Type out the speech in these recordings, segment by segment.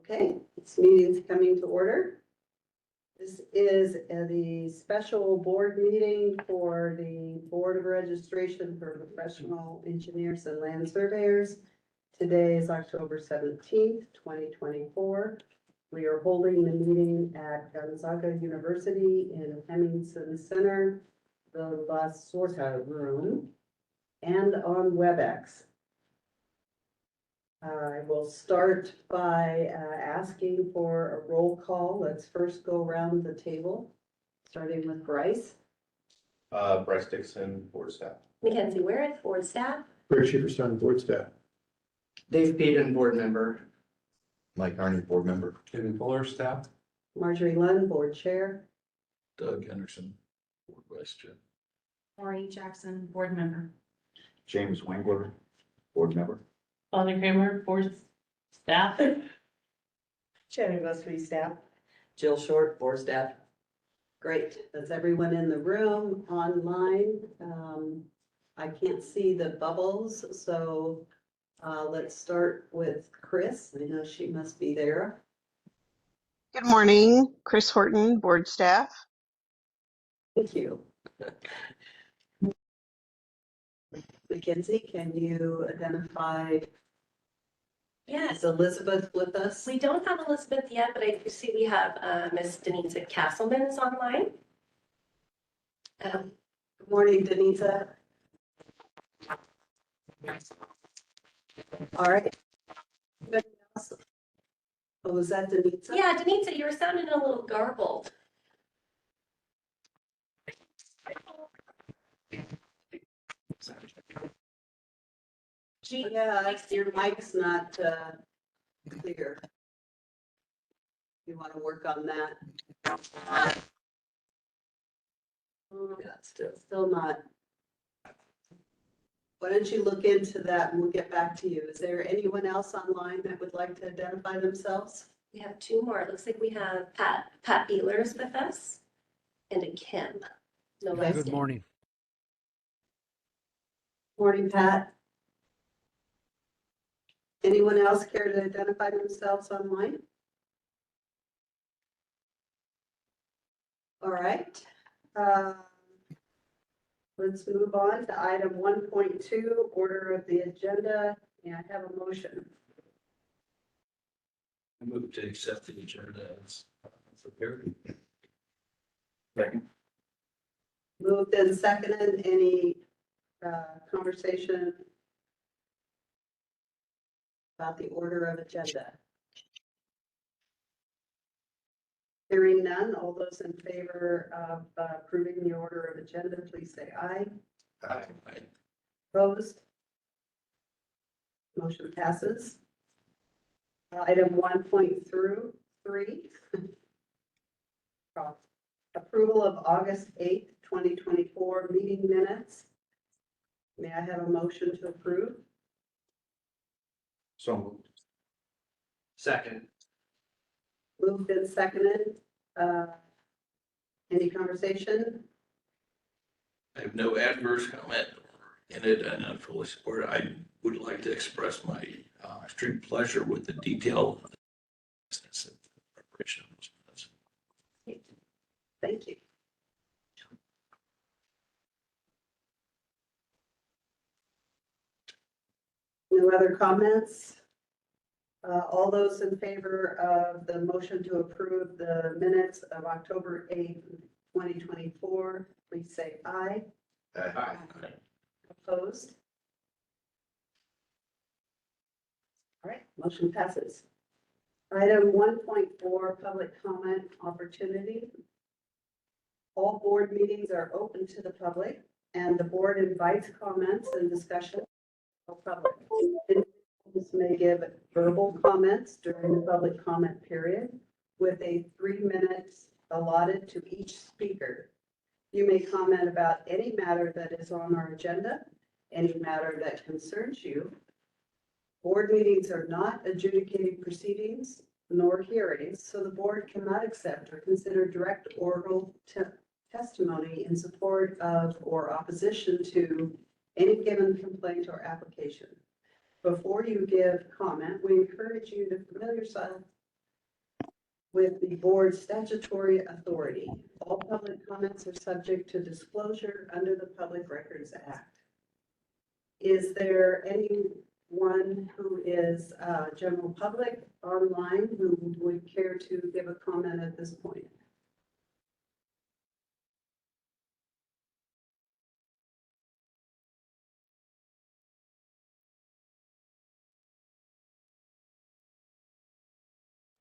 Okay, this meeting's coming to order. This is the special board meeting for the Board of Registration for Professional Engineers and Land Surveyors. Today is October 17th, 2024. We are holding the meeting at Gonzaga University in Hemmingson Center, the La Sorta room, and on WebEx. I will start by asking for a roll call. Let's first go around the table, starting with Bryce. Bryce Dixon, board staff. Mackenzie Wereth, board staff. Greg Schieferstein, board staff. Dave Peden, board member. Mike Arney, board member. Kevin Fuller, staff. Marjorie Lund, board chair. Doug Henderson, board vice chair. Maureen Jackson, board member. James Wengler, board member. Bonnie Kramer, board staff. Shannon Busby, staff. Jill Short, board staff. Great. That's everyone in the room, online. I can't see the bubbles, so let's start with Chris. I know she must be there. Good morning, Chris Horton, board staff. Thank you. Mackenzie, can you identify? Yes, Is Elizabeth with us? we don't have Elizabeth yet, but I do see we have Miss Denise Castleman is online. Good morning, Denisa. All right. Anybody else? Oh, was that Denisa? Yeah, Denise, you were sounding a little garbled. Gee, Yeah, your mic's not clear. You want to work on that? Yeah, still not. Why don't you look into that and we'll get back to you. Is there anyone else online that would like to identify themselves? we have two more. It looks like we have Pat Bealers with us and a Kim. No last Good name. morning. Morning, Pat. Anyone else care to identify themselves online? All right. Let's move on to item 1.2, order of the agenda. May I have a motion? I move to accept the agenda as prepared. Second. Moved and seconded. Any conversation about the order of agenda? Hearing none, all those in favor of approving the order of agenda, please say aye. Aye. Opposed? Motion passes. Item 1.3. Approval of August 8th, 2024 meeting minutes. May I have a motion to approve? So moved. Second. Moved and seconded. Any conversation? I have no adverse comment in it, and I fully support it. I would like to express my extreme pleasure with the detail of the preparation of those minutes. Thank you. No other comments? All those in favor of the motion to approve the minutes of October 8th, 2024, please say aye. Aye. Opposed? All right, motion passes. Item 1.4, public comment opportunity. All board meetings are open to the public, and the board invites comments and discussion of the public. Individuals may give verbal comments during the public comment period with a 3 minutes allotted to each speaker. You may comment about any matter that is on our agenda, any matter that concerns you. Board meetings are not adjudicating proceedings nor hearings, so the board cannot accept or consider direct oral testimony in support of or opposition to any given complaint or application. Before you give comment, we encourage you to with the board's statutory authority. All public comments are subject to disclosure under the Public Records Act. Is there anyone who is general public online who would care to give a comment at this point?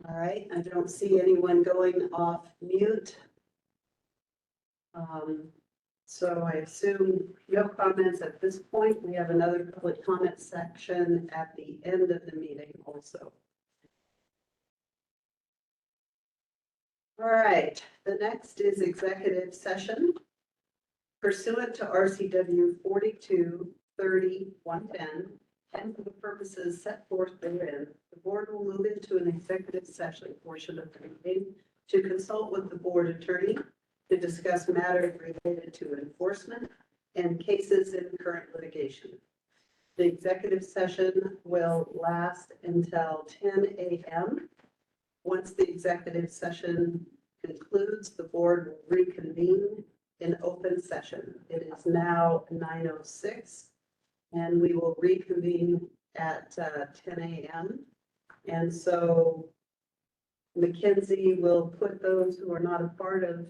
All right, I don't see anyone going off mute. So I assume no comments at this point. We have another public comment section at the end of the meeting also. All right, the next is executive session. Pursuant to RCW 4230-110, and for the purposes set forth therein, the board will move into an executive session portion of the meeting to consult with the board attorney to discuss matters related to enforcement and cases in current litigation. The executive session will last until 10 a.m. Once the executive session concludes, the board will reconvene in open session. It is now 9:06, and we will reconvene at 10 a.m. And so Mackenzie will put those who are not a part of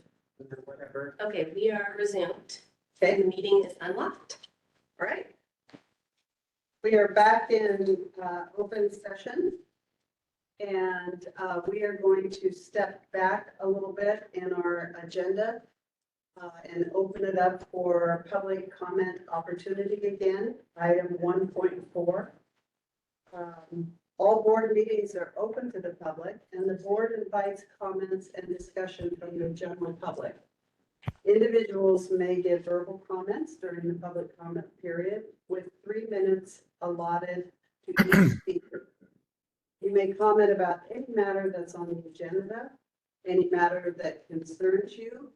whatever. Okay, we are resumed. Okay, The meeting is unlocked. all right. We are back in open session. And we are going to step back a little bit in our agenda and open it up for public comment opportunity again. Item 1.4. All board meetings are open to the public, and the board invites comments and discussion from the general public. Individuals may give verbal comments during the public comment period with 3 minutes allotted to each speaker. You may comment about any matter that's on the agenda, any matter that concerns you.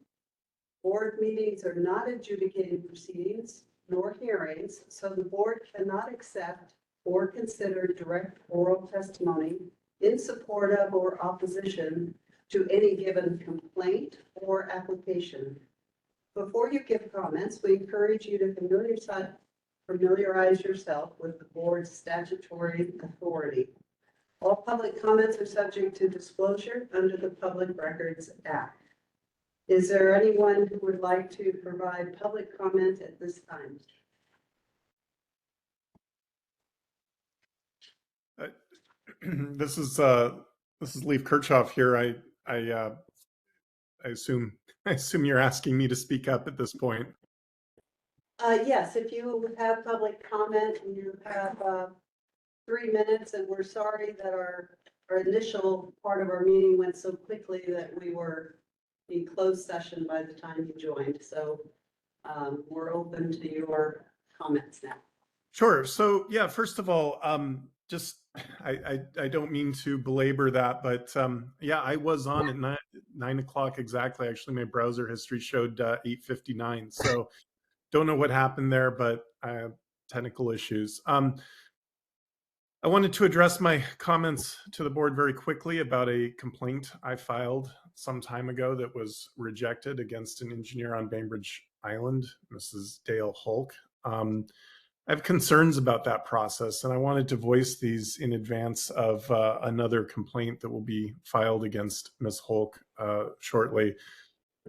Board meetings are not adjudicated proceedings nor hearings, so the board cannot accept or consider direct oral testimony in support of or opposition to any given complaint or application. Before you give comments, we encourage you to familiarize yourself with the board's statutory authority. All public comments are subject to disclosure under the Public Records Act. Is there anyone who would like to provide public comment at this time? This is Leif Kirchhoff here. I assume you're asking me to speak up at this point. Yes, if you have public comment and you have 3 minutes, and we're sorry that our initial part of our meeting went so quickly that we were in closed session by the time you joined. So we're open to your comments now. Sure. So yeah, first of all, just I don't mean to belabor that, but yeah, I was on at 9 o'clock exactly. Actually, my browser history showed 8:59. So don't know what happened there, but technical issues. I wanted to address my comments to the board very quickly about a complaint I filed some time ago that was rejected against an engineer on Bainbridge Island, Mrs. Dale Hulk. I have concerns about that process, and I wanted to voice these in advance of another complaint that will be filed against Ms. Hulk shortly.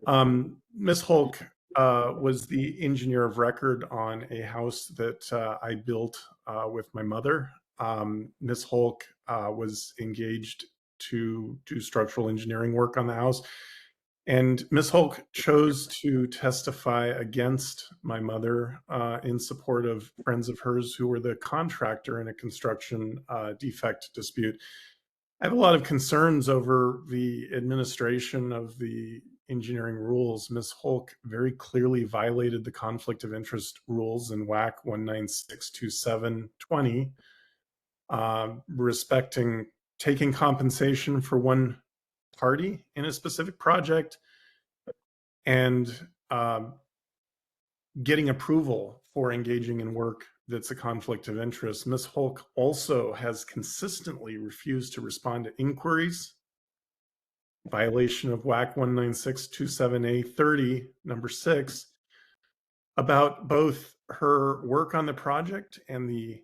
Ms. Hulk was the engineer of record on a house that I built with my mother. Ms. Hulk was engaged to do structural engineering work on the house. And Ms. Hulk chose to testify against my mother in support of friends of hers who were the contractor in a construction defect dispute. I have a lot of concerns over the administration of the engineering rules. Ms. Hulk very clearly violated the conflict of interest rules in WAC 1962720. Respecting taking compensation for one party in a specific project and getting approval for engaging in work that's a conflict of interest. Ms. Hulk also has consistently refused to respond to inquiries violation of WAC 19627A30, number 6, about both her work on the project and the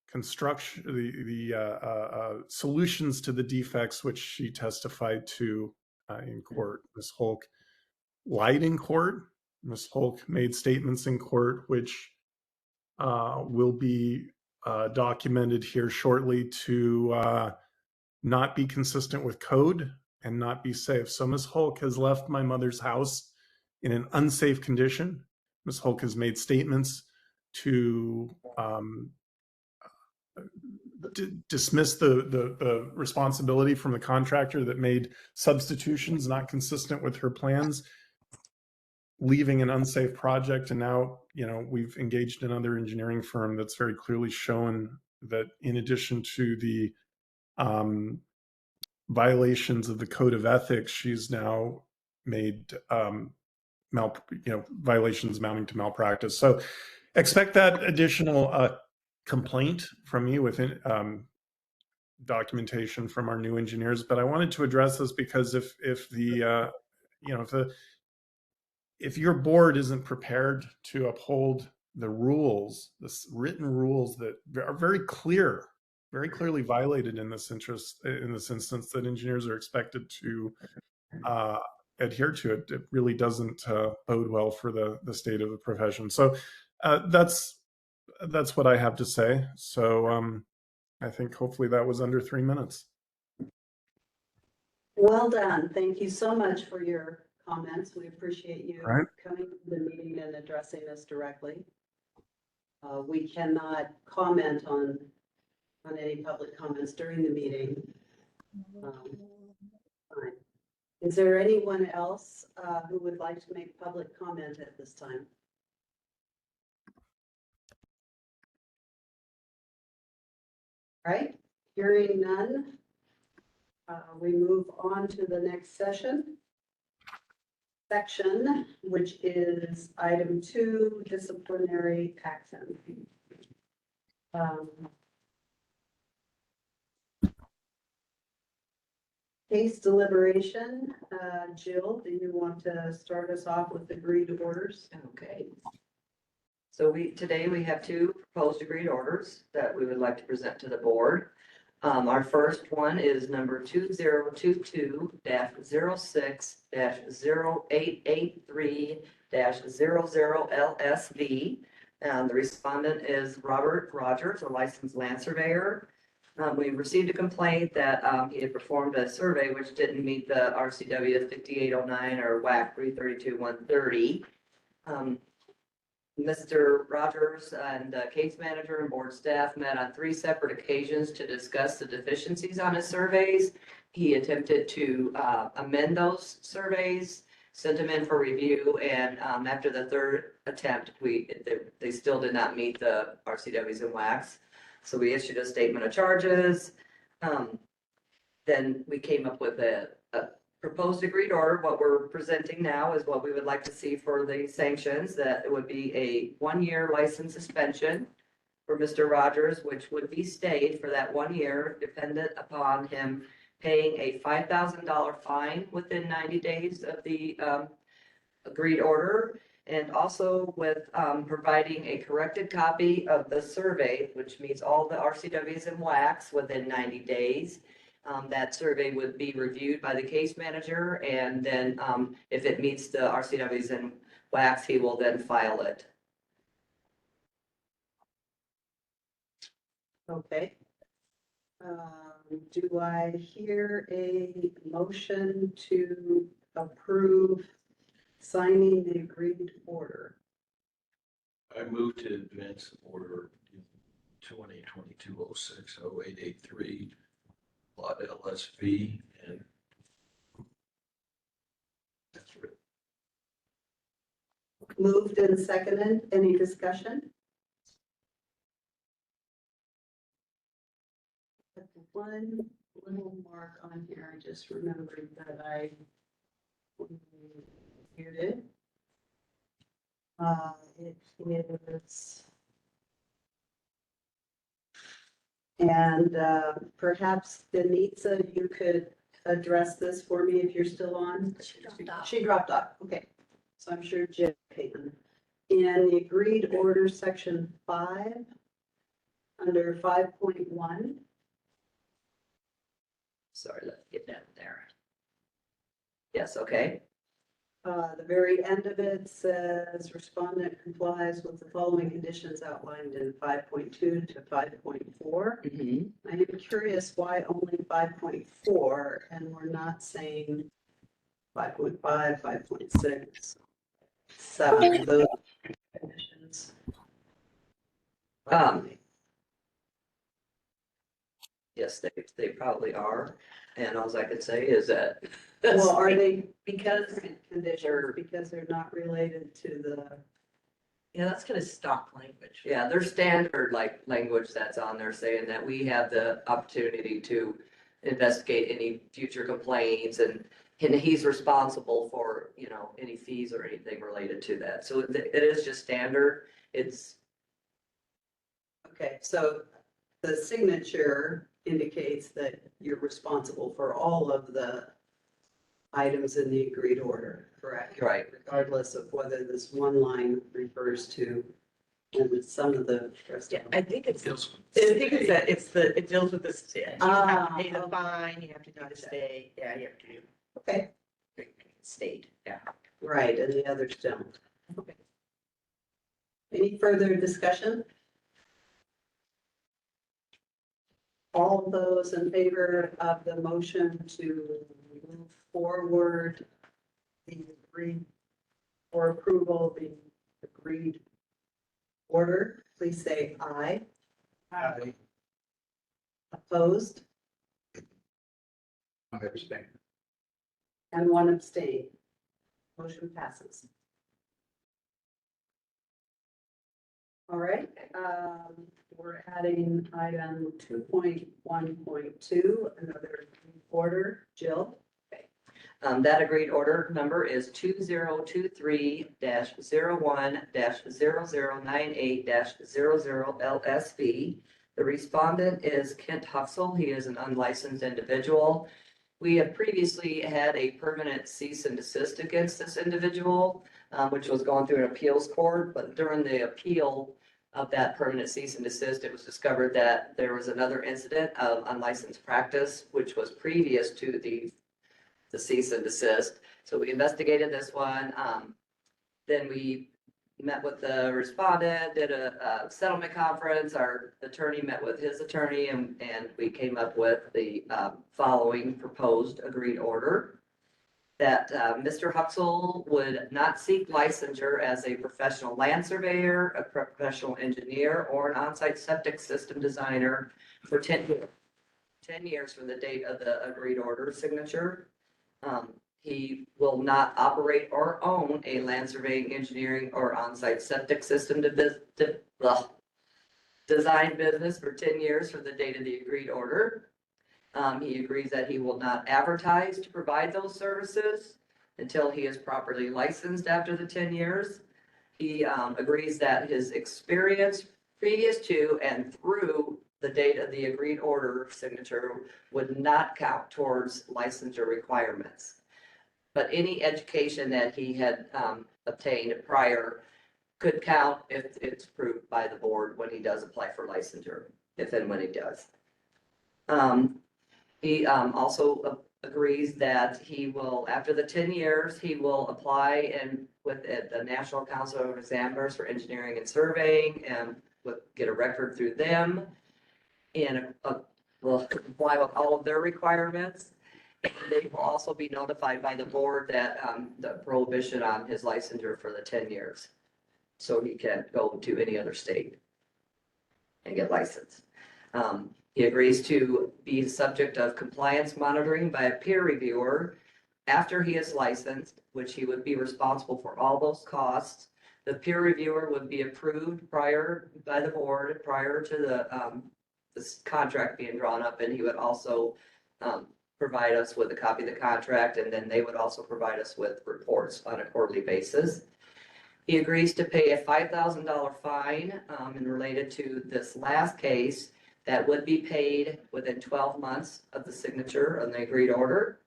construction, the solutions to the defects which she testified to in court. Ms. Hulk lied in court. Ms. Hulk made statements in court which will be documented here shortly to not be consistent with code and not be safe. So Ms. Hulk has left my mother's house in an unsafe condition. Ms. Hulk has made statements to dismiss the responsibility from the contractor that made substitutions not consistent with her plans, leaving an unsafe project. And now, we've engaged another engineering firm that's very clearly shown that in addition to the violations of the code of ethics, she's now made violations amounting to malpractice. So expect that additional complaint from me within documentation from our new engineers. But I wanted to address this because if your board isn't prepared to uphold the rules, the written rules that are very clearly violated in this instance, that engineers are expected to adhere to, it really doesn't bode well for the state of the profession. So that's what I have to say. So I think hopefully that was under 3 minutes. Well done. Thank you so much for your comments. We appreciate you All right. coming to the meeting and addressing us directly. We cannot comment on any public comments during the meeting. Fine. Is there anyone else who would like to make public comment at this time? All right, hearing none, we move on to the next section, which is item 2, disciplinary action. Case deliberation. Jill, do you want to start us off with agreed orders? Okay. So today we have 2 proposed agreed orders that we would like to present to the board. Our first one is number 2022-06-0883-00 LSV. The respondent is Robert Rogers, a licensed land surveyor. We received a complaint that he had performed a survey which didn't meet the RCW 5809 or WAC 332-130. Mr. Rogers and the case manager and board staff met on 3 separate occasions to discuss the deficiencies on his surveys. He attempted to amend those surveys, sent them in for review, and after the 3rd attempt, they still did not meet the RCWs and WACs. So we issued a statement of charges. Then we came up with a proposed agreed order. What we're presenting now is what we would like to see for the sanctions, that it would be a 1-year license suspension for Mr. Rogers, which would be stayed for that 1 year, dependent upon him paying a $5,000 fine within 90 days of the agreed order, and also with providing a corrected copy of the survey, which meets all the RCWs and WACs within 90 days. That survey would be reviewed by the case manager, and then if it meets the RCWs and WACs, he will then file it. Okay. Do I hear a motion to approve signing the agreed order? I move to advance order 2022-06-0883, lot LSV, and that's it. Moved and seconded. Any discussion? One little mark on here. I just remembered that I viewed it. It is, and perhaps Denitza, you could address this for me if you're still on? She dropped off. She dropped off, okay. So I'm sure Jim can. In the agreed order, section 5, under 5.1, Sorry, let's get down there. Yes, okay. the very end of it says respondent complies with the following conditions outlined in 5.2 to 5.4. Mhm. I am curious why only 5.4 and we're not saying 5.5, 5.6, 7, those conditions. Yes, they probably are. And all I can say is that. Well, are they Because conditions because they're not related to the, Yeah, that's kind of stock language. yeah, there's standard like language that's on there saying that we have the opportunity to investigate any future complaints and he's responsible for, you know, any fees or anything related to that. So it is just standard. It's, okay, so the signature indicates that you're responsible for all of the items in the agreed order, correct? right. Regardless of whether this one line refers to, and some of the rest Yeah, of I think it's, Feels- that it deals with the state. You have to pay the Ah, fine, you have to do the Gotcha. state, yeah, you have to do Okay, state, yeah. right, and the others don't. Okay. Any further discussion? All those in favor of the motion to move forward the agreed for approval, the agreed order, please say aye. Aye. Opposed, I abstain. and one abstain. Motion passes. All right, we're adding item 2.1.2, another order. Jill? That agreed order number is 2023-01-0098-00 LSV. The respondent is Kent Huxell. He is an unlicensed individual. We have previously had a permanent cease and desist against this individual, which was going through an appeals court, but during the appeal of that permanent cease and desist, it was discovered that there was another incident of unlicensed practice, which was previous to the cease and desist. So we investigated this one. Then we met with the respondent, did a settlement conference. Our attorney met with his attorney and we came up with the following proposed agreed order. That Mr. Huxell would not seek licensure as a professional land surveyor, a professional engineer, or an on-site septic system designer for 10 years. 10 years from the date of the agreed order signature. He will not operate or own a land surveying, engineering, or on-site septic system design business for 10 years from the date of the agreed order. He agrees that he will not advertise to provide those services until he is properly licensed after the 10 years. He agrees that his experience previous to and through the date of the agreed order signature would not count towards licensure requirements. But any education that he had obtained prior could count if it's approved by the board when he does apply for licensure, if and when he does. He also agrees that he will, after the 10 years, he will apply and with the National Council of Examiners for Engineering and Surveying and get a record through them and will comply with all of their requirements. And they will also be notified by the board that the prohibition on his licensure for the 10 years. So he can go to any other state and get licensed. He agrees to be subject of compliance monitoring by a peer reviewer after he is licensed, which he would be responsible for all those costs. The peer reviewer would be approved by the board prior to this contract being drawn up, and he would also provide us with a copy of the contract, and then they would also provide us with reports on a quarterly basis. He agrees to pay a $5,000 fine and related to this last case. That would be paid within 12 months of the signature on the agreed order.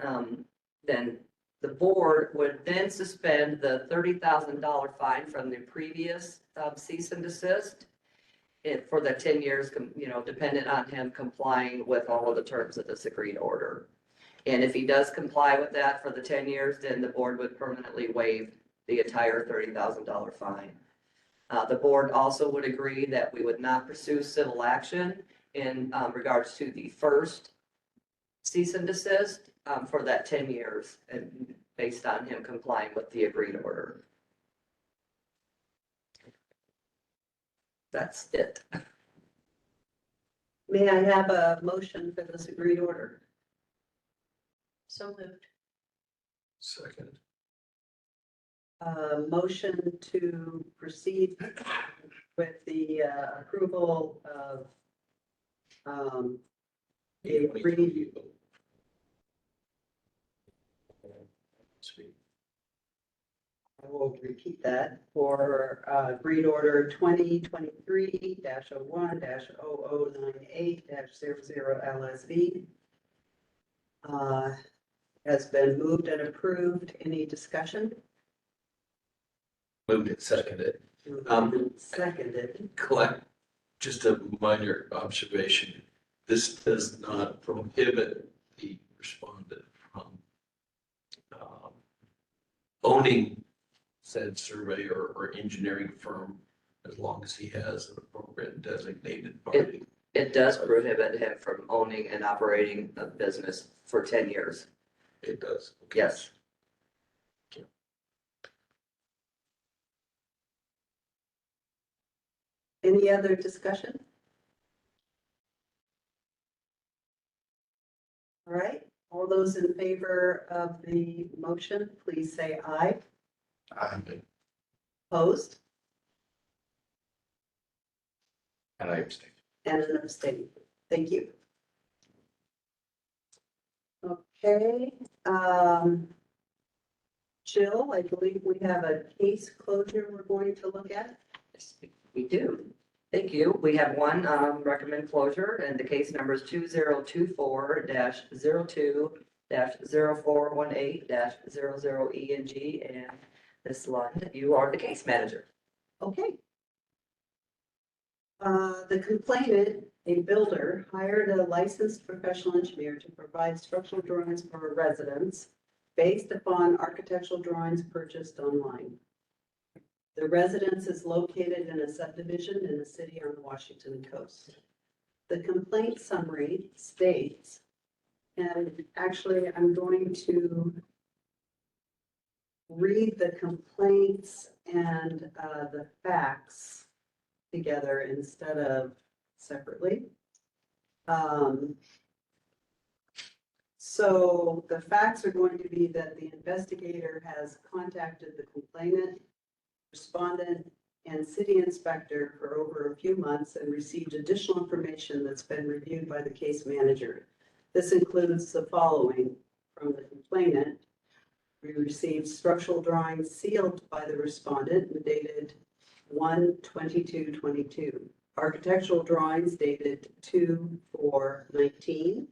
Then the board would then suspend the $30,000 fine from the previous cease and desist for the 10 years, dependent on him complying with all of the terms of this agreed order. And if he does comply with that for the 10 years, then the board would permanently waive the entire $30,000 fine. The board also would agree that we would not pursue civil action in regards to the first cease and desist for that 10 years and based on him complying with the agreed order. That's it. May I have a motion for this agreed order? So moved. Second. Motion to proceed with the approval of the agreed. I will repeat that for agreed order 2023-01-0098-00 LSV. Has been moved and approved. Any discussion? Moved and seconded. Seconded. Collect, just a minor observation. This does not prohibit the respondent from owning said surveyor or engineering firm as long as he has an appropriate designated party. It does prohibit him from owning and operating a business for 10 years. It does. Okay. Yes. Any other discussion? All right, all those in favor of the motion, please say aye. Opposed? And I abstain. And an abstain. Thank you. Okay, Jill, I believe we have a case closure we're going to look at. Yes, we do. Thank you. We have one recommend closure, and the case number is 2024-02-0418-00 and Ms. Lund, you are the case manager. Okay. The complainant, a builder, hired a licensed professional engineer to provide structural drawings for a residence based upon architectural drawings purchased online. The residence is located in a subdivision in the city on the Washington coast. The complaint summary states, and actually I'm going to read the complaints and the facts together instead of separately. So the facts are going to be that the investigator has contacted the complainant, respondent, and city inspector for over a few months and received additional information that's been reviewed by the case manager. This includes the following from the complainant. We received structural drawings sealed by the respondent and dated 1/22/22. Architectural drawings dated 2/4/19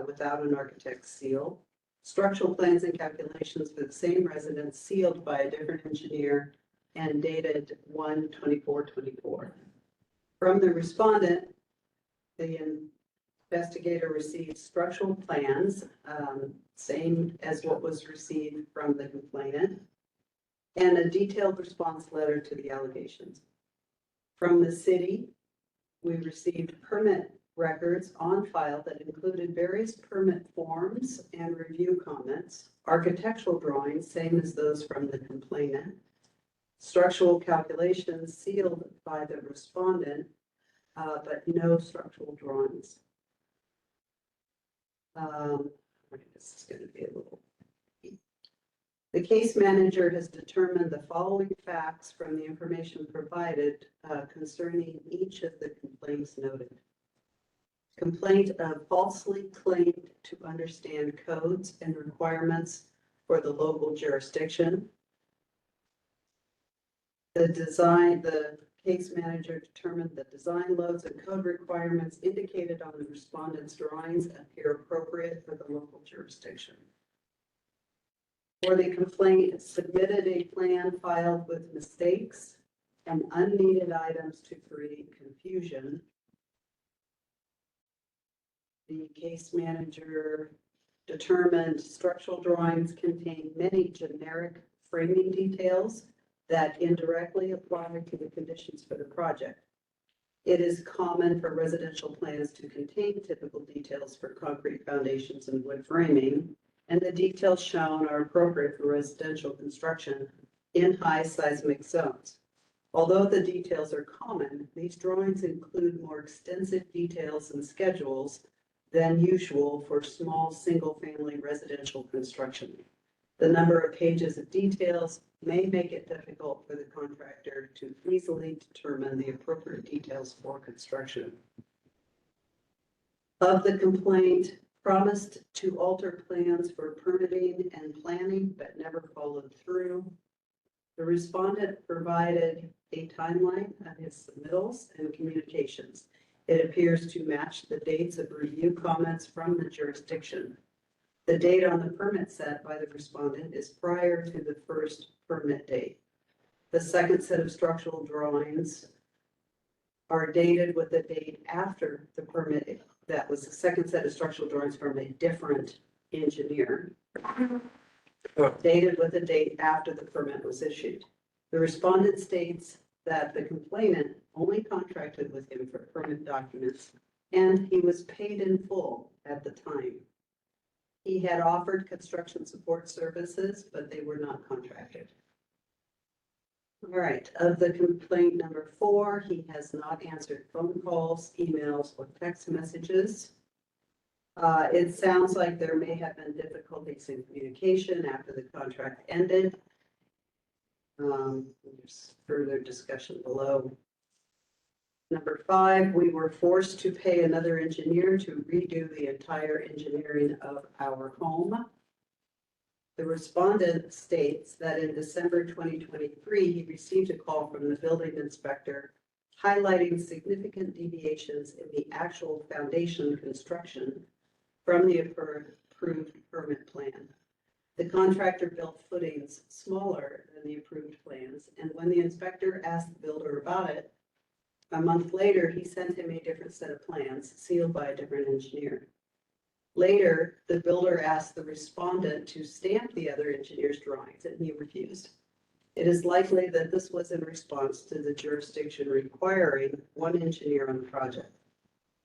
without an architect's seal. Structural plans and calculations for the same residence sealed by a different engineer and dated 1/24/24. From the respondent, the investigator received structural plans, same as what was received from the complainant, and a detailed response letter to the allegations. From the city, we received permit records on file that included various permit forms and review comments, architectural drawings, same as those from the complainant, structural calculations sealed by the respondent, but no structural drawings. This is going to be a little. The case manager has determined the following facts from the information provided concerning each of the complaints noted. Complaint of falsely claimed to understand codes and requirements for the local jurisdiction. The case manager determined that design loads and code requirements indicated on the respondent's drawings appear appropriate for the local jurisdiction. For the complaint, submitted a plan filed with mistakes and unneeded items to create confusion. The case manager determined structural drawings contain many generic framing details that indirectly apply to the conditions for the project. It is common for residential plans to contain typical details for concrete foundations and wood framing, and the details shown are appropriate for residential construction in high seismic zones. Although the details are common, these drawings include more extensive details and schedules than usual for small single-family residential construction. The number of pages of details may make it difficult for the contractor to easily determine the appropriate details for construction. Of the complaint, promised to alter plans for permitting and planning but never followed through. The respondent provided a timeline of his submittals and communications. It appears to match the dates of review comments from the jurisdiction. The date on the permit set by the respondent is prior to the first permit date. The second set of structural drawings are dated with the date after the permit. That was the second set of structural drawings from a different engineer, dated with the date after the permit was issued. The respondent states that the complainant only contracted with him for permit documents, and he was paid in full at the time. He had offered construction support services, but they were not contracted. All right, of the complaint number 4, he has not answered phone calls, emails, or text messages. It sounds like there may have been difficulties in communication after the contract ended. There's further discussion below. Number 5, we were forced to pay another engineer to redo the entire engineering of our home. The respondent states that in December 2023, he received a call from the building inspector highlighting significant deviations in the actual foundation construction from the approved permit plan. The contractor built footings smaller than the approved plans, and when the inspector asked the builder about it, a month later, he sent him a different set of plans sealed by a different engineer. Later, the builder asked the respondent to stamp the other engineer's drawings, and he refused. It is likely that this was in response to the jurisdiction requiring one engineer on the project.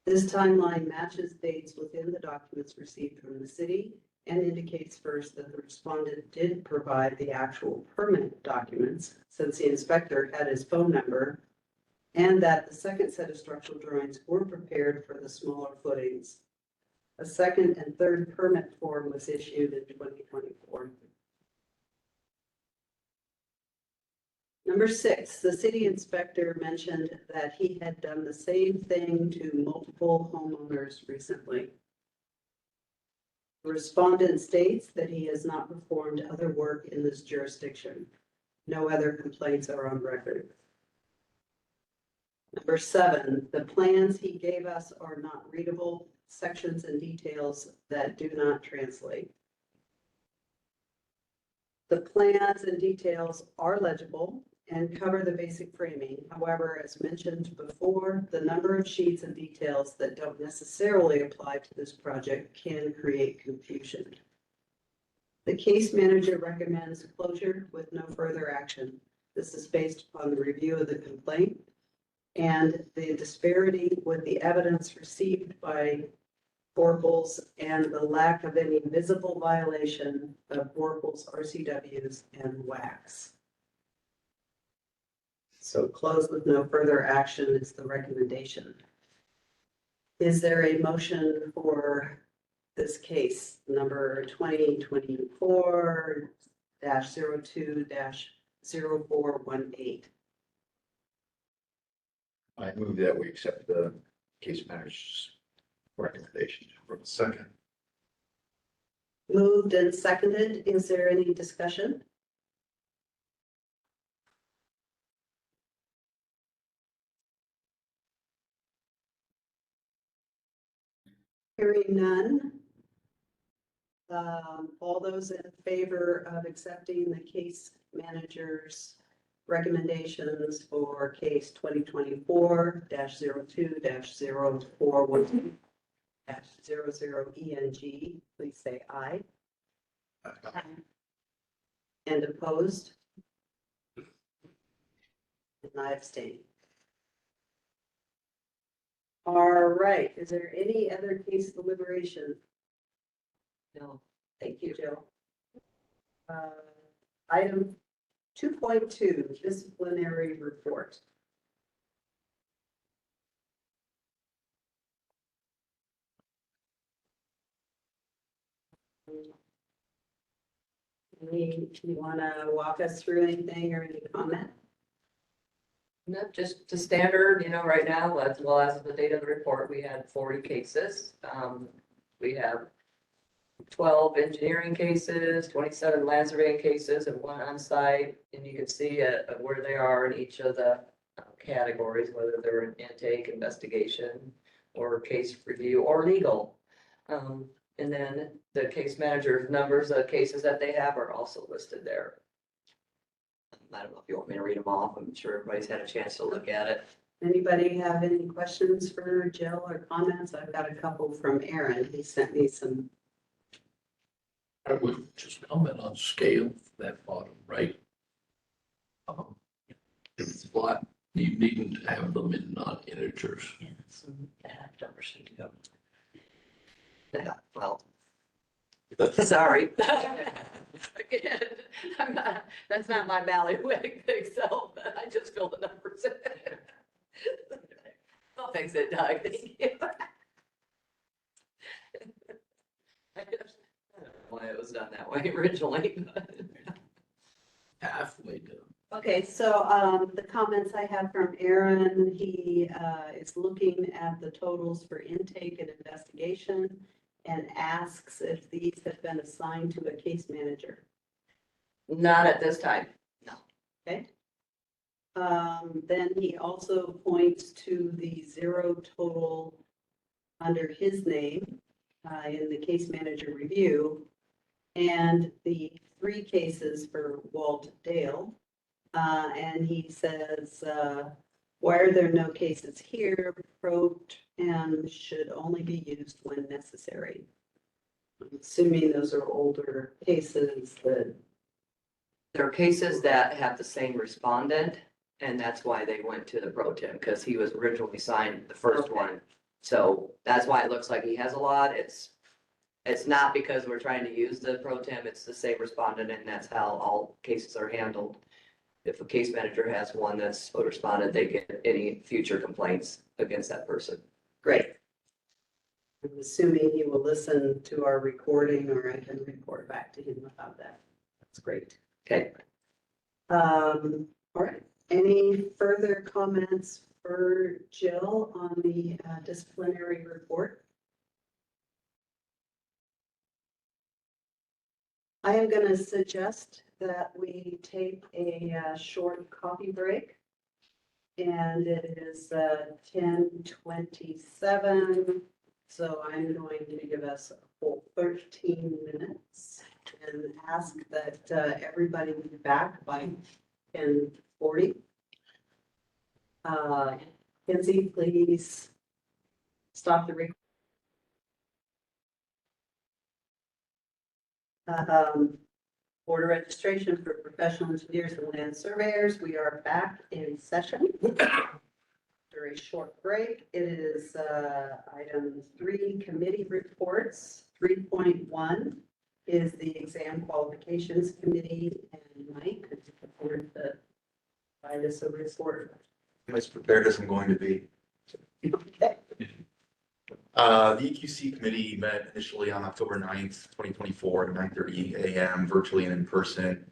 This timeline matches dates within the documents received from the city and indicates first that the respondent did provide the actual permit documents, since the inspector had his phone number, and that the second set of structural drawings were prepared for the smaller footings. A second and third permit form was issued in 2024. Number 6, the city inspector mentioned that he had done the same thing to multiple homeowners recently. The respondent states that he has not performed other work in this jurisdiction. No other complaints are on record. Number 7, the plans he gave us are not readable, sections and details that do not translate. The plans and details are legible and cover the basic framing. However, as mentioned before, the number of sheets and details that don't necessarily apply to this project can create confusion. The case manager recommends closure with no further action. This is based upon the review of the complaint and the disparity with the evidence received by Borkel's and the lack of any visible violation of Borkel's RCWs and WACs. So close with no further action is the recommendation. Is there a motion for this case, number 2024-02-0418? I move that we accept the case manager's recommendation. Second. Moved and seconded. Is there any discussion? Hearing none. All those in favor of accepting the case manager's recommendations for case 2024-02-041-00 please say aye. And opposed? And I abstain. All right, is there any other case deliberation? No. Thank you, Jill. Item 2.2, disciplinary report. You want to walk us through anything or any comment? No, just the standard, right now, as well as the date of the report, we had 40 cases. We have 12 engineering cases, 27 Lazarine cases, and 1 on-site. And you can see where they are in each of the categories, whether they're in intake, investigation, or case review, or legal. And then the case manager's numbers of cases that they have are also listed there. I don't know if you want me to read them off. I'm sure everybody's had a chance to look at it. Anybody have any questions for Jill or comments? I've got a couple from Aaron. He sent me some. I would just comment on scale, that bottom right. It's flat, you needn't have them in non-integers. Yeah, well, sorry. Again, that's not my bailiwick self, but I just fill the numbers in. I'll fix it, Doug, thank you. I don't know why it was done that way originally. Halfway done. Okay, so the comments I have from Aaron, he is looking at the totals for intake and investigation and asks if these have been assigned to a case manager. Not at this time, no. Okay. Then he also points to the 0 total under his name in the case manager review and the 3 cases for Walt Dale. And he says, why are there no cases here? Pro tem should only be used when necessary. I'm assuming those are older cases that. There are cases that have the same respondent, and that's why they went to the pro tem, because he was originally signed the first Okay. one. So that's why it looks like he has a lot. It's not because we're trying to use the pro tem, it's the same respondent, and that's how all cases are handled. If a case manager has one that's a respondent, they get any future complaints against that person. Great. I'm assuming he will listen to our recording or I can report back to him about that. That's great. Okay. All right. Any further comments for Jill on the disciplinary report? I am going to suggest that we take a short coffee break. And it is 10:27. So I'm going to give us a full 13 minutes and ask that everybody be back by 10:40. Kenzie, please stop the recording. Board of registration for professional engineers and land surveyors. We are back in session. After a short break, it is item 3, committee reports. 3.1 is the exam qualifications committee, and Mike, could you afford to provide us a report? I'm as prepared as I'm going to be. Okay. The EQC committee met initially on October 9th, 2024 at 9:30 a.m. virtually and in person.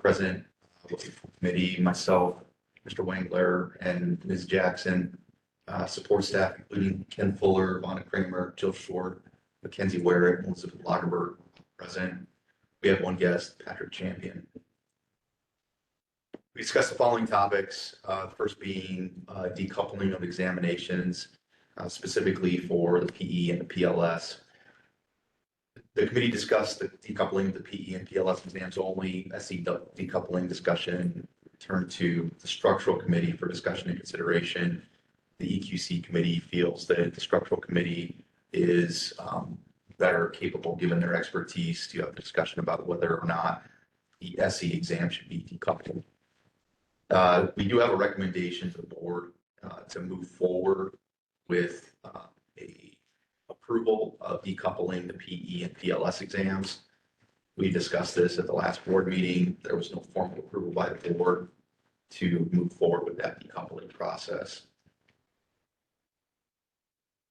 Present with the full committee, myself, Mr. Wangler, and Ms. Jackson. Support staff, including Ken Fuller, Vonna Kramer, Jill Short, Mackenzie Warrett, Elizabeth Lagerberg present. We have one guest, Patrick Champion. We discussed the following topics, the first being decoupling of examinations. specifically for the PE and the PLS. The committee discussed the decoupling of the PE and PLS exams only. SE decoupling discussion turned to the structural committee for discussion and consideration. The EQC committee feels that the structural committee is better capable, given their expertise, to have a discussion about whether or not the SE exam should be decoupled. We do have a recommendation to the board to move forward with a approval of decoupling the PE and PLS exams. We discussed this at the last board meeting. There was no formal approval by the board to move forward with that decoupling process.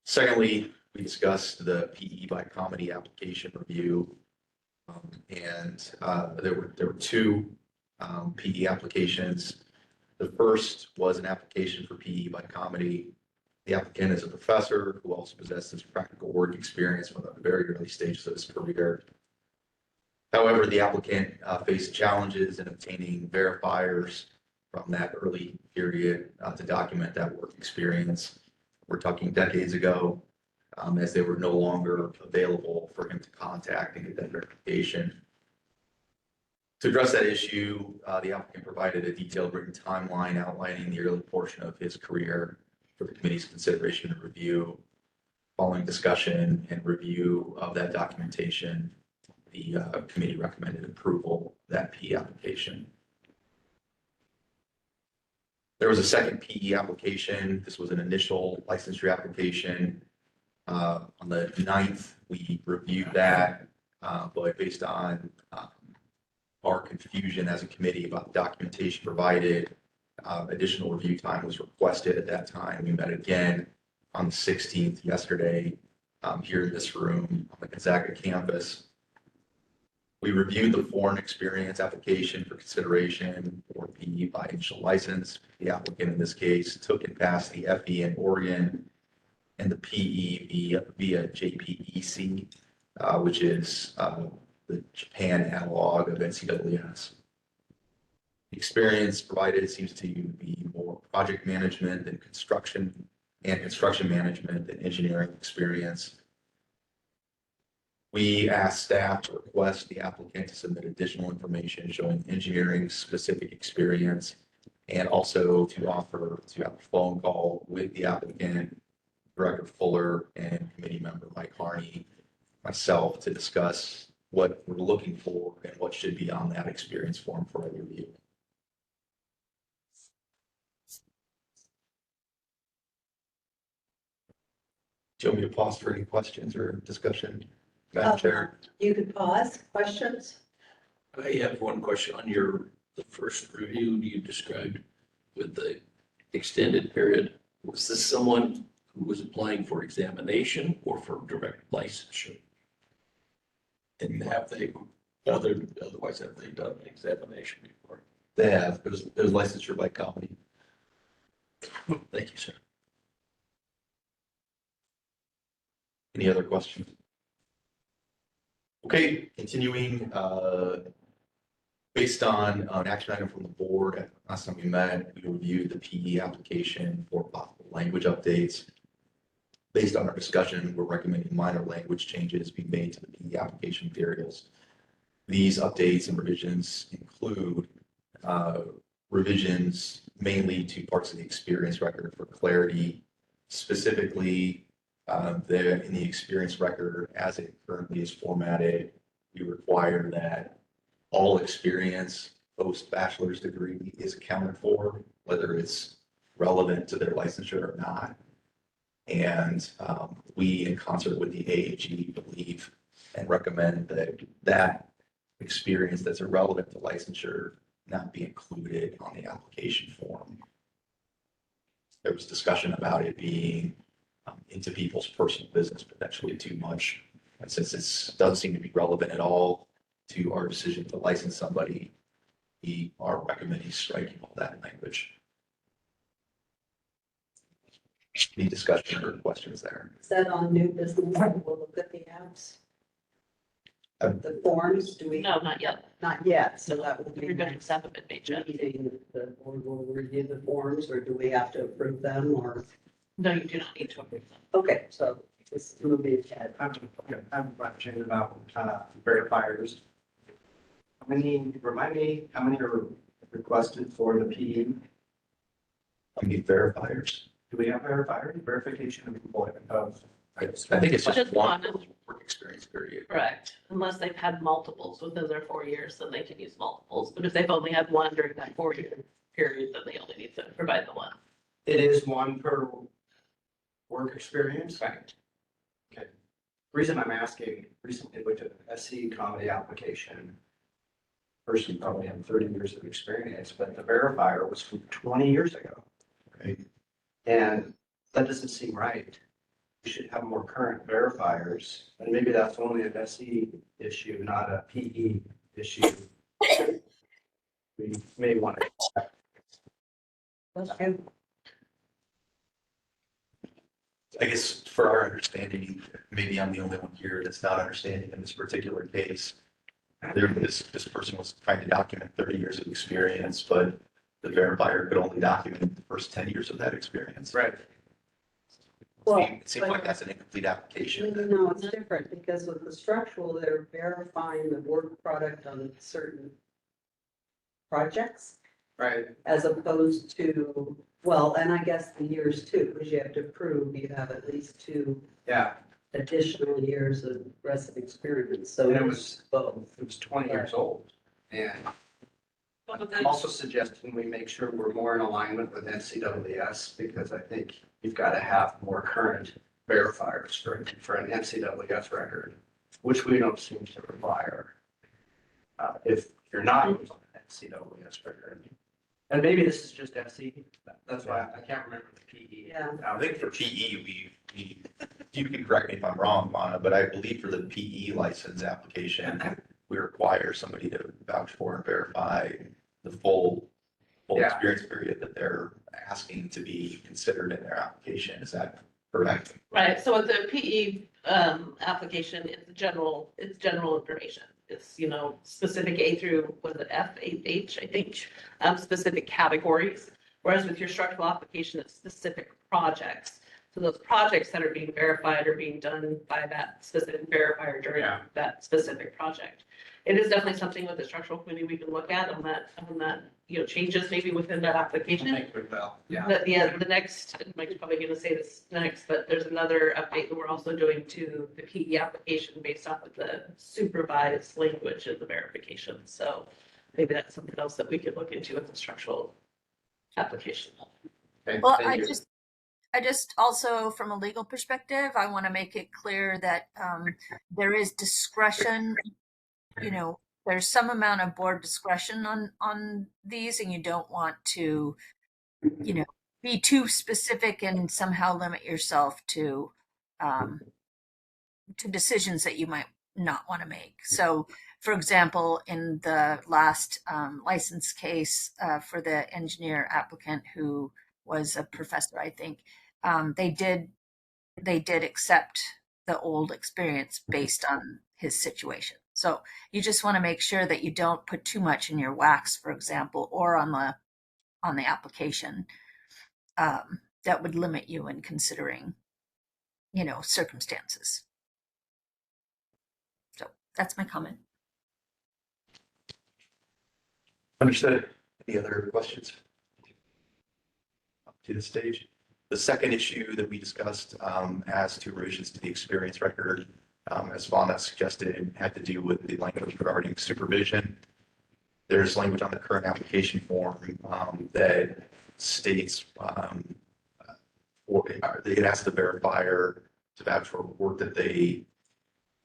Secondly, we discussed the PE by comedy application review. And there were two PE applications. The first was an application for PE by comedy. The applicant is a professor who also possesses practical work experience from the very early stages of his career. However, the applicant faced challenges in obtaining verifiers from that early period to document that work experience. We're talking decades ago, as they were no longer available for him to contact and get that verification. To address that issue, the applicant provided a detailed written timeline outlining the early portion of his career for the committee's consideration and review. Following discussion and review of that documentation, the committee recommended approval of that PE application. There was a second PE application. This was an initial licensure application. On the 9th, we reviewed that, but based on our confusion as a committee about the documentation provided, additional review time was requested at that time. We met again on the 16th, yesterday, here in this room on the Gonzaga campus. We reviewed the foreign experience application for consideration for PE by initial license. The applicant in this case took and passed the FE in Oregon and the PE via JPEC, which is the Japan analog of NCAAS. The experience provided seems to be more project management than construction management than engineering experience. We asked staff to request the applicant to submit additional information showing engineering specific experience, and also to offer to have a phone call with the applicant, Director Fuller, and committee member Mike Harney, myself, to discuss what we're looking for and what should be on that experience form for a review. Do you want me to pause for any questions or discussion, Madam Chair? You could pause. Questions? I have one question on the first review you described with the extended period. Was this someone who was applying for examination or for direct licensure? And otherwise have they done an examination before? They have. It was licensure by company. Thank you, sir. Any other questions? Okay, continuing, based on an action item from the board, last time we met, we reviewed the PE application for possible language updates. Based on our discussion, we're recommending minor language changes be made to the PE application materials. These updates and revisions include revisions mainly to parts of the experience record for clarity. Specifically, in the experience record, as it currently is formatted, we require that all experience post-bachelor's degree is accounted for, whether it's relevant to their licensure or not. And we, in concert with the AAG, believe and recommend that experience that's irrelevant to licensure not be included on the application form. There was discussion about it being into people's personal business potentially too much. And since it doesn't seem to be relevant at all to our decision to license somebody, we are recommending striking all that language. Any discussion or questions there? Is that on new business? We'll look at the apps. The forms, do we? No, not yet. Not yet, so that will be Everybody next haven't been made yet. meeting. The board will review the forms, or do we have to approve them, or? No, you do not need to approve them. Okay, so this is moving ahead. I have a question about verifiers. Remind me, how many are requested for the PE? I mean, verifiers. Do we have verifiers, verification of employment of? I think it's just Just one one. work experience period. Correct, unless they've had multiples within their 4 years, then they can use multiples, but if they've only had one during that 4 year period, then they only need to provide the one. It is one per work experience? Correct. Okay. Reason I'm asking, recently with the SC comedy application, person probably had 30 years of experience, but the verifier was from 20 years ago. Right. And that doesn't seem right. We should have more current verifiers, and maybe that's only an SE issue, not a PE issue. We may want to. That's true. I guess for our understanding, maybe I'm the only one here that's not understanding in this particular case. This person was trying to document 30 years of experience, but the verifier could only document the first 10 years of that experience. Right. Well, It seems like that's an incomplete application. No, it's different because with the structural, they're verifying the work product on certain projects Right. as opposed to, well, and I guess the years too, because you have to prove you have at least 2 Yeah, additional years of resident experience. So And it it's was- both. it was 20 years old. And I'm also suggesting we make sure we're more in alignment with NCWS because I think you've got to have more current verifiers for an NCWS record, which we don't seem to require. If you're not on an NCWS record. And maybe this is just SE, that's why I can't remember the PE. Yeah. I think for PE, you can correct me if I'm wrong, Lana, but I believe for the PE license application, we require somebody to vouch for and verify the full Yeah. experience period that they're asking to be considered in their application. Is that correct? Right, so with the PE application, it's general information. It's, specific A through, was it F, H, I think, specific categories. Whereas with your structural application, it's specific projects. So those projects that are being verified are being done by that specific verifier during Yeah. that specific project. It is definitely something with the structural committee we can look at on that, changes maybe within that I application. think we will, yeah. But yeah, the next, Mike's probably gonna say this next, but there's another update that we're also doing to the PE application based off of the supervised language of the verification. So maybe that's something else that we could look into with the structural application. Okay, Well, thank you. I just also, from a legal perspective, I want to make it clear that there is discretion. There's some amount of board discretion on these, and you don't want to, be too specific and somehow limit yourself to decisions that you might not want to make. So, for example, in the last license case for the engineer applicant who was a professor, I think, they did accept the old experience based on his situation. So you just want to make sure that you don't put too much in your wax, for example, or on the application that would limit you in considering, circumstances. So that's my comment. Understood. Any other questions? Up to the stage. The second issue that we discussed as to revisions to the experience record, as Vana suggested, had to do with the language regarding supervision. There's language on the current application form that states it asks the verifier to vouch for work that they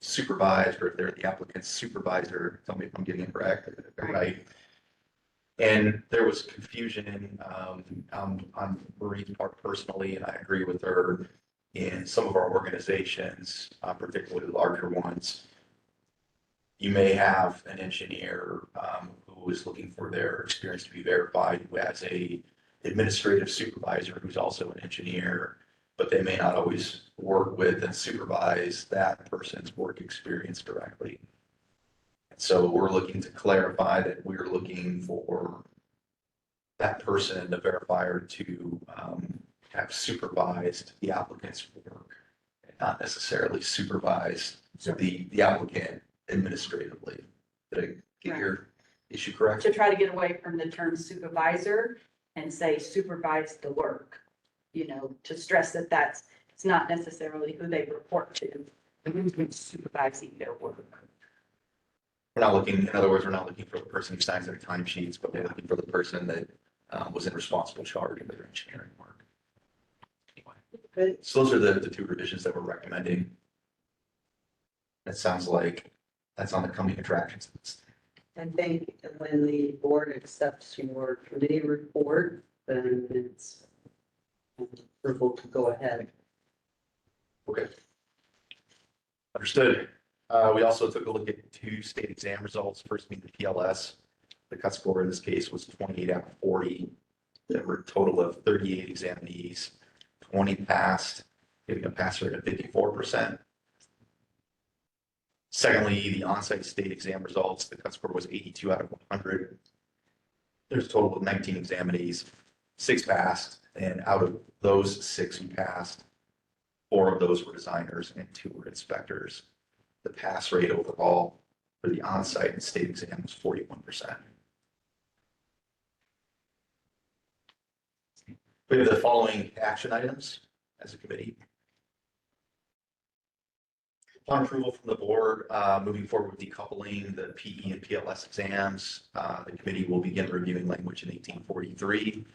supervised, or if they're the applicant's supervisor. Tell me if I'm getting it correct, right? And there was confusion on Marie's part personally, and I agree with her. In some of our organizations, particularly larger ones, you may have an engineer who is looking for their experience to be verified, who has a administrative supervisor who's also an engineer, but they may not always work with and supervise that person's work experience directly. So we're looking to clarify that we're looking for that person, the verifier, to have supervised the applicant's work, and not necessarily supervised the applicant administratively. Did I get your issue correct? To try to get away from the term supervisor and say supervise the work, you know, to stress that it's not necessarily who they report to, who's supervising their work. We're not looking, in other words, we're not looking for the person who signs their timesheets, but we're looking for the person that was in responsible charge of their engineering work. Anyway, so those are the two revisions that we're recommending. It sounds like that's on the coming attractions list. I think when the board accepts your committee report, then it's approval to go ahead. Okay. Understood. We also took a look at 2 state exam results. First being the PLS. The cut score in this case was 28 out of 40. There were a total of 38 examinees. 20 passed, giving a pass rate of 54%. Secondly, the on-site state exam results, the cut score was 82 out of 100. There's a total of 19 examinees, 6 passed, and out of those 6 who passed, 4 of those were designers and 2 were inspectors. The pass rate overall for the on-site and state exam was 41%. We have the following action items as a committee. Upon approval from the board, moving forward with decoupling the PE and PLS exams, the committee will begin reviewing language in 1843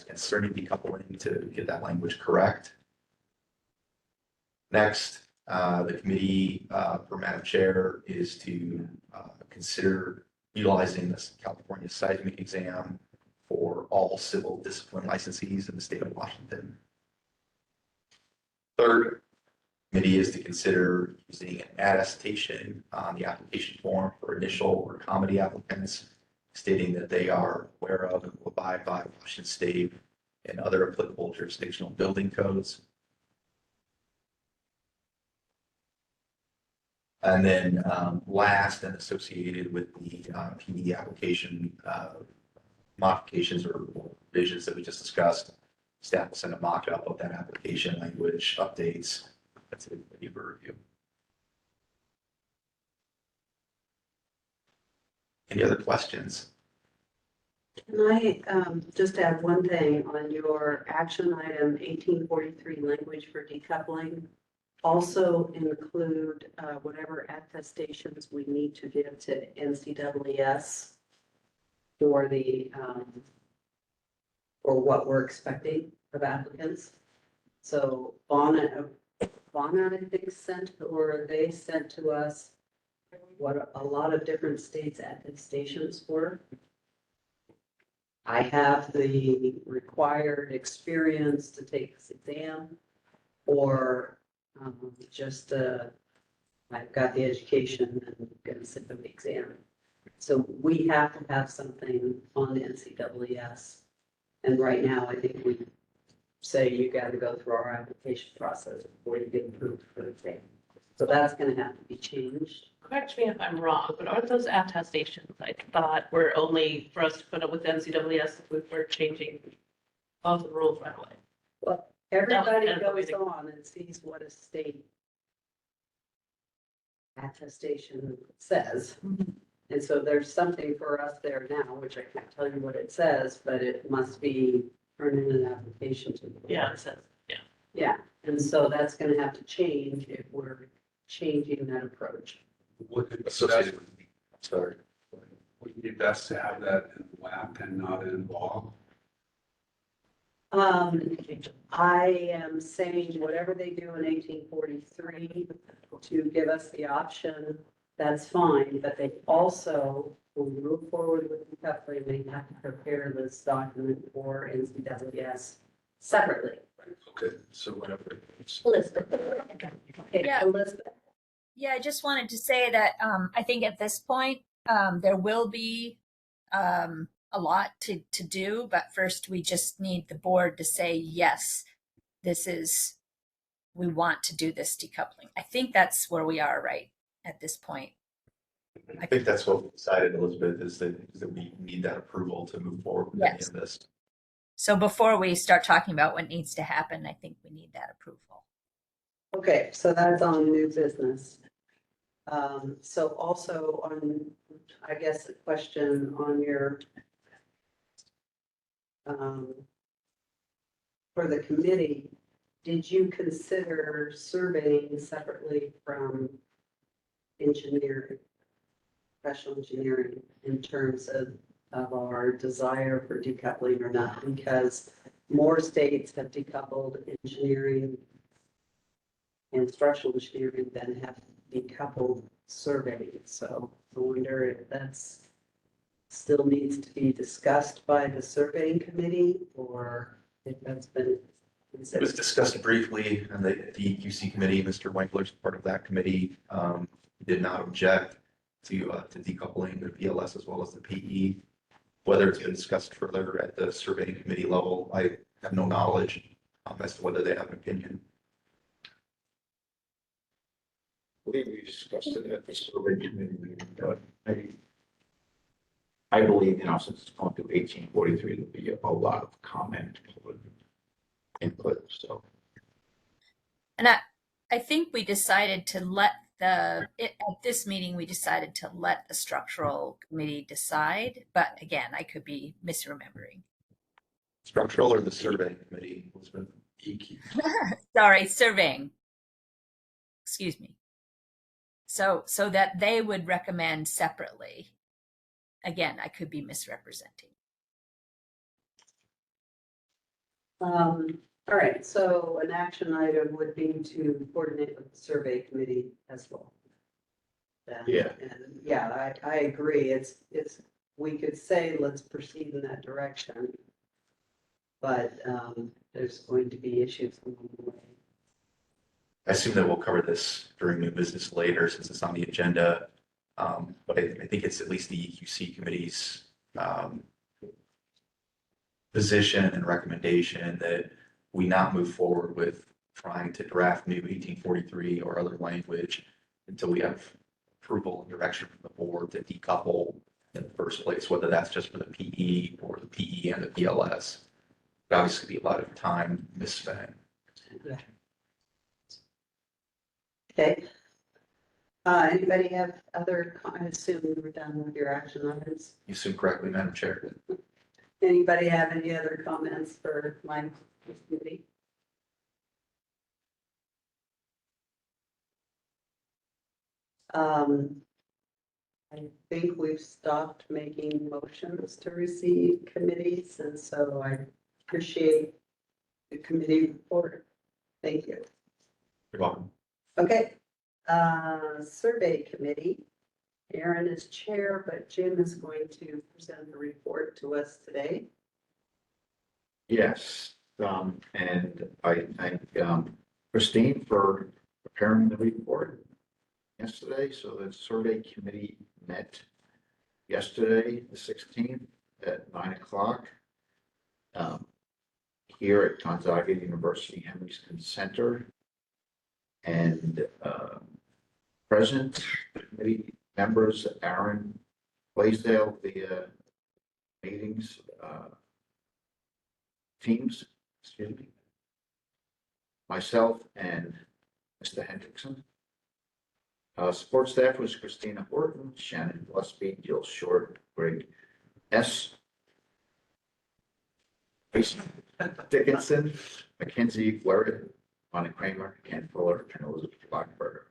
concerning decoupling to get that language correct. Next, the committee, per Madam Chair, is to consider utilizing this California seismic exam for all civil discipline licensees in the state of Washington. Third, committee is to consider using an attestation on the application form for initial or comedy applicants, stating that they are aware of and will abide by Washington State and other applicable jurisdictional building codes. And then last and associated with the PD application modifications or revisions that we just discussed, staff will send a mock-up of that application language updates. That's it for review. Any other questions? Can I just add one thing on your action item 1843 language for decoupling? Also include whatever attestations we need to give to NCAAS for the or what we're expecting of applicants. So Vonna, I think sent, or they sent to us what a lot of different states attestations were. I have the required experience to take this exam, or just I've got the education and going to sit for the exam. So we have to have something on the NCAAS. And right now, I think we say you got to go through our application process before you get approved for the exam. So that's going to have to be changed. Correct me if I'm wrong, but aren't those attestations, I thought, were only for us to put up with NCAAS if we were changing all the rules right away? Well, everybody That was goes on and sees what a state attestation says. And so there's something for us there now, which I can't tell you what it says, but it must be turned in an application to the board. Yeah, it says, yeah. Yeah, and so that's gonna have to change if we're changing that approach. Would it be best, Associated with, sorry. would it be best to have that in WAP and not in law? I am saying whatever they do in 1843 to give us the option, that's fine, but they also, when we move forward with the decoupling, they have to prepare this document for NCAAS separately. Okay, so whatever. Elizabeth. Okay, Yeah. Elizabeth. Yeah, I just wanted to say that I think at this point there will be a lot to do, but first we just need the board to say yes, we want to do this decoupling. I think that's where we are right at this point. I think that's what we decided, Elizabeth, is that we need that approval to move forward with any Yes. of this. So before we start talking about what needs to happen, I think we need that approval. Okay, so that's on new business. So also on, I guess, a question on your, for the committee, did you consider surveying separately from engineering, professional engineering, in terms of our desire for decoupling or not? Because more states have decoupled engineering and structural engineering than have decoupled surveying. So I wonder if that's still needs to be discussed by the surveying committee, or if that's been It was considered. discussed briefly in the EQC committee. Mr. Winkler's part of that committee. He did not object to decoupling the PLS as well as the PE. Whether it's been discussed further at the surveying committee level, I have no knowledge as to whether they have an opinion. I believe we discussed it at the survey committee meeting, but I believe, since it's going to 1843, there'll be a lot of comment input, so. And I think we decided to let at this meeting, we decided to let the structural committee decide, but again, I could be misremembering. Structural or the surveying committee was with EQ. Sorry, surveying. Excuse me. So that they would recommend separately. Again, I could be misrepresenting. All right, so an action item would be to coordinate with the survey committee as well. Then, Yeah. And yeah, I agree. It's, we could say, let's proceed in that direction. But there's going to be issues along the way. I assume that we'll cover this during new business later since it's on the agenda. But I think it's at least the EQC committee's position and recommendation that we not move forward with trying to draft new 1843 or other language until we have approval and direction from the board to decouple in the first place, whether that's just for the PE or the PE and the PLS. It'd obviously be a lot of time misspent. Okay. Anybody have other, I assume we're done with your action items. You assume correctly, Madam Chair. Anybody have any other comments for my committee? I think we've stopped making motions to receive committees, and so I appreciate the committee report. Thank you. You're welcome. Okay, survey committee. Aaron is chair, but Jim is going to present the report to us today. Yes, and I thank Christine for preparing the report yesterday. So the survey committee met yesterday, the 16th at 9 o'clock here at Gonzaga University Henry Center. And present committee members, Aaron Blaisdell, the meetings teams, excuse me, myself and Mr. Hendrickson. Support staff was Christina Horton, Shannon Gillespie, Jill Short, Greg S. Dickinson, Mackenzie Werrett, Bonnie Kramer, Ken Fuller, and Elizabeth Blackberger.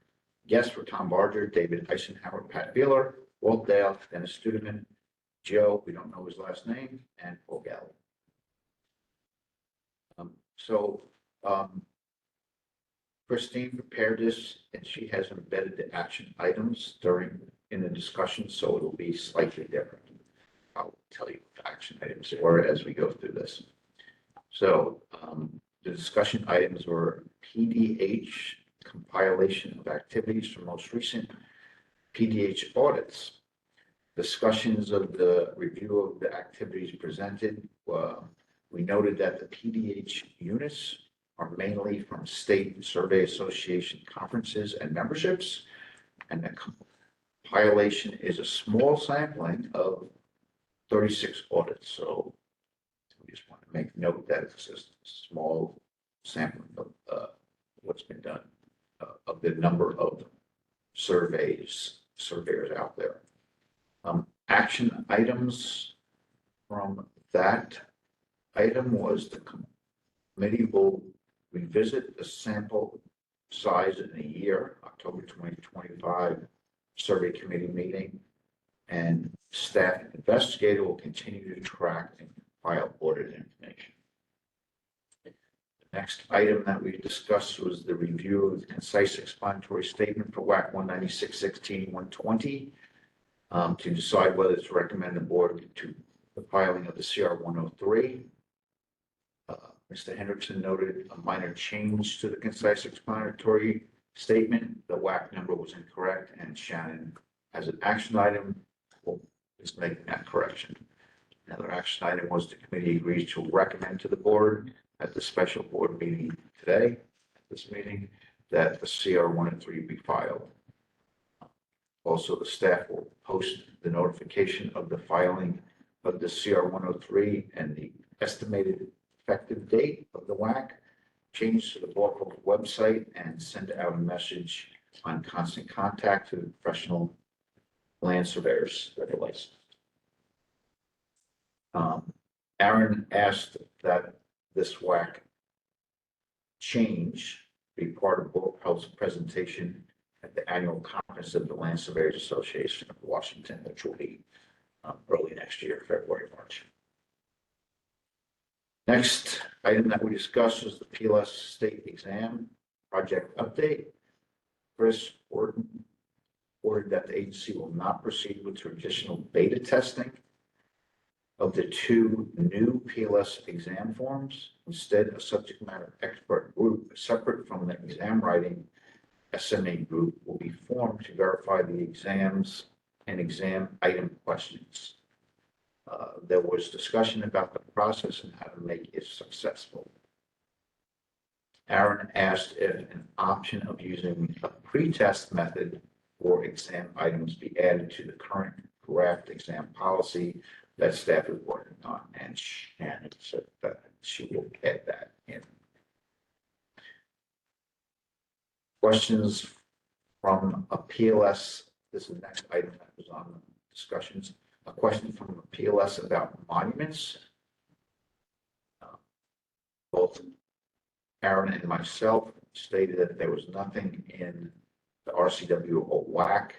Guests were Tom Barger, David Eisenhower, Pat Beeler, Walt Dale, Dennis Studeman, Joe, we don't know his last name, and Paul Galli. Christine prepared this and she has embedded the action items in the discussion, so it'll be slightly different. I'll tell you what the action items were as we go through this. So the discussion items were PDH compilation of activities from most recent PDH audits, discussions of the review of the activities presented. We noted that the PDH units are mainly from State Survey Association conferences and memberships, and the compilation is a small sampling of 36 audits. So we just want to make note that it's just a small sampling of what's been done, of the number of surveyors out there. Action items from that item was the committee will revisit the sample size in a year, October 2025 survey committee meeting, and staff investigator will continue to track and file audit information. The next item that we discussed was the review of the concise explanatory statement for WAC 196-16-120 to decide whether to recommend the board to the filing of the CR 103. Mr. Hendrickson noted a minor change to the concise explanatory statement. The WAC number was incorrect, and Shannon, as an action item, is making that correction. Another action item was the committee agrees to recommend to the board at the special board meeting today, at this meeting, that the CR 103 be filed. Also, the staff will post the notification of the filing of the CR 103 and the estimated effective date of the WAC, change to the local website, and send out a message on constant contact to the professional land surveyors that are licensed. Aaron asked that this WAC change be part of Board of Health's presentation at the annual conference of the Land Surveyors Association of Washington, which will be early next year, February, March. Next item that we discussed was the PLS state exam project update. Chris ordered that the agency will not proceed with traditional beta testing of the two new PLS exam forms. Instead, a subject matter expert group separate from the exam writing SMA group will be formed to verify the exams and exam item questions. There was discussion about the process and how to make it successful. Aaron asked if an option of using a pretest method for exam items be added to the current draft exam policy that staff is working on, and Shannon said that she will add that in. Questions from a PLS, this is the next item that was on discussions. A question from a PLS about monuments. Both Aaron and myself stated that there was nothing in the RCW or WAC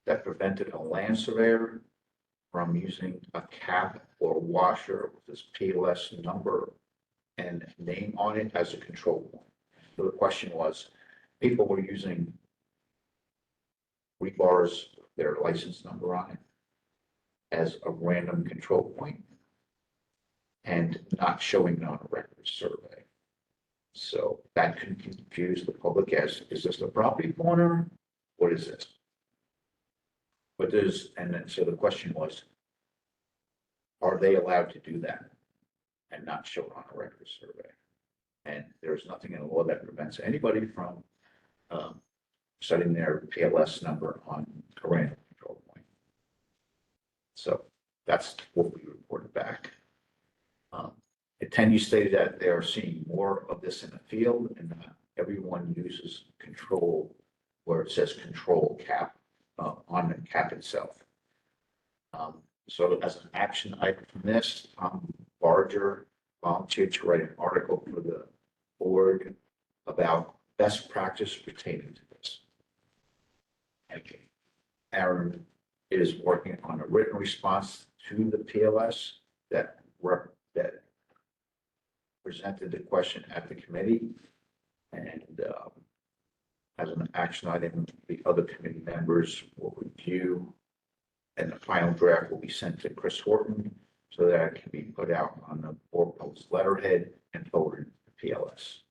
that prevented a land surveyor from using a cap or washer with this PLS number and name on it as a control point. So the question was, people were using rebars, their license number on it, as a random control point and not showing it on a record survey. So that can confuse the public as, is this the property corner? What is this? But there's, and then, so the question was, are they allowed to do that and not show it on a record survey? And there's nothing in the law that prevents anybody from setting their PLS number on a random control point. So that's what we reported back. Attendee stated that they are seeing more of this in the field, and everyone uses control where it says control cap on the cap itself. So as an action item from this, Tom Barger volunteered to write an article for the board about best practice pertaining to this. Okay. Aaron is working on a written response to the PLS that presented the question at the committee, and as an action item, the other committee members will review, and the final draft will be sent to Chris Horton so that it can be put out on the board post letterhead and forwarded to PLS.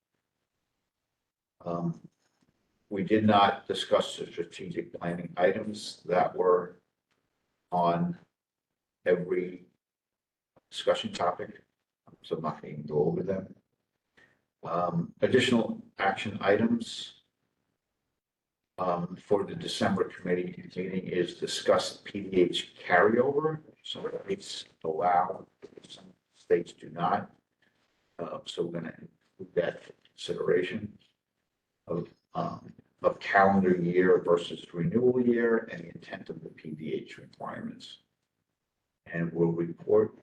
We did not discuss the strategic planning items that were on every discussion topic, so I'm not going to go over them. Additional action items for the December committee meeting is discuss PDH carryover. So it's allow some states do not. So we're gonna include that for consideration of calendar year versus renewal year and the intent of the PDH requirements. And we'll report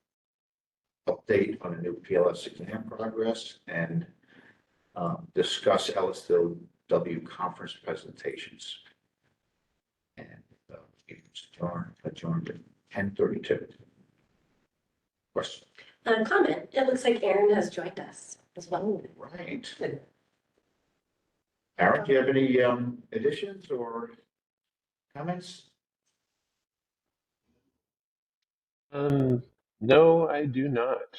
update on a new PLS exam progress and discuss LSW conference presentations. And it's adjourned at 10:32. Question? Comment, it looks like Aaron has joined us as well. Right. Aaron, do you have any additions or comments? No, I do not.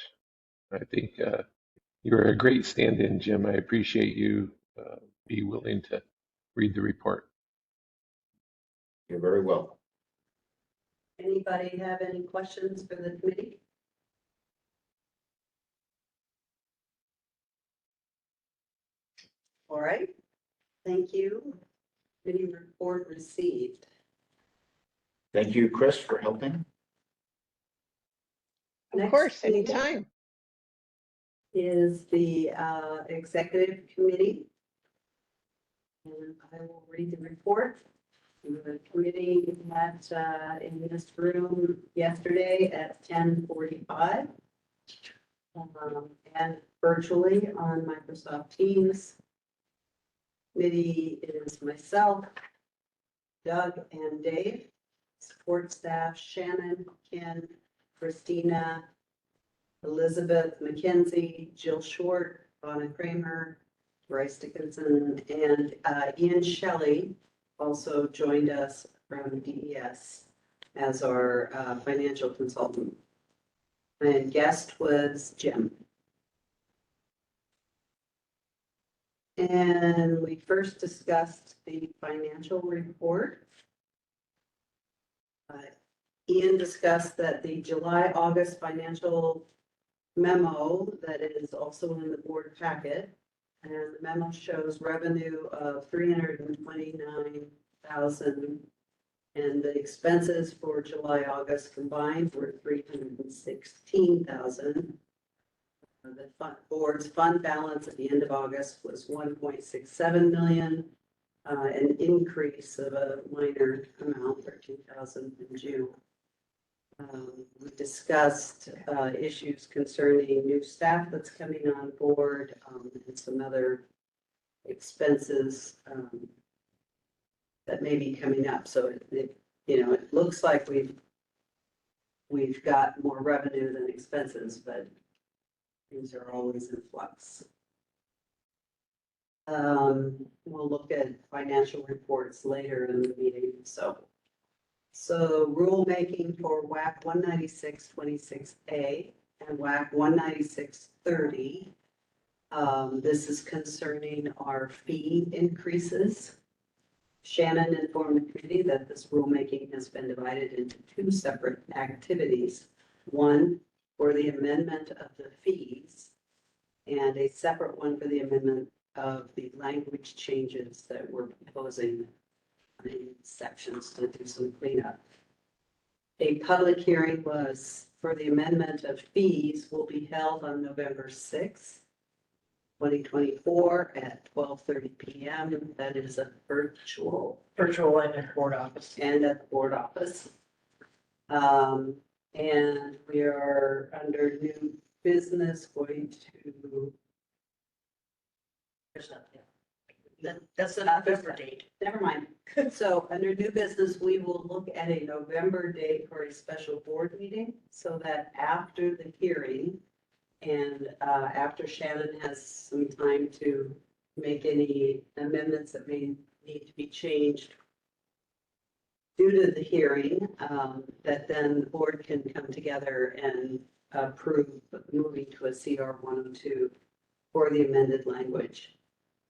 I think you're a great stand-in, Jim. I appreciate you be willing to read the report. You're very welcome. Anybody have any questions for the committee? All right, thank you. Committee report received. Thank you, Chris, for helping. Of course, anytime. Is the executive committee. And I will read the report. The committee met in this room yesterday at 10:45. And virtually on Microsoft Teams. Committee is myself, Doug and Dave, support staff, Shannon, Ken, Christina, Elizabeth McKenzie, Jill Short, Donna Kramer, Bryce Dickinson, and Ian Shelley also joined us from DES as our financial consultant. And guest was Jim. And we first discussed the financial report. Ian discussed that the July-August financial memo that is also in the board packet. And the memo shows revenue of 329,000. And the expenses for July, August combined were 316,000. The board's fund balance at the end of August was 1.67 million, an increase of a minor amount, 13,000 in June. We discussed issues concerning new staff that's coming on board and some other expenses that may be coming up. So it looks like we've got more revenue than expenses, but things are always in flux. We'll look at financial reports later in the meeting. So rulemaking for WAC 19626A and WAC 19630. This is concerning our fee increases. Shannon informed the committee that this rulemaking has been divided into two separate activities. One for the amendment of the fees and a separate one for the amendment of the language changes that we're proposing in sections to do some cleanup. A public hearing was for the amendment of fees will be held on November 6th, 2024 at 12:30 p.m. That is a virtual And at board office. and at the board office. And we are under new business going to. There's nothing. That's the November date. Never mind. So under new business, we will look at a November date for a special board meeting so that after the hearing and after Shannon has some time to make any amendments that may need to be changed due to the hearing, that then the board can come together and approve moving to a CR 102 for the amended language.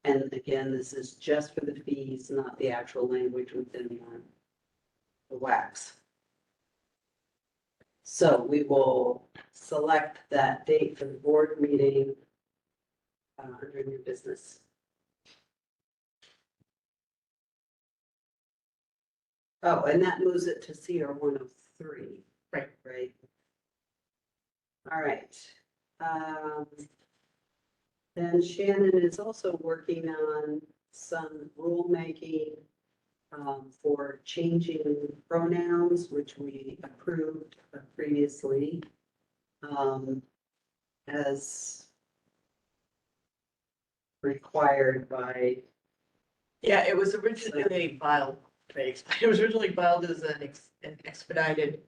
And again, this is just for the fees, not the actual language within the WACs. So we will select that date for the board meeting under new business. Oh, and that moves it to CR 103. Right. Right. All right. Um, Then Shannon is also working on some rulemaking for changing pronouns, which we approved previously as required by. Yeah, it was originally filed, it was originally filed as an expedited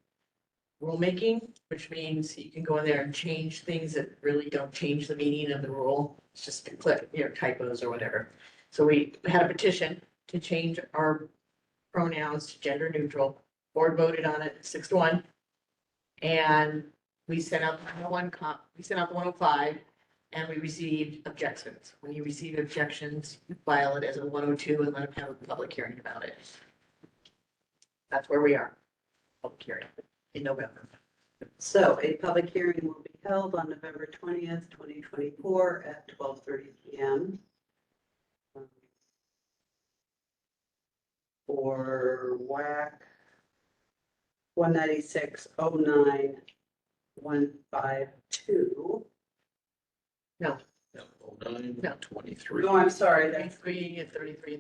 rulemaking, which means you can go in there and change things that really don't change the meaning of the rule. It's just click, typos or whatever. So we had a petition to change our pronouns to gender neutral. Board voted on it 6-1. And we sent out the 105 and we received objections. When you receive objections, you file it as a 102 and let them have a public hearing about it. That's where we are. Public hearing in November. So a public hearing will be held on November 20th, 2024 at 12:30 p.m. For WAC 196-09-152. No. No, 09, No. 23. Oh, I'm sorry, that's 33 and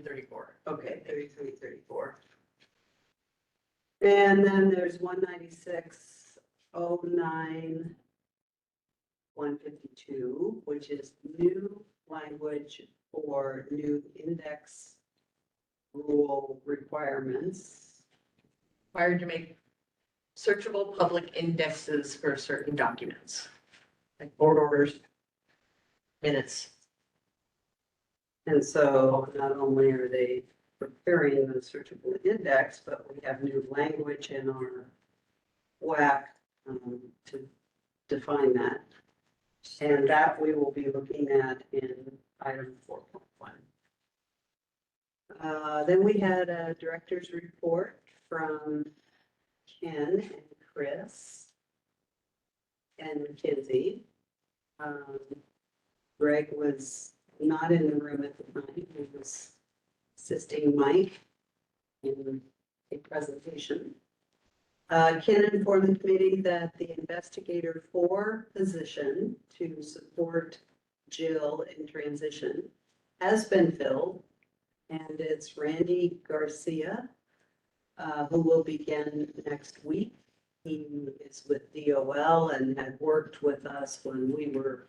34. okay, 33, 34. And then there's 196-09-152, which is new language for new index rule requirements. Required to make searchable public indexes for certain documents, like board orders, minutes. And so not only are they preparing the searchable index, but we have new language in our WAC to define that. And that we will be looking at in item 4.1. Then we had a director's report from Ken and Chris and Mackenzie. Greg was not in the room at the time. He was assisting Mike in a presentation. Ken informed the committee that the investigator 4 position to support Jill in transition has been filled, and it's Randy Garcia, who will begin next week. He is with DOL and had worked with us when we were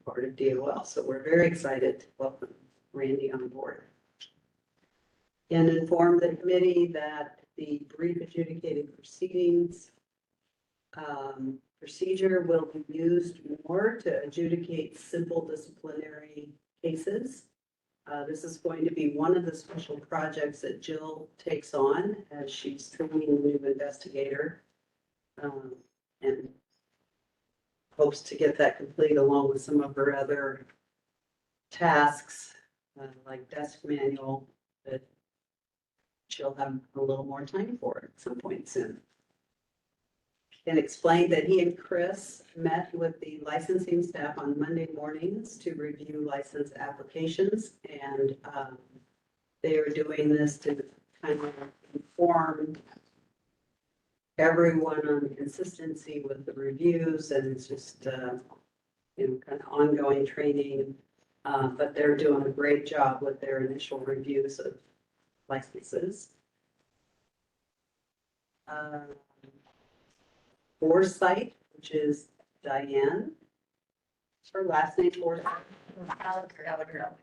part of DOL, so we're very excited to welcome Randy on board. And informed the committee that the brief adjudicated proceedings procedure will be used more to adjudicate simple disciplinary cases. This is going to be one of the special projects that Jill takes on as she's training a new investigator, and hopes to get that complete along with some of her other tasks, like desk manual, that she'll have a little more time for at some point soon. And explained that he and Chris met with the licensing staff on Monday mornings to review license applications, and they are doing this to kind of inform everyone on the consistency with the reviews, and it's just kind of ongoing training, but they're doing a great job with their initial reviews of licenses. Foresight, which is Diane. Her last name Foresight.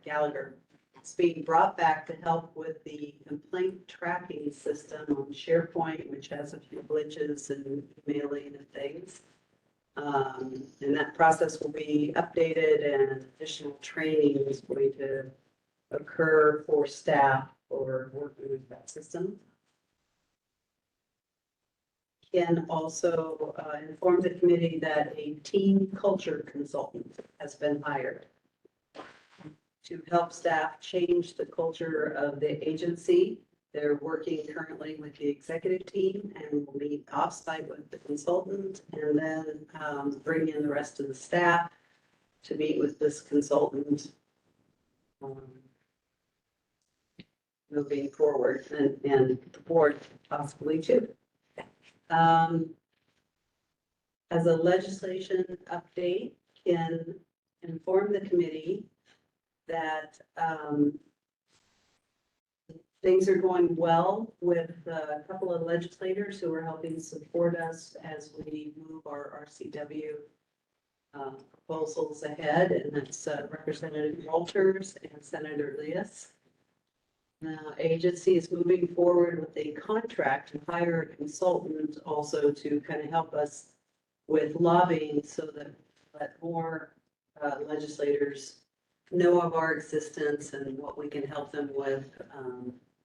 Gallagher. It's being brought back to help with the complaint tracking system on SharePoint, which has a few glitches and emailing and things. And that process will be updated, and additional training is going to occur for staff for working with that system. Ken also informed the committee that a team culture consultant has been hired to help staff change the culture of the agency. They're working currently with the executive team and will meet offsite with the consultant, and then bring in the rest of the staff to meet with this consultant moving forward, and the board possibly too. As a legislation update, can inform the committee that things are going well with a couple of legislators who are helping support us as we move our RCW proposals ahead, and that's Representative Walters and Senator Leas. Agency is moving forward with a contract to hire a consultant also to kind of help us with lobbying so that more legislators know of our existence and what we can help them with,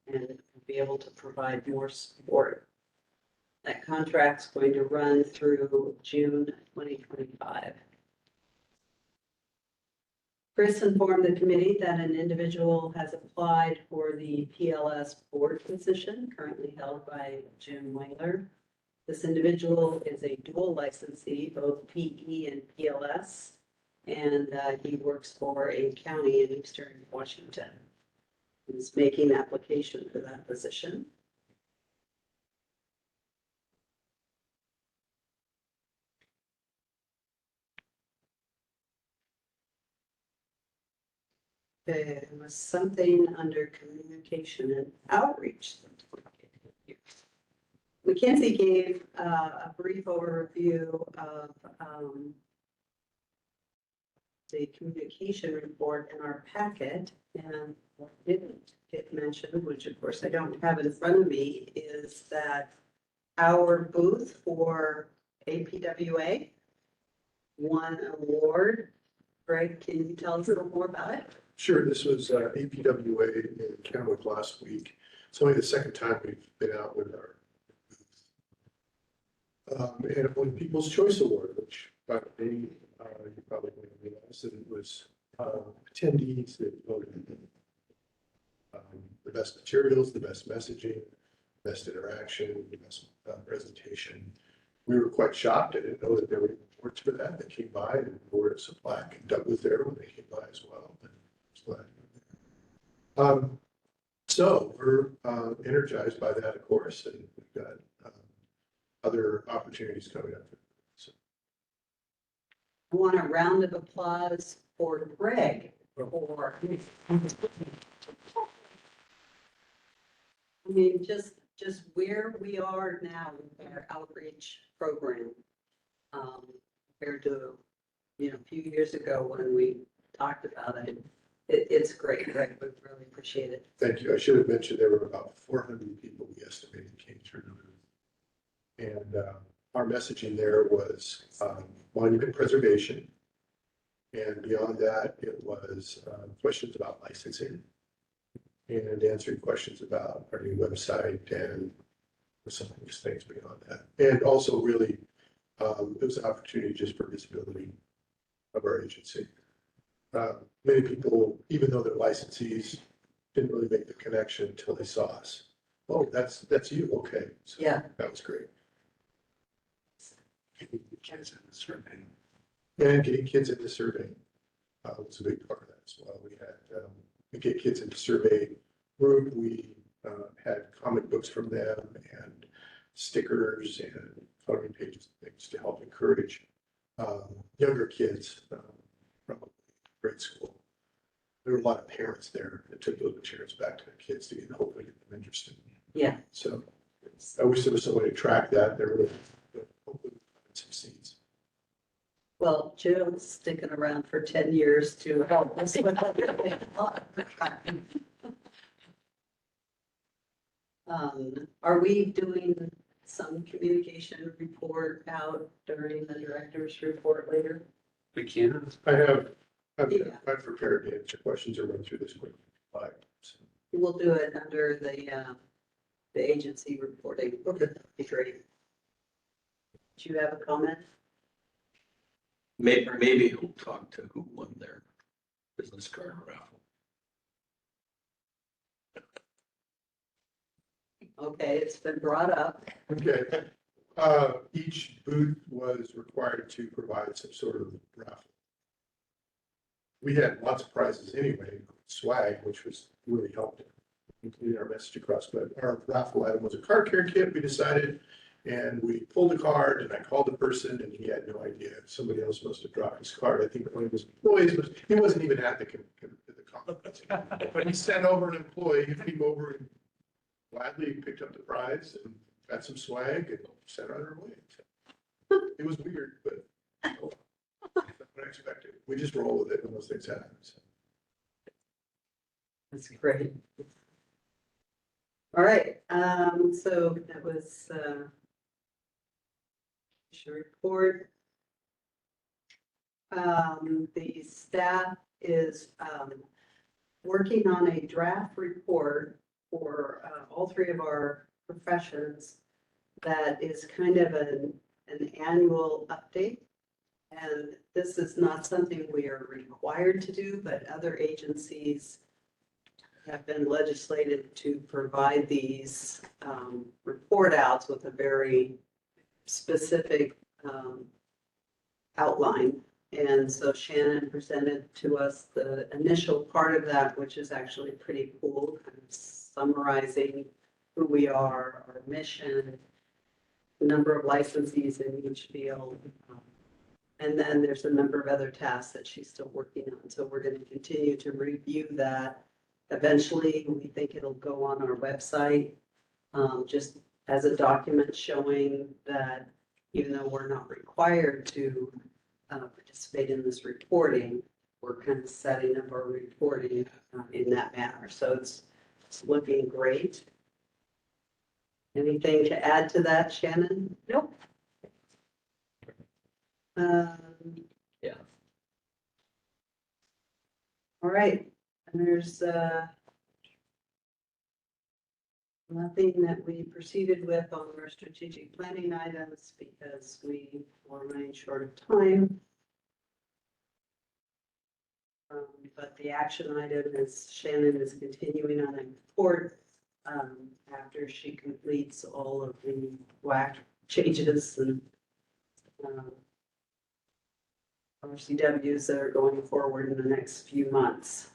and be able to provide more support. That contract's going to run through June 2025. Chris informed the committee that an individual has applied for the PLS board position currently held by Jim Wengler. This individual is a dual licensee, both PE and PLS, and he works for a county in Eastern Washington. He's making application for that position. There was something under communication and outreach. Mackenzie gave a brief overview of the communication report in our packet, and what didn't get mentioned, which of course I don't have in front of me, is that our booth for APWA won an award. Greg, can you tell us a little more about it? Sure, this was APWA in Kennewick last week. It's only the second time we've been out with our and it won People's Choice Award, which by me, you probably wouldn't realize that it was attendees that voted the best materials, the best messaging, best interaction, the best presentation. We were quite shocked. I didn't know that there were awards for that. They came by and awarded us a plaque, and Doug was there when they came by as well. But so we're energized by that, of course, and we've got other opportunities coming up. So. I want a round of applause for Greg for, I mean, just where we are now with our outreach program, compared to, a few years ago when we talked about it. It's great, Greg. We really appreciate it. Thank you. I should have mentioned there were about 400 people we estimated came through. And our messaging there was monument preservation. And beyond that, it was questions about licensing and answering questions about our new website and some of these things beyond that. And also really, it was an opportunity just for visibility of our agency. Many people, even though they're licensees, didn't really make the connection until they saw us. Oh, that's you. Okay. So yeah, that was great. Getting the kids in the survey. And getting kids into surveying was a big part of that as well. We had we get kids into survey group. We had comic books from them and stickers and coloring pages and things to help encourage younger kids from grade school. There were a lot of parents there that took those materials back to their kids to hopefully get them interested. Yeah. So I wish there was some way to track that. There were hopefully some seeds. Well, Jill's sticking around for 10 years to help us with are we doing some communication report out during the director's report later? We can. I've prepared to answer questions or run through this quick. So. We'll do it under the agency reporting. Okay. That'd be great. Do you have a comment? Maybe he'll talk to who won their business card raffle. Okay, it's been brought up. Okay. Each booth was required to provide some sort of raffle. We had lots of prizes anyway, swag, which was really helped including our message across. But our raffle item was a car care kit. We decided And we pulled a card and I called the person and he had no idea. Somebody else must have dropped his card. I think one of his employees was, he wasn't even at the conference. But he sent over an employee who came over and gladly picked up the prize and got some swag and sent her on her way. It was weird, but not what I expected. We just roll with it when those things happen. So. That's great. All right, so that was, should report. The staff is, working on a draft report for, all three of our professions that is kind of an annual update. And this is not something we are required to do, but other agencies have been legislated to provide these report outs with a very specific outline. And so Shannon presented to us the initial part of that, which is actually pretty cool, kind of summarizing who we are, our mission, the number of licensees in each field. And then there's a number of other tasks that she's still working on. So we're going to continue to review that. Eventually, we think it'll go on our website, just as a document showing that even though we're not required to participate in this reporting, we're kind of setting up our reporting in that manner. So it's looking great. Anything to add to that, Shannon? Nope. Yeah. All right, and there's nothing that we proceeded with on our strategic planning items because we were running short of time. But the action item is Shannon is continuing on a report after she completes all of the WAC changes and RCWs that are going forward in the next few months.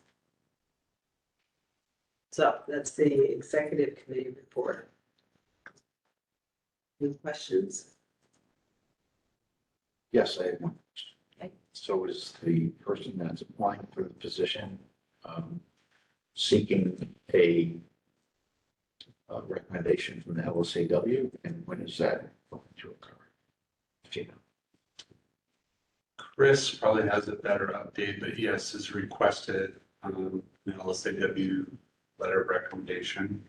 So that's the executive committee report. Any questions? Yes, I have one. So is the person that's applying for the position seeking a recommendation from the LSAW, and when is that going to occur? Gina. Chris probably has a better update, but yes, has requested an LSAW letter of recommendation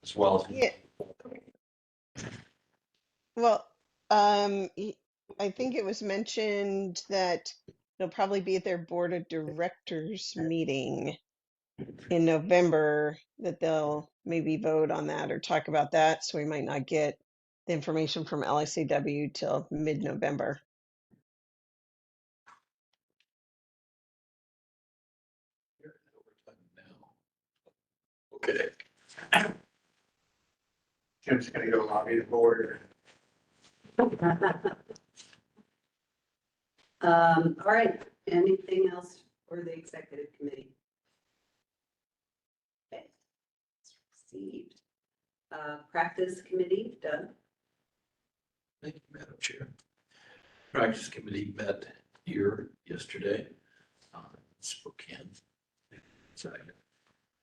as well as. Yeah. Well, I think it was mentioned that it'll probably be at their board of directors meeting in November that they'll maybe vote on that or talk about that. So we might not get the information from LSAW till mid-November. Okay. Jim's gonna go lobby the board. All right, anything else for the executive committee? Okay. Received. Practice committee, Doug? Thank you, Madam Chair. Practice committee met here yesterday in Spokane. So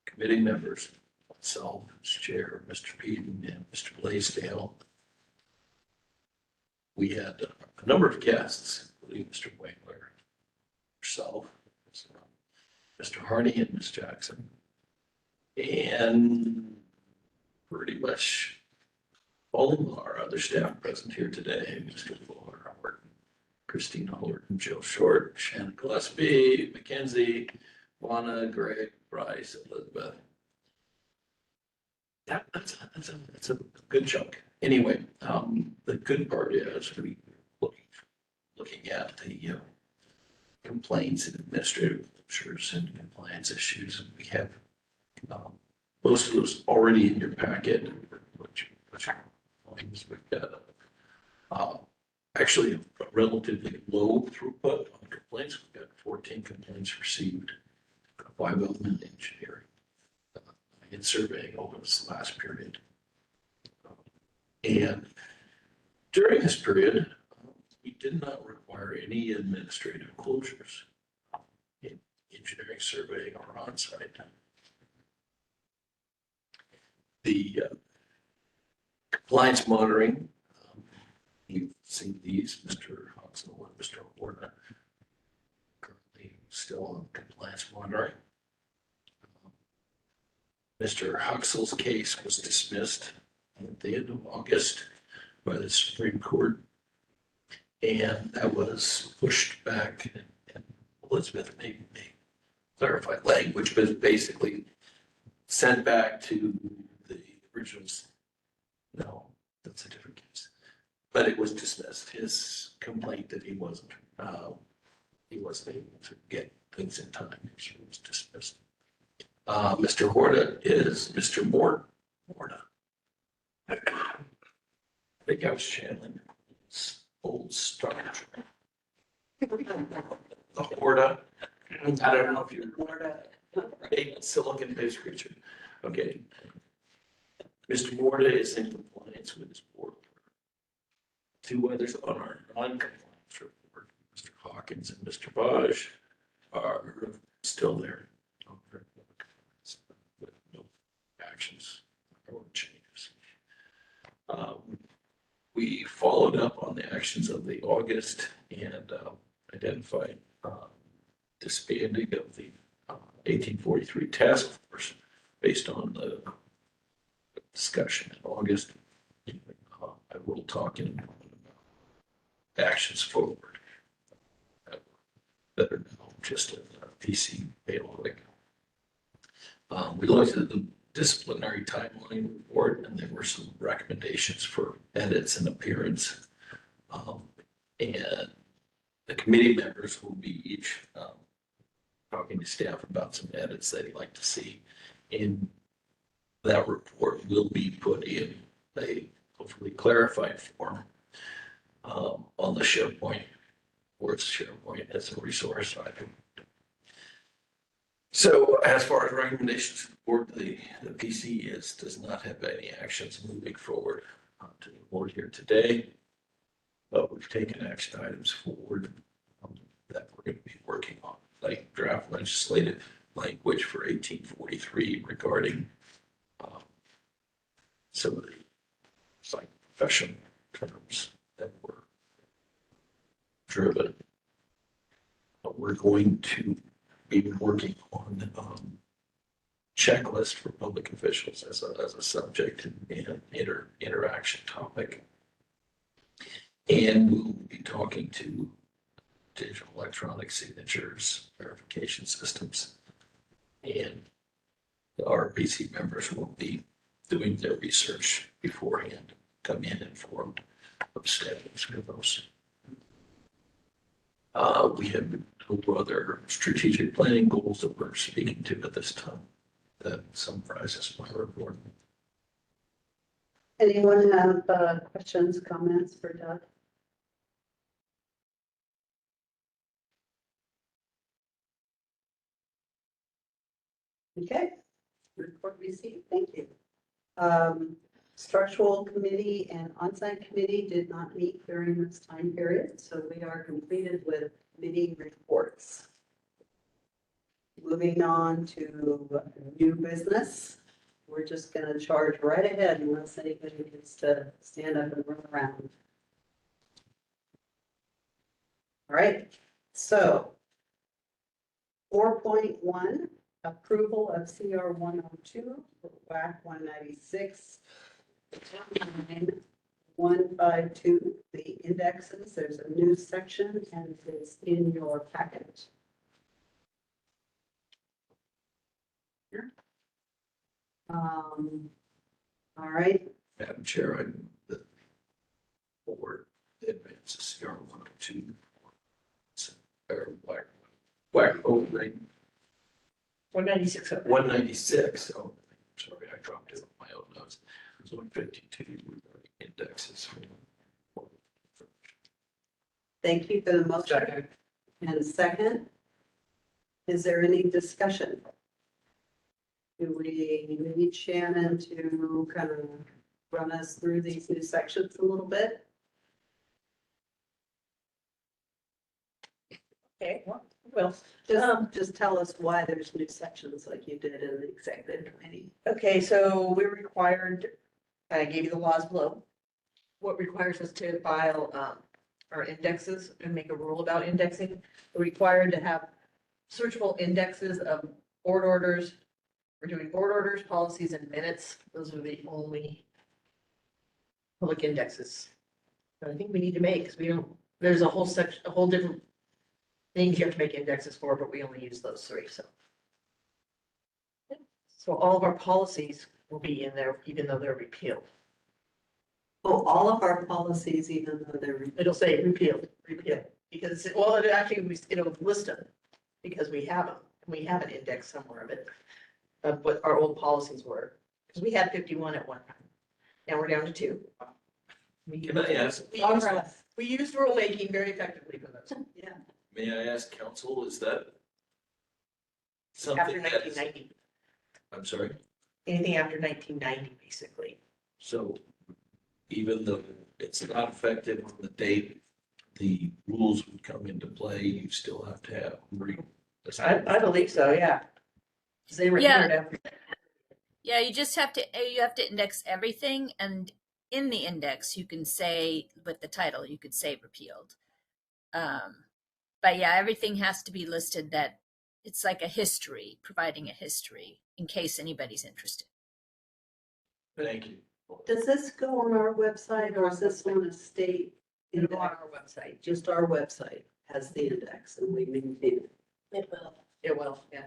committee members, myself as chair, Mr. Peden and Mr. Blaisdell. We had a number of guests, including Mr. Wengler, yourself, Mr. Hardy and Ms. Jackson. And pretty much all of our other staff present here today, Mr. Fuller, Christine Hullard, and Jill Short, Shannon Gillespie, Mackenzie, Juana, Greg, Bryce, Elizabeth. That's a good chunk. Anyway, the good part is we looking at the complaints and administrative closures and compliance issues. And we have most of those already in your packet, which we've got actually a relatively low throughput on complaints. We've got 14 complaints received, 5 of them in engineering, in surveying over this last period. And during this period, we did not require any administrative closures in engineering, surveying, or on-site. The compliance monitoring, you've seen these, Mr. Huxell and Mr. Horna, currently still on compliance monitoring. Mr. Huxell's case was dismissed at the end of August by the Supreme Court. And that was pushed back, and Elizabeth may clarify language, but basically sent back to the originals. No, that's a different case. But it was dismissed. His complaint that he wasn't able to get things in time, so it was dismissed. Mr. Horta is Mr. Morta. I think I was channeling old Star Trek. The Horta. I don't know if you're a silicon-based creature. Okay. Mr. Morta is in compliance with his board. Two others on our non-compliance report, Mr. Hawkins and Mr. Baj, are still there. With no actions or changes. We followed up on the actions of the August and identified disbanding of the 1843 task force based on the discussion in August. I will talk in a moment about actions forward that are now just a PC bailiwick. We looked at the disciplinary timeline report, and there were some recommendations for edits and appearance. And the committee members will be each talking to staff about some edits they'd like to see. And that report will be put in a hopefully clarified form on the SharePoint, or it's SharePoint as a resource. So as far as recommendations to the board, the PC does not have any actions moving forward to the board here today. But we've taken action items forward that we're going to be working on, like draft legislative language for 1843 regarding some of the like professional terms that were driven. But we're going to be working on checklist for public officials as a subject and interaction topic. And we'll be talking to digital electronic signatures, verification systems, and our PC members will be doing their research beforehand, come in informed of status for those. We have no other strategic planning goals that we're speaking to at this time. That summarizes my report. Anyone have questions, comments for Doug? Okay, report received, thank you. Structural committee and on-site committee did not meet during this time period, so we are completed with committee reports. Moving on to new business. We're just going to charge right ahead unless anybody needs to stand up and run around. All right, so 4.1, approval of CR 102, WAC 196, 152, the indexes. There's a new section and it's in your packet. All right. Madam Chair, I move that the board advances CR 102. WAC 196. 196. Oh, sorry, I dropped it on my own notes. It was 152 indexes. Thank you for the motion. And second, is there any discussion? Do we need Shannon to kind of run us through these new sections a little bit? Okay, well, Just tell us why there's new sections like you did in the executive committee. okay, so we're required, I gave you the laws below. What requires us to file our indexes and make a rule about indexing. We're required to have searchable indexes of board orders. We're doing board orders, policies, and minutes. Those are the only public indexes that I think we need to make, because we don't, there's a whole section, a whole different things you have to make indexes for, but we only use those three, so. So all of our policies will be in there, even though they're repealed. Oh, all of our policies, even though they're. It'll say repealed, because, well, it actually, it'll list them, because we have them, and we have an index somewhere of it, of what our old policies were, because we had 51 at one time. Now we're down to 2. Can I ask, We used rulemaking very effectively for those. Yeah. may I ask council, is that After something that is, 1990, I'm sorry, anything after 1990, basically. so even though it's not effective on the date the rules would come into play, you still have to have I believe so, yeah. 'Cause they were Yeah. entered after. Yeah, you just have to index everything, and in the index you can say with the title you could say repealed. But yeah, everything has to be listed, that it's like a history, providing a history in case anybody's interested. Thank you. Does this go on our website or is this on a state? It'll go on our website. Just our website has the index and we maintain it. It will. It will, yeah.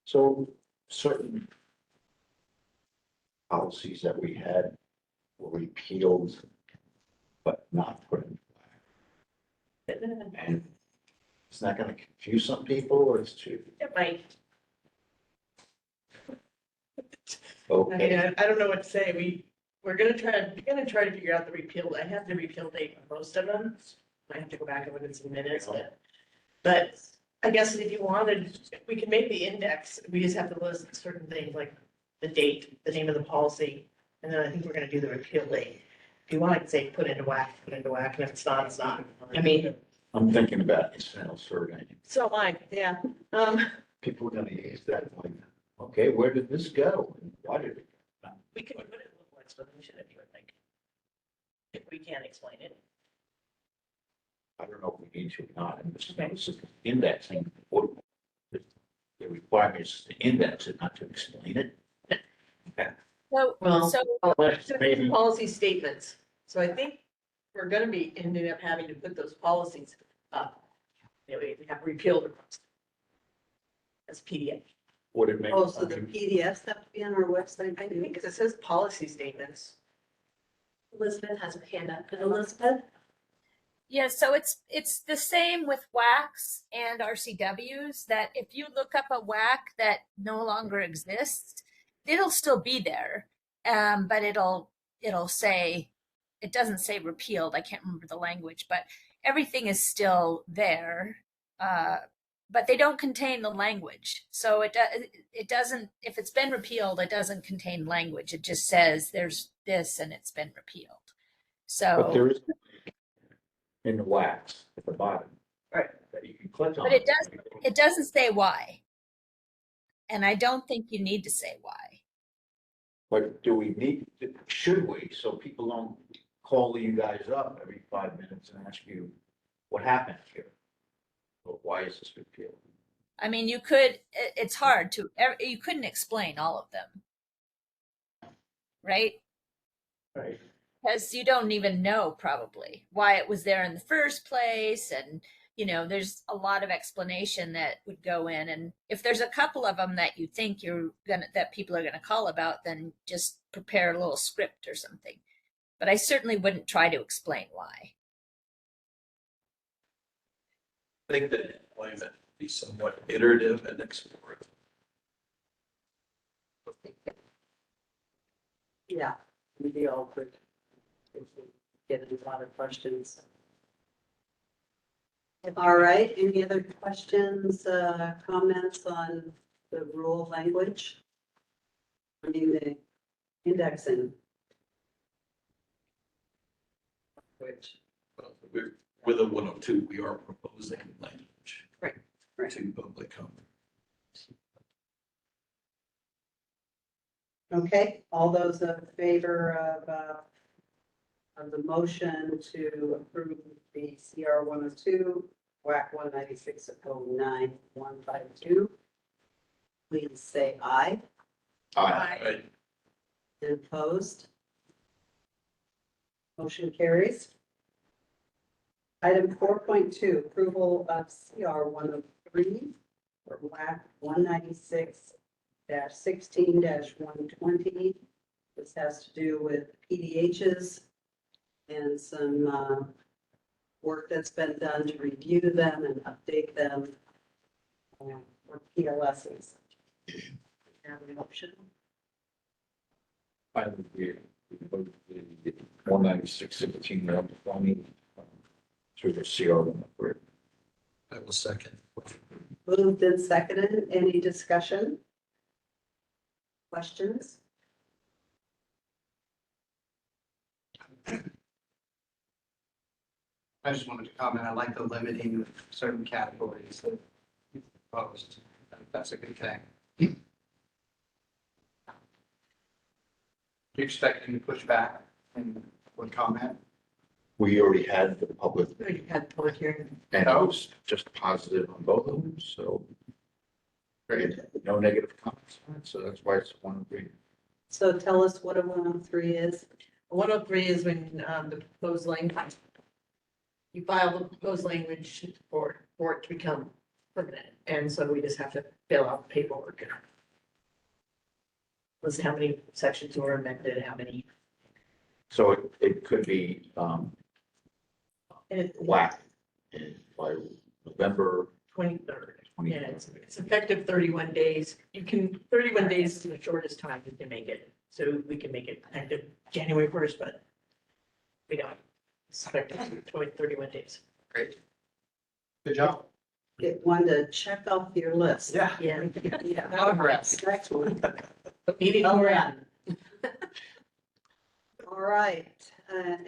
So certain policies that we had were repealed, but not put in. And it's not gonna confuse some people, or it's too, It might. I okay. mean, I don't know what to say. We're gonna try to figure out the repeal. I have the repeal date on most of them. I have to go back and look at some minutes, but I guess if you wanted, we can make the index. We just have to list certain things like the date, the name of the policy, and then I think we're gonna do the repeal date. If you want, I can say put into whack, and if it's not, it's not. I mean, I'm thinking about internal surveying. so am I, yeah. People are gonna use that like, okay, where did this go? And why did it? go? We could put a little explanation if you would like. If we can't explain it. I don't know if we need to or not. And this is indexing. What the requirement is to index it, not to explain it. So, Well, so Maybe. policy statements. So I think we're gonna be ending up having to put those policies up. You know, we have repealed across as PDF. Would it make? Oh, so the PDFs have to be on our website I too? think it says policy statements. Elizabeth has her hand up. Elizabeth? yeah, so it's the same with WACs and RCWs, that if you look up a WAC that no longer exists, it'll still be there. But it'll say, it doesn't say repealed. I can't remember the language, but everything is still there. But they don't contain the language. So it doesn't, if it's been repealed, it doesn't contain language. It just says there's this and it's been repealed. So. But there is in the wax at the bottom. Right. That you can click on. But it doesn't say why. And I don't think you need to say why. But do we need, should we, so people don't call you guys up every 5 minutes and ask you, what happened here? Or why is this repealed? I mean, you could, it's hard to, you couldn't explain all of them. Right? Right. Because you don't even know probably why it was there in the first place. And, you know, there's a lot of explanation that would go in. And if there's a couple of them that you think that people are going to call about, then just prepare a little script or something. But I certainly wouldn't try to explain why. I think that employment would be somewhat iterative and explorative. Yeah, maybe all could. If we get a lot of questions. All right, any other questions, comments on the rule language? I mean, the indexing. Which, With a 102, we are proposing language. Right. To public comment. okay, all those in favor of the motion to approve the CR 102, WAC 196.09152, please say aye. Right. And opposed? Motion carries. Item 4.2, approval of CR 103 for WAC 196-16-120. This has to do with PDHs and some work that's been done to review them and update them for PLSs. Have an option? I would be, 196.16, 120, through the CR 103. I will second. Moved and seconded. Any discussion? Questions? I just wanted to comment, I like the limiting of certain categories that you proposed. I think that's a good thing. Do you expect any pushback and would comment? We already had the public, We had public hearing. and I was just positive on both of them, so. Great, no negative comments, so that's why it's 103. So tell us what a 103 is. 103 is when the proposed language, you file the proposed language for it to become permanent. And so we just have to fill out the paperwork. Let's see how many sections were amended, how many. So it could be, And whacked by November 23rd. 20th. Yeah, it's effective 31 days. 31 days is the shortest time you can make it. So we can make it effective January 1st, but we don't expect it to wait 31 days. Great. Good job. Get one to check off your list. Yeah. Yeah. Yeah. Progress. Excellent. Meeting All we're right. at. All right.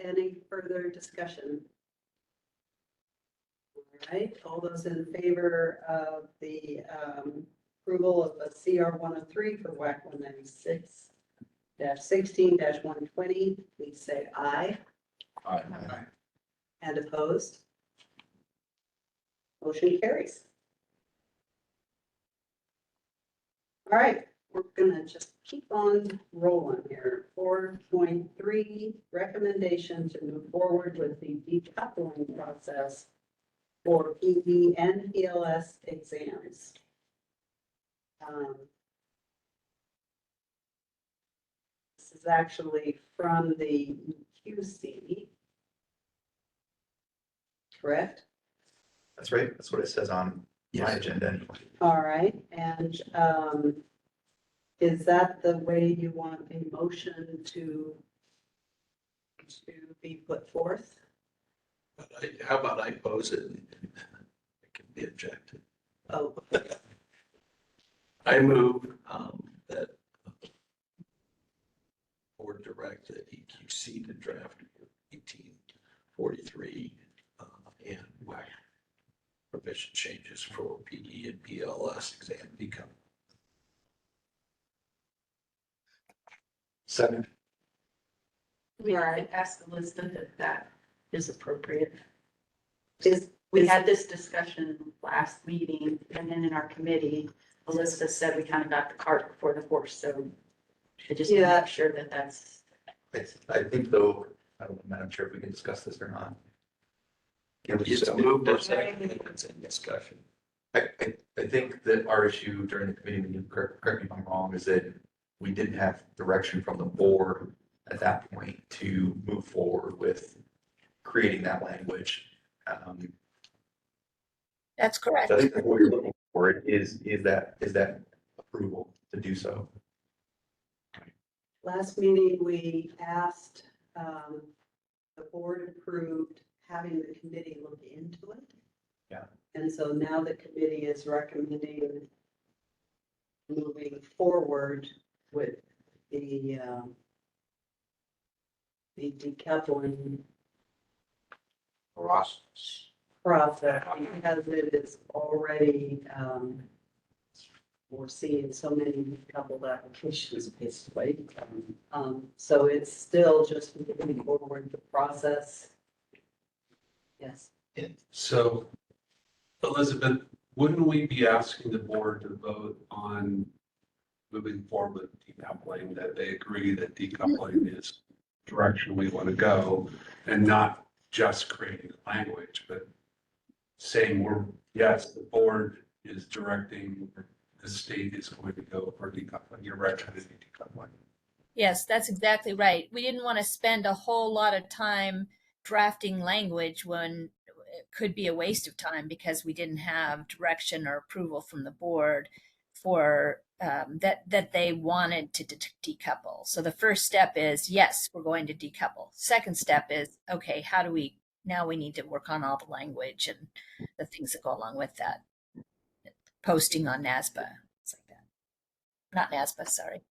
Any further discussion? All right. All those in favor of the approval of a CR 103 for WAC 196-16-120, please say aye. And opposed? Motion carries. All right, we're gonna just keep on rolling here. 4.3, recommendation to move forward with the decoupling process for PD and PLS exams. This is actually from the QC. Correct? That's right. That's what it says on my agenda anyway. All right, and is that the way you want a motion to be put forth? How about I pose it? It can be objected. Oh, I move that board direct the EQC to draft 1843 and WAC provision changes for PE and PLS exam become. Second. We asked Elizabeth if that is appropriate. We had this discussion last meeting, and then in our committee, Elizabeth said we kind of got the cart before the horse, so I just want to make sure that that's. I think though, I don't know, Madam Chair, if we can discuss this or not. It's moved or seconded, it's in discussion. I think that our issue during the committee meeting, correct me if I'm wrong, is that we didn't have direction from the board at that point to move forward with creating that language. That's correct. So I think that what you're looking for is that approval to do so. last meeting, we asked, the board approved having the committee look into it. Yeah. And so now the committee is recommending moving forward with the decoupling Process. process because it is already, we're seeing so many coupled applications basically. So it's still just moving forward the process. Yes. So, Elizabeth, wouldn't we be asking the board to vote on moving forward with decoupling, that they agree that decoupling is the direction we want to go, and not just creating language, but saying yes, the board is directing, the state is going to go for decoupling, you're recommending decoupling. Yes, that's exactly right. We didn't want to spend a whole lot of time drafting language when it could be a waste of time because we didn't have direction or approval from the board for that they wanted to decouple. So the first step is, yes, we're going to decouple. Second step is, okay, how do we, now we need to work on all the language and the things that go along with that. Posting on NASBA, things like that. Not NASBA, sorry.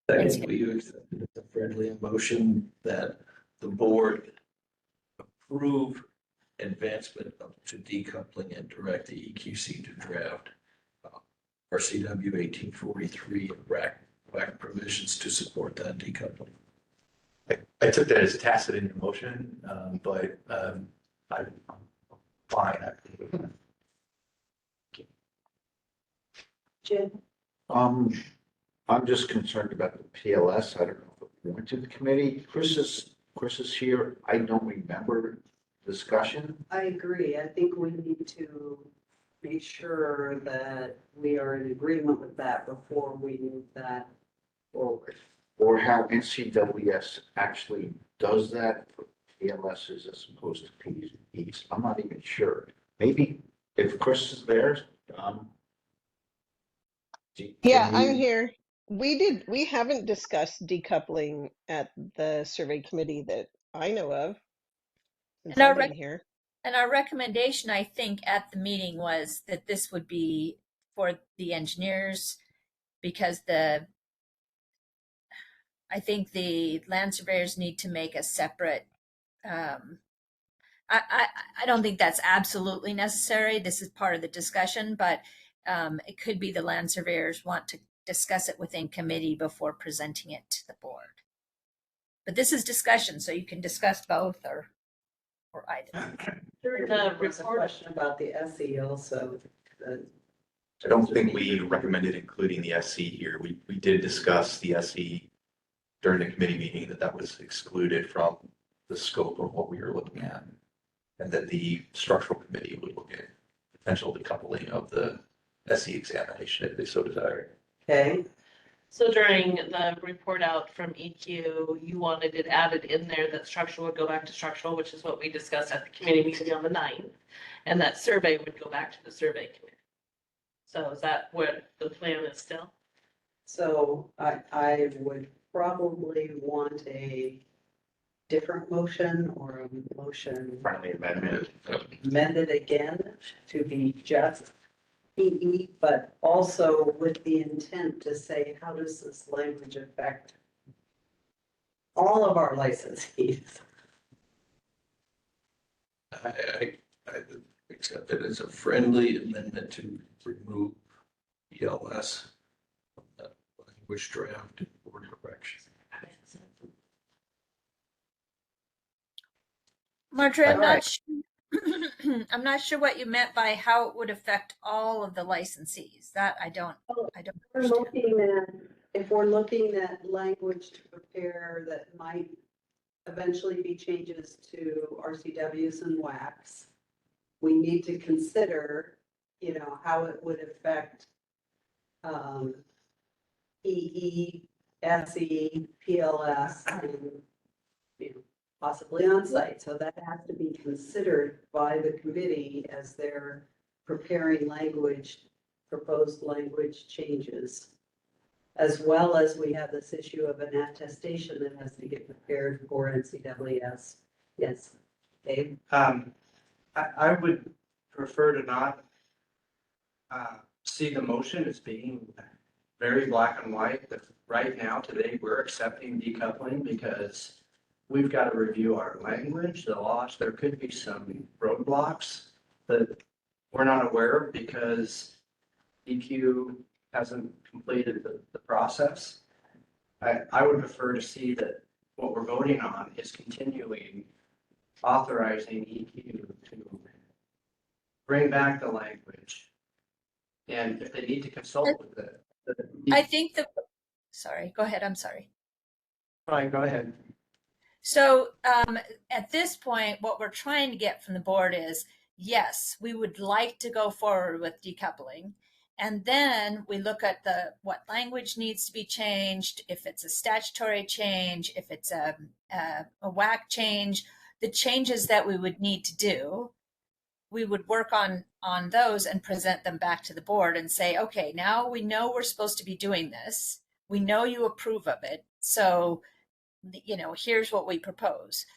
Second, will you accept the friendly motion that the board approve advancement up to decoupling and direct the EQC to draft RCW 1843 and WAC provisions to support that decoupling? I took that as tacit in your motion, but I'm fine. Jim? I'm just concerned about the PLS. I don't know if it went to the committee. Chris is here. I don't remember discussion. I agree. I think we need to make sure that we are in agreement with that before we move that forward. Or how NCWS actually does that for PLSs as opposed to PEs. I'm not even sure. Maybe if Chris is there, Yeah, I'm here. We haven't discussed decoupling at the survey committee that I know of since And I've been here. And our recommendation, I think, at the meeting was that this would be for the engineers because I think the land surveyors need to make a separate, I don't think that's absolutely necessary. This is part of the discussion, but it could be the land surveyors want to discuss it within committee before presenting it to the board. But this is discussion, so you can discuss both or either. There was a question about the SE also. I don't think we recommended including the SC here. We did discuss the SE during the committee meeting, that was excluded from the scope of what we were looking at. And that the structural committee would look at potential decoupling of the SE examination if they so desired. Okay. So during the report out from EQ, you wanted it added in there that structural would go back to structural, which is what we discussed at the committee meeting on the 9th. And that survey would go back to the survey committee. So is that what the plan is still? So I would probably want a different motion or a motion Friendly amendment. amended again to be just PE, but also with the intent to say, how does this language affect all of our licensees? I accept it as a friendly amendment to remove ELS from that language draft or correction. Marjorie, All right. I'm not sure what you meant by how it would affect all of the licensees. That I don't We're understand. looking at, if we're looking at language to prepare that might eventually be changes to RCWs and WACs, we need to consider, how it would affect EE, SE, PLS, and, possibly on site. So that has to be considered by the committee as they're preparing proposed language changes. As well as we have this issue of an attestation that has to get prepared for NCWS. Yes, Dave? I would prefer to not see the motion as being very black and white, that right now, today, we're accepting decoupling because we've got to review our language, the laws. There could be some roadblocks that we're not aware of because EQ hasn't completed the process. I would prefer to see that what we're voting on is continuing authorizing EQ to bring back the language. And if they need to consult with it. I think sorry, go ahead. I'm sorry. Fine, go ahead. So at this point, what we're trying to get from the board is, yes, we would like to go forward with decoupling. And then we look at what language needs to be changed, if it's a statutory change, if it's a WAC change, the changes that we would need to do. We would work on those and present them back to the board and say, okay, now we know we're supposed to be doing this. We know you approve of it. So, here's what we propose.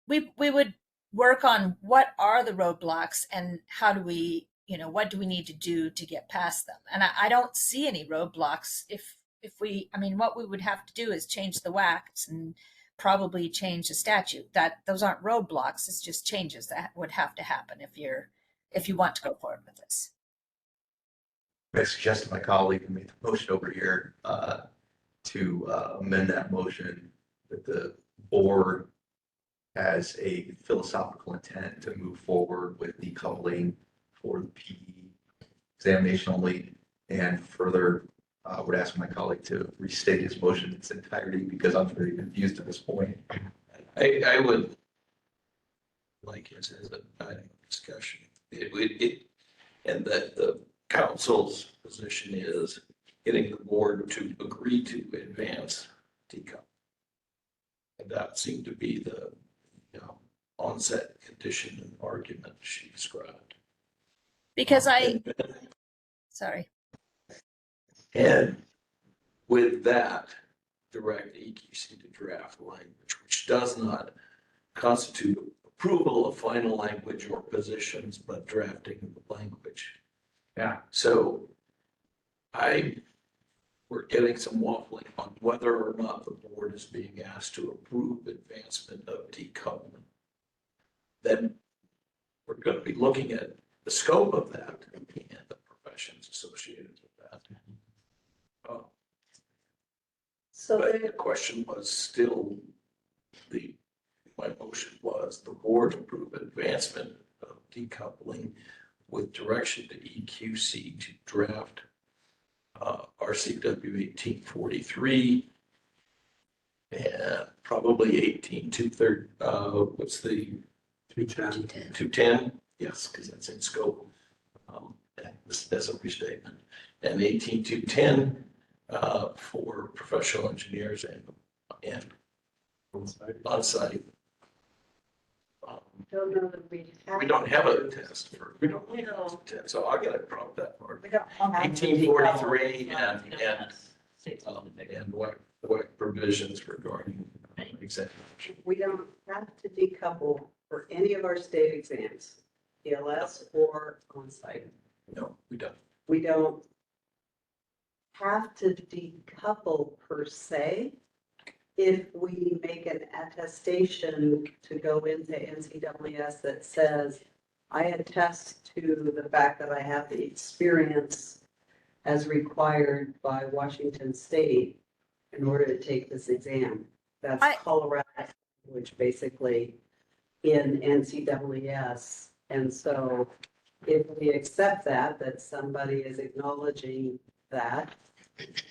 We would work on what are the roadblocks and how do we, what do we need to do to get past them? And I don't see any roadblocks if what we would have to do is change the WACs and probably change the statute. Those aren't roadblocks, it's just changes that would have to happen if you want to go forward with this. I suggested my colleague who made the motion over here to amend that motion that the board has a philosophical intent to move forward with decoupling for the PE examination only, and further would ask my colleague to restate his motion in its entirety because I'm very confused at this point. I would like it as a discussion. And that the council's position is getting the board to agree to advance decoupling. And that seemed to be the onset condition and argument she described. Because sorry. And with that, direct EQC to draft language, which does not constitute approval of final language or positions, but drafting the language. Yeah. So we're getting some waffling on whether or not the board is being asked to approve advancement of decoupling. Then we're going to be looking at the scope of that and the professions associated with that. So But the question was still, my motion was the board approve advancement of decoupling with direction to EQC to draft RCW 1843 and probably 18230. What's the 210. 210? Yes, because that's in scope. That's a restatement. And 18210 for professional engineers and on-site. don't know that We don't have a test for, we don't have a test, so I gotta prompt that part. We don't have to 1843 decouple. and what provisions regarding executive. We don't have to decouple for any of our state exams, ELS or on-site. No, we don't. We don't have to decouple per se if we make an attestation to go into NCWS that says, I attest to the fact that I have the experience as required by Washington State in order to take this exam. That's Colorado, which basically in NCWS. And so if we accept that somebody is acknowledging that.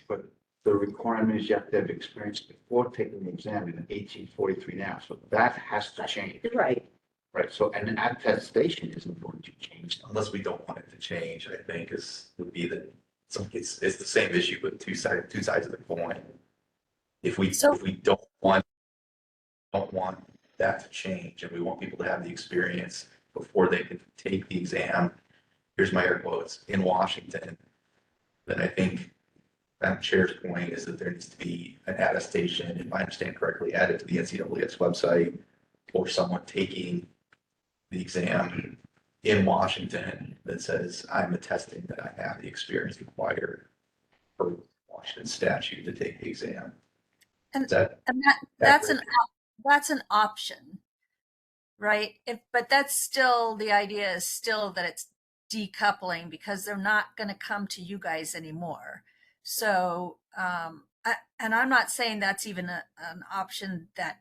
But the requirement is you have to have experience before taking the exam in 1843 now, so that has to change. Right. Right, so an attestation isn't going to change. Unless we don't want it to change, I think would be it's the same issue with two sides of the coin. If we don't want that to change and we want people to have the experience before they can take the exam, here's my air quotes, in Washington, then I think that chair's point is that there needs to be an attestation, if I understand correctly, added to the NCAA's website or someone taking the exam in Washington that says, I'm attesting that I have the experience required for Washington statute to take the exam. And, Is that and that's an option, right? But that's still, the idea is still that it's decoupling because they're not going to come to you guys anymore. So, and I'm not saying that's even an option that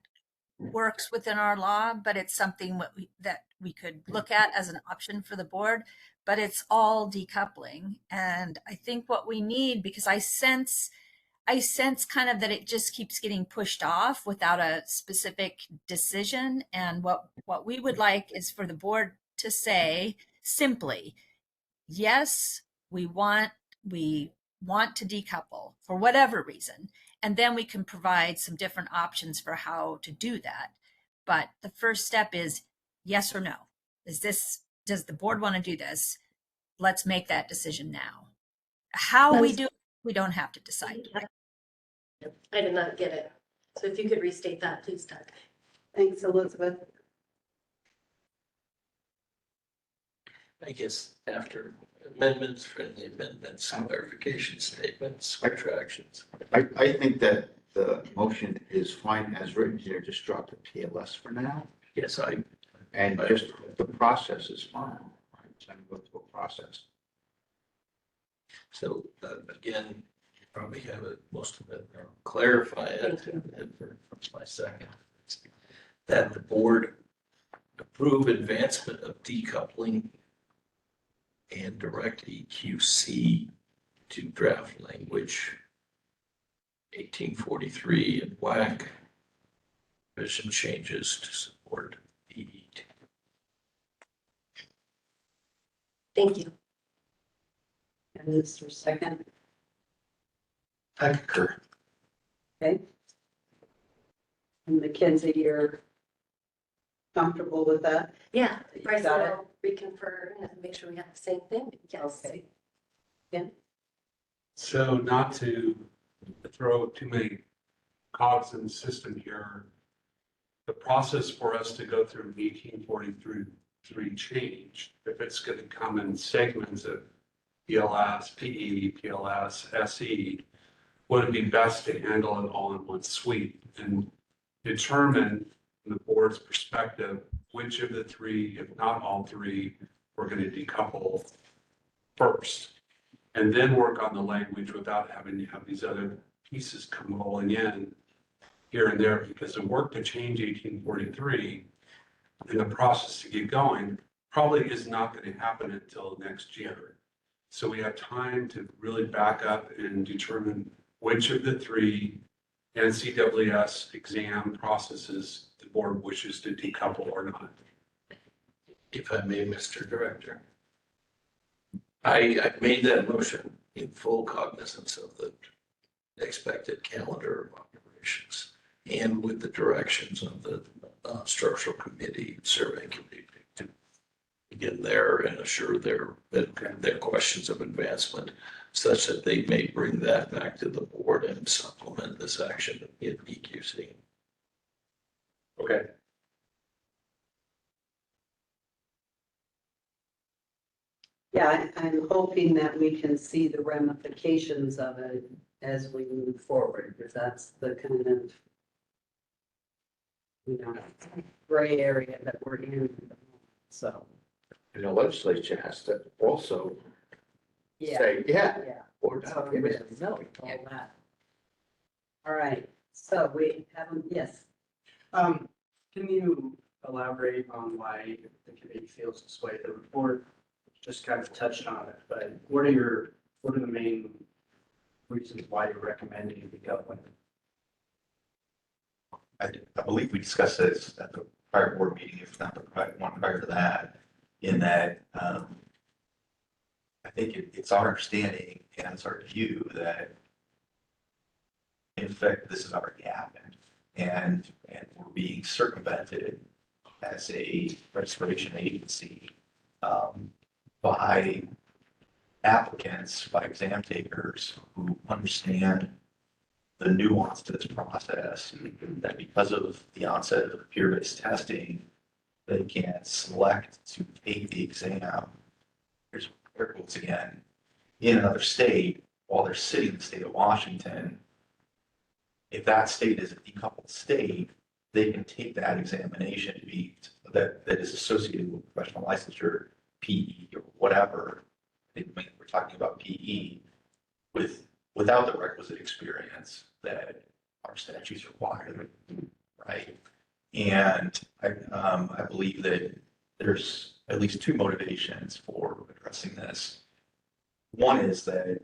works within our law, but it's something that we could look at as an option for the board. But it's all decoupling, and I think what we need, because I sense kind of that it just keeps getting pushed off without a specific decision. And what we would like is for the board to say simply, yes, we want to decouple for whatever reason. And then we can provide some different options for how to do that. But the first step is yes or no. Does the board want to do this? Let's make that decision now. How we do it, we don't have to decide. I did not get it. So if you could restate that, please, Doug. Thanks, Elizabeth. I guess after amendments, friendly amendments, clarification statements, retractions. I think that the motion is fine as written here, just drop the PLS for now. Yes, And just the process is fine. Right? Go through a process. So again, you probably have it, most of it, clarify it, and for my second, that the board approve advancement of decoupling and direct EQC to draft language 1843 and WAC vision changes to support EET. Thank you. And this for second. I concur. Okay. And Mackenzie, you're comfortable with that? Yeah, You Bryce got it? will reconfirm and make sure we have the same thing. Yes. Okay. Yeah. So not to throw too many cogs in the system here, the process for us to go through 1843 change, if it's going to come in segments of PLS, PE, PLS, SE, would it be best to handle it all in one sweep and determine from the board's perspective which of the three, if not all three, we're going to decouple first, and then work on the language without having to have these other pieces come rolling in here and there, because the work to change 1843 and the process to get going probably is not going to happen until next year. So we have time to really back up and determine which of the three NCWS exam processes the board wishes to decouple or not. If I may, Mr. Director. I made that motion in full cognizance of the expected calendar of operations and with the directions of the structural committee, survey committee to begin there and assure their questions of advancement such that they may bring that back to the board and supplement this action in EQC. Okay. Yeah, I'm hoping that we can see the ramifications of it as we move forward, because that's the kind of, gray area that we're in. So. And the legislature has to also Yeah. say, yeah, Yeah. or So not. we really know all that. All right, so we haven't, yes. Can you elaborate on why the committee feels this way? The report just kind of touched on it, but what are the main reasons why you're recommending decoupling? I believe we discussed this at the prior board meeting, if not the one prior to that, in that I think it's our understanding and it's our view that in fact, this has already happened and we're being circumvented as a registration agency by applicants, by exam takers who understand the nuance to this process, that because of the onset of peer-based testing, they can select to take the exam, here's air quotes again, in another state while they're sitting in the state of Washington, if that state is a decoupled state, they can take that examination to be, that is associated with professional licensure, PE or whatever. I think we're talking about PE without the requisite experience that our statutes require, right? And I believe that there's at least two motivations for addressing this. One is that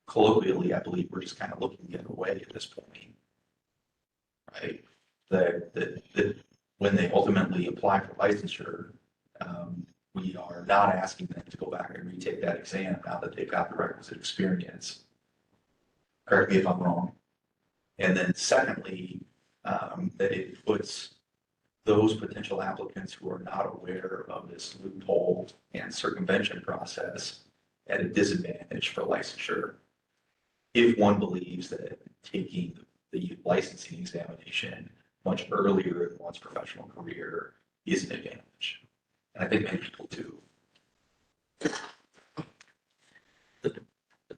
colloquially, I believe we're just kind of looking the other way at this point, right? That when they ultimately apply for licensure, we are not asking them to go back and retake that exam now that they've got the requisite experience. Correct me if I'm wrong. And then secondly, that it puts those potential applicants who are not aware of this loophole and circumvention process at a disadvantage for licensure. If one believes that taking the licensing examination much earlier in one's professional career is an advantage. And I think many people do.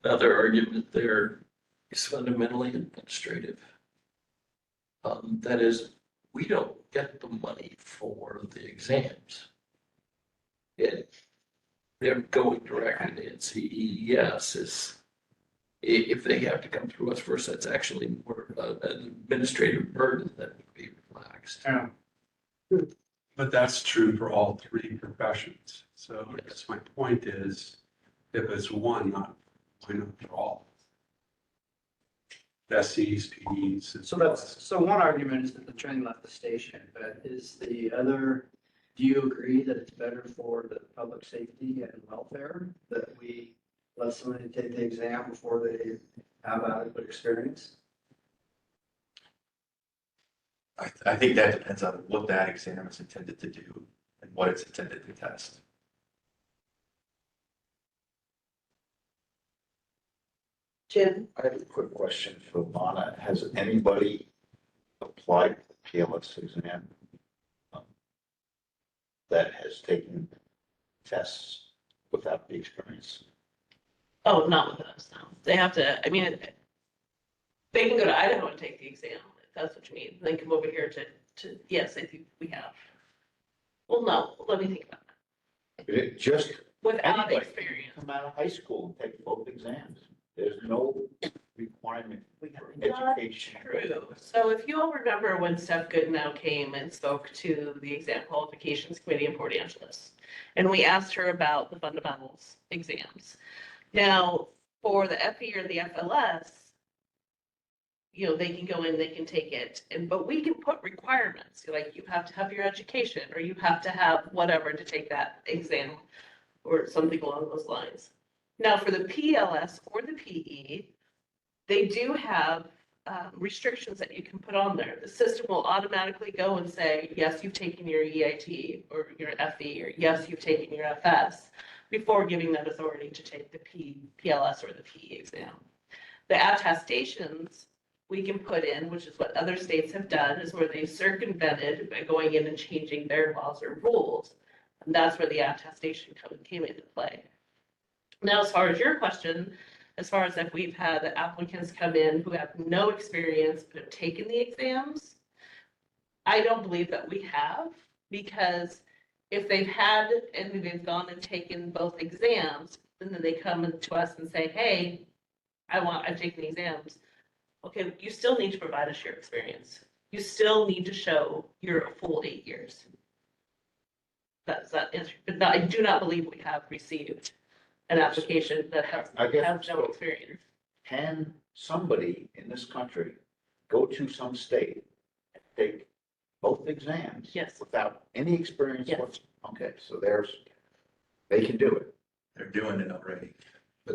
Another argument there is fundamentally administrative. That is, we don't get the money for the exams. They're going directly to NCE. Yes, if they have to come through us first, that's actually more an administrative burden that would be relaxed. Yeah. But that's true for all three professions. So I guess my point is, if it's one, why not for all? SCs, PEs. So one argument is that the train left the station, but is the other, do you agree that it's better for the public safety and welfare that we let somebody take the exam before they have adequate experience? I think that depends on what that exam is intended to do and what it's intended to test. Jim? I have a quick question for Lana. Has anybody applied for the PLS exam that has taken tests without the experience? Oh, not with us, no. They have to, I mean, they can go to Idaho and take the exam, if that's what you mean. Then come over here to, yes, I think we have. Well, no, let me think about that. It just Without anybody experience. come out of high school and take both exams. There's no requirement for Not education. true. So if you all remember when Steph Goodenow came and spoke to the exam qualifications committee in Port Angeles, and we asked her about the fundamentals exams. Now, for the FE or the FLS, you know, they can go in, they can take it, but we can put requirements, like you have to have your education, or you have to have whatever to take that exam, or something along those lines. Now, for the PLS or the PE, they do have restrictions that you can put on there. The system will automatically go and say, yes, you've taken your EIT or your FE, or yes, you've taken your FS, before giving that authority to take the PLS or the PE exam. The attestations we can put in, which is what other states have done, is where they've circumvented by going in and changing their laws or rules. And that's where the attestation code came into play. Now, as far as your question, as far as if we've had applicants come in who have no experience but have taken the exams, I don't believe that we have, because if they've had and they've gone and taken both exams, and then they come to us and say, hey, I've taken the exams. Okay, you still need to provide us your experience. You still need to show you're a full 8 years. That's that answer. But no, I do not believe we have received an application that has no experience. Can somebody in this country go to some state and take both exams? Yes. Without any experience? Yes. Okay, so they can do it. They're doing it already. But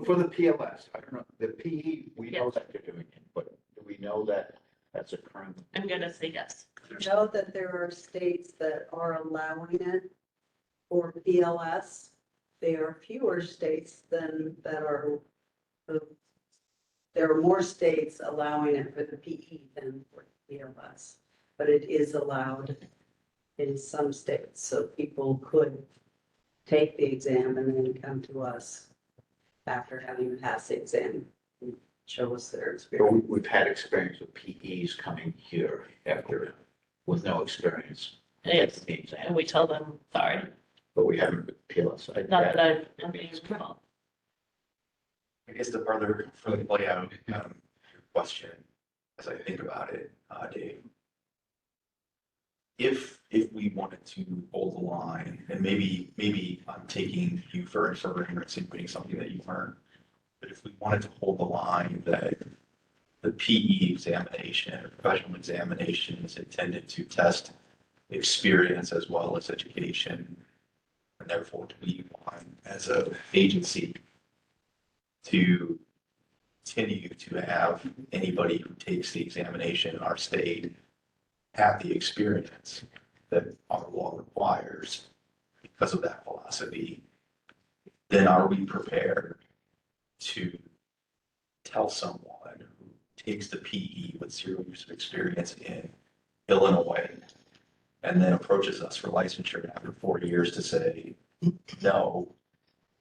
for the PLS, I don't know, the PE, we know Yes. that they're doing it, but do we know that that's occurring? I'm gonna say yes. Know that there are states that are allowing it for PLS. There are fewer states than that are, there are more states allowing it for the PE than for PLS, but it is allowed in some states, so people could take the exam and then come to us. after having passed the exam. Show us their But experience. we've had experience with PEs coming here after, with no experience. Yes, and we tell them, sorry, But we haven't with PLS. not that I've, nothing is wrong. I guess the further play out, your question, as I think about it, Dave. If we wanted to hold the line, and maybe I'm taking you for insinuating something that you've learned. But if we wanted to hold the line that the PE examination or professional examination is intended to test experience as well as education, and therefore we want as a agency to continue to have anybody who takes the examination in our state have the experience that our law requires because of that philosophy, then are we prepared to tell someone who takes the PE with 0 years of experience in Illinois and then approaches us for licensure after 4 years to say, no,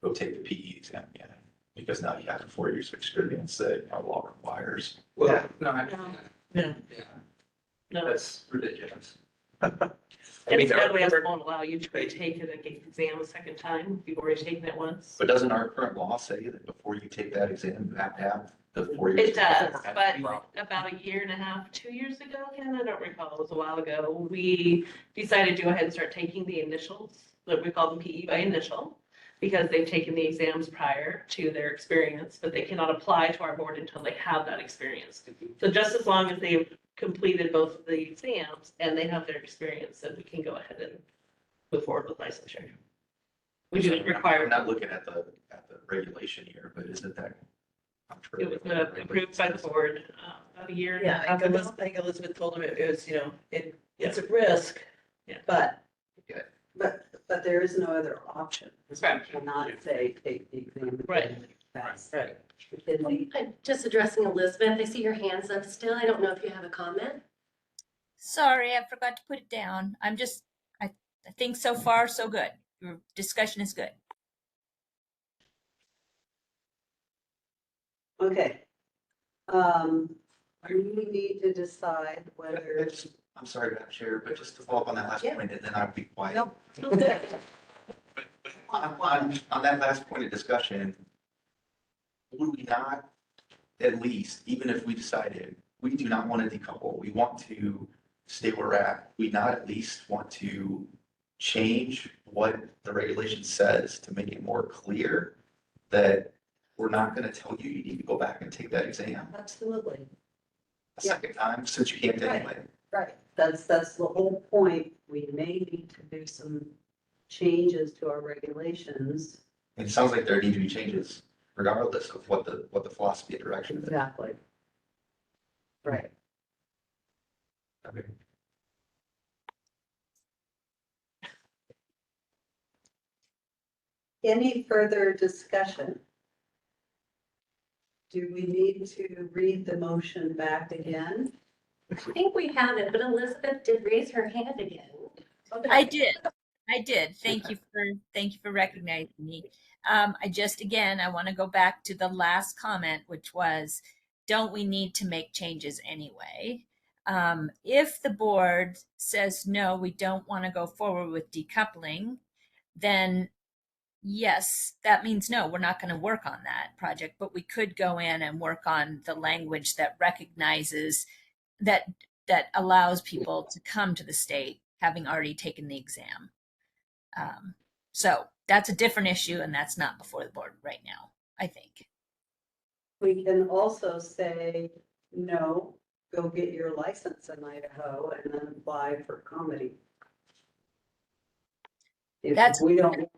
go take the PE exam again, because now you have the 4 years of experience that our law requires. Well, no, Yeah. yeah, No, that's ridiculous. instead we won't allow you to take the exam a second time, if you've already taken it once. But doesn't our current law say that before you take that exam, you have to have the 4 years? It does, but about a year and a half, 2 years ago, Ken, I don't recall, it was a while ago, we decided to go ahead and start taking the initials, that we call them PE by initial, because they've taken the exams prior to their experience, but they cannot apply to our board until they have that experience. So just as long as they've completed both of the exams and they have their experience, then we can go ahead and move forward with licensure. We do require. I'm not looking at the regulation here, but isn't that? It was approved by the board about a year and a Yeah, half ago. I think Elizabeth told him it was, it's a risk, Yeah. but But there is no other option. Right. You cannot say, take the exam. Right. That's Right. within the I'm just addressing Elizabeth. I see your hands up still. I don't know if you have a comment. Sorry, I forgot to put it down. I think so far so good. Your discussion is good. Okay. We need to decide whether. I'm sorry, Madam Chair, but just to follow up on that last Yeah. point, and then I'll be quiet. No. On that last point of discussion, would we not, at least, even if we decided we do not want to decouple, we want to stay where we're at, we not at least want to change what the regulation says to make it more clear that we're not going to tell you you need to go back and take that exam Absolutely. a second time since you can't Right. anyway. Right. That's the whole point. We may need to do some changes to our regulations. And it sounds like there need to be changes regardless of what the philosophy and direction is. Exactly. Right. Okay. Any further discussion? Do we need to read the motion back again? I think we have it, but Elizabeth did raise her hand again. I did. Thank you for recognizing me. I want to go back to the last comment, which was, don't we need to make changes anyway? If the board says, no, we don't want to go forward with decoupling, then yes, that means no, we're not going to work on that project, but we could go in and work on the language that recognizes that allows people to come to the state having already taken the exam. So that's a different issue, and that's not before the board right now, I think. We can also say, no, go get your license in Idaho and then apply for comedy. If we don't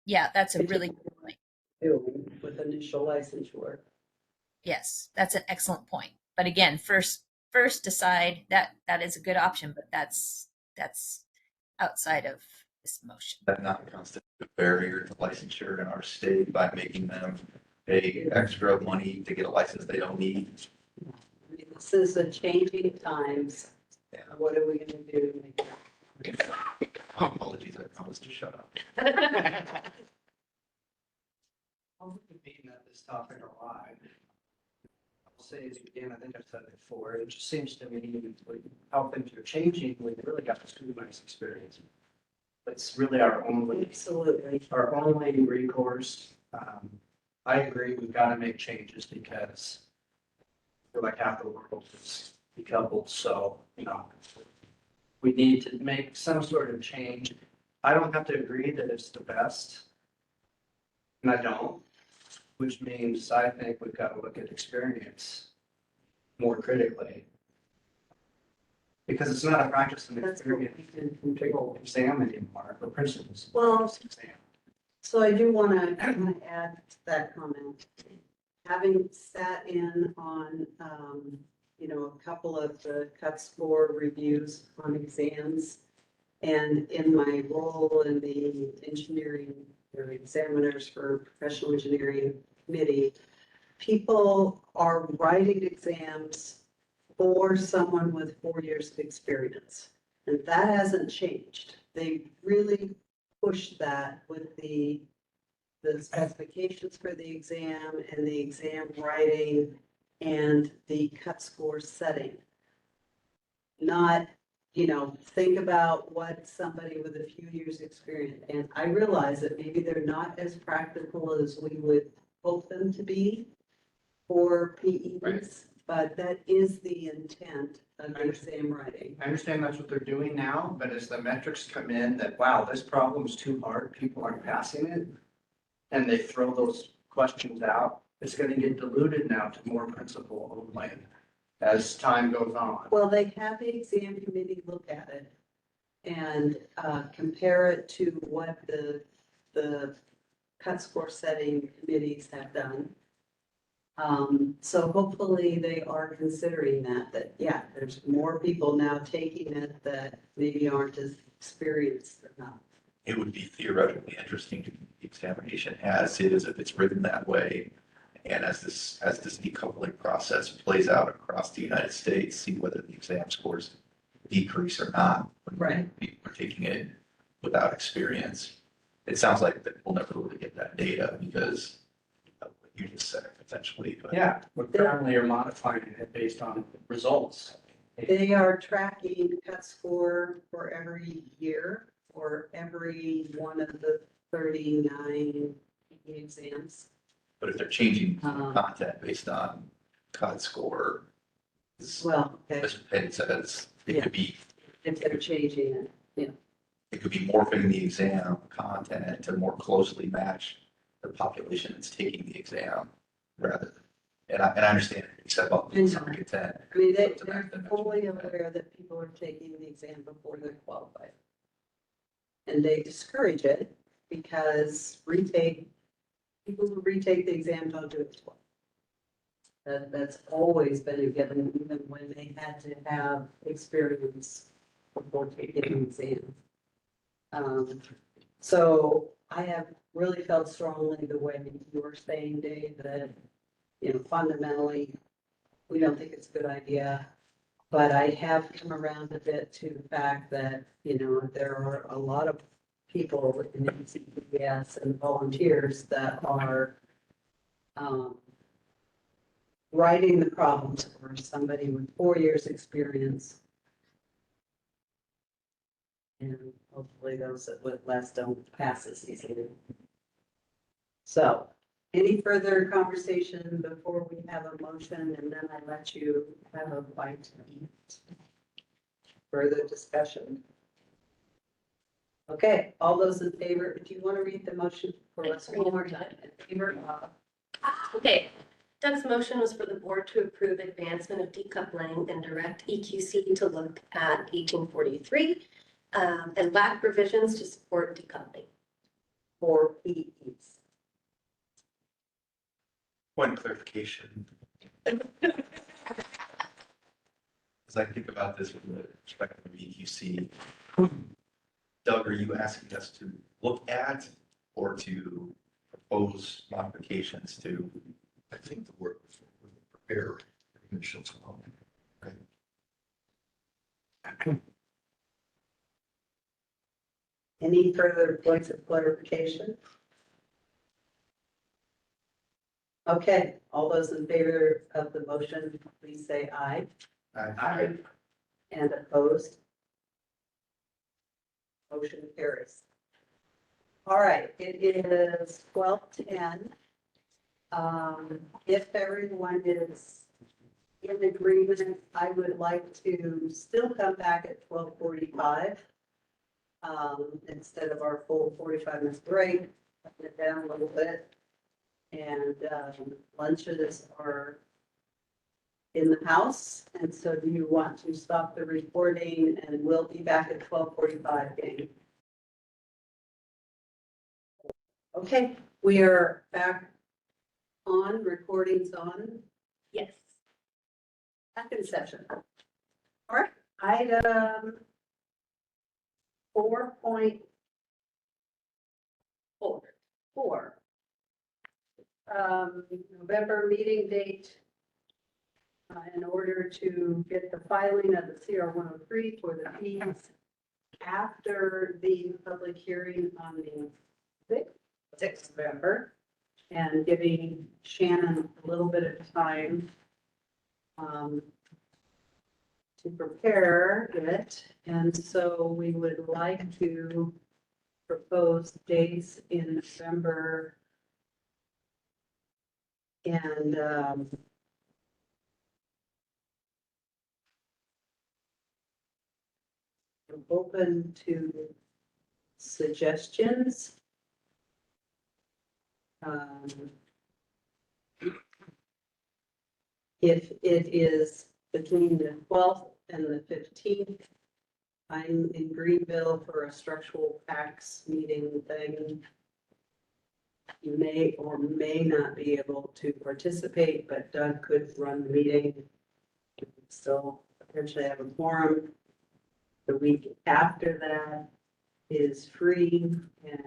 Yeah, that's a really good point. do with initial licensure. Yes, that's an excellent point. But again, first decide that is a good option, but that's outside of this motion. That not constitute a barrier to licensure in our state by making them pay extra money to get a license they don't need. This is a changing times. Yeah. What are we gonna do? Apologies, I promised to shut up. I'll be meeting at this topic a lot. I'll say it again, I think I've said it before, it just seems to me like how things are changing, we've really got a supervised experience. It's really our only, Absolutely. our only recourse. I agree, we've got to make changes because I feel like half the world is decoupled, so, you know, we need to make some sort of change. I don't have to agree that it's the best. And I don't, which means I think we've got to look at experience more critically. Because it's not a practice and experience integral exam anymore, the principles. Well, Exam. so I do want to add to that comment. Having sat in on, a couple of the cut score reviews on exams, and in my role in the engineering or examiners for professional engineering committee, people are writing exams for someone with 4 years of experience. And that hasn't changed. They really pushed that with the specifications for the exam and the exam writing and the cut score setting. Not, think about what somebody with a few years experience. And I realize that maybe they're not as practical as we would hope them to be for PEs, but that is the intent of the exam writing. I understand that's what they're doing now, but as the metrics come in that, wow, this problem is too hard, people aren't passing it, and they throw those questions out, it's going to get diluted now to more principle only as time goes on. Well, they have the exam committee look at it and compare it to what the cut score setting committees have done. So hopefully they are considering that, yeah, there's more people now taking it that maybe aren't as experienced enough. It would be theoretically interesting to the examination as is if it's written that way. And as this decoupling process plays out across the United States, see whether the exam scores decrease or not. When Right. people are taking it without experience. It sounds like that we'll never really get that data because of what you just said potentially. But Yeah, we currently are modifying it based on results. They are tracking cut score for every year for every one of the 39 exams. But if they're changing content based on cut score, Well, okay, as Penny says, it Yeah. could be, if they're changing it, yeah. it could be morphing the exam content to more closely match the population that's taking the exam rather than, and I understand, except about the summer content. I mean, It's a they're math fully aware that people are taking the exam before they're qualified. And they discourage it because people who retake the exam don't do it twice. That's always been a given, even when they had to have experience before taking the exam. So I have really felt strongly the way you were saying, Dave, that, fundamentally, we don't think it's a good idea. But I have come around a bit to the fact that, there are a lot of people in NCPS and volunteers that are writing the problems for somebody with 4 years' experience. And hopefully those that with less don't pass this easily. So, any further conversation before we have a motion and then I let you have a bite to eat? Further discussion? Okay, all those in favor, do you want to read the motion for us one more time? In favor of? Okay, Doug's motion was for the board to approve advancement of decoupling and direct EQC to look at 1843 and lack provisions to support decoupling. For PEs. One clarification. As I think about this from the perspective of EQC, Doug, are you asking us to look at or to propose modifications to? I think the word prepare initial. Any further points of clarification? Okay, all those in favor of the motion, please say aye. Aye. And opposed? Motion carries. All right, it is 12:10. If everyone is in agreement, I would like to still come back at 12:45. Instead of our full 45 minute break, cutting it down a little bit. And lunches are in the house. And so do you want to stop the recording, and we'll be back at 12:45, gang? Okay, we are back on, recordings on, Yes. back in session. All right, item 4.4. November meeting date. In order to get the filing of the CR 103 for the fees after the public hearing on the 6th of November, and giving Shannon a little bit of time to prepare it. And so we would like to propose dates in November. And I'm open to suggestions. If it is between the 12th and the 15th, I'm in Greenville for a structural facts meeting thing. You may or may not be able to participate, but Doug could run the meeting. Still potentially have a quorum. The week after that is free, and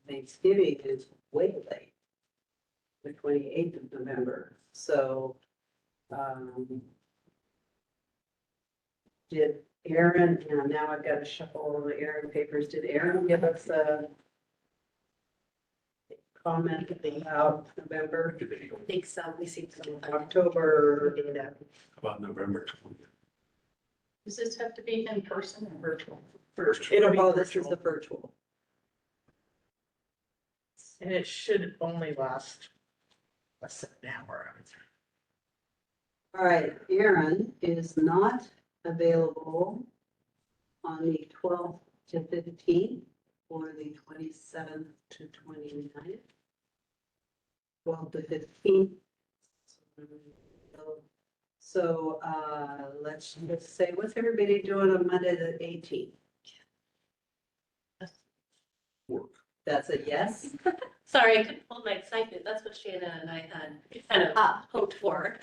Thanksgiving is way late, the 28th of November. So did Aaron, and now I've got to shuffle all the Aaron papers. Did Aaron give us a comment about November? I think so. We see some. October data. About November 20th. Does this have to be in person or virtual? This is the virtual. And it should only last less than an hour. All right, Aaron is not available on the 12th to 15th or the 27th to 29th. 12th to 15th. So let's just say, what's everybody doing on Monday the 18th? Work. That's a yes? Sorry, I couldn't hold my excitement. That's what Shannon and I had kind of hoped for.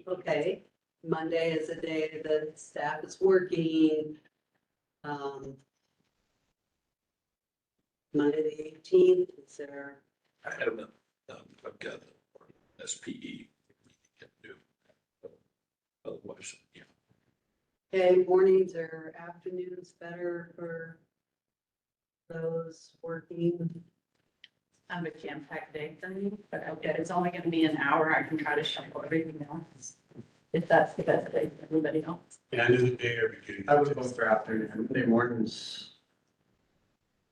Okay, Monday is a day that staff is working. Monday the 18th, is there? I haven't, I've got SPE. Otherwise, yeah. Okay, mornings or afternoons better for those working? I have a jam-packed day for me, but okay, it's only gonna be an hour. I can try to shuffle everything else. If that's the best day for everybody else. Yeah, end of the day or beginning. I would go for afternoon, Monday mornings.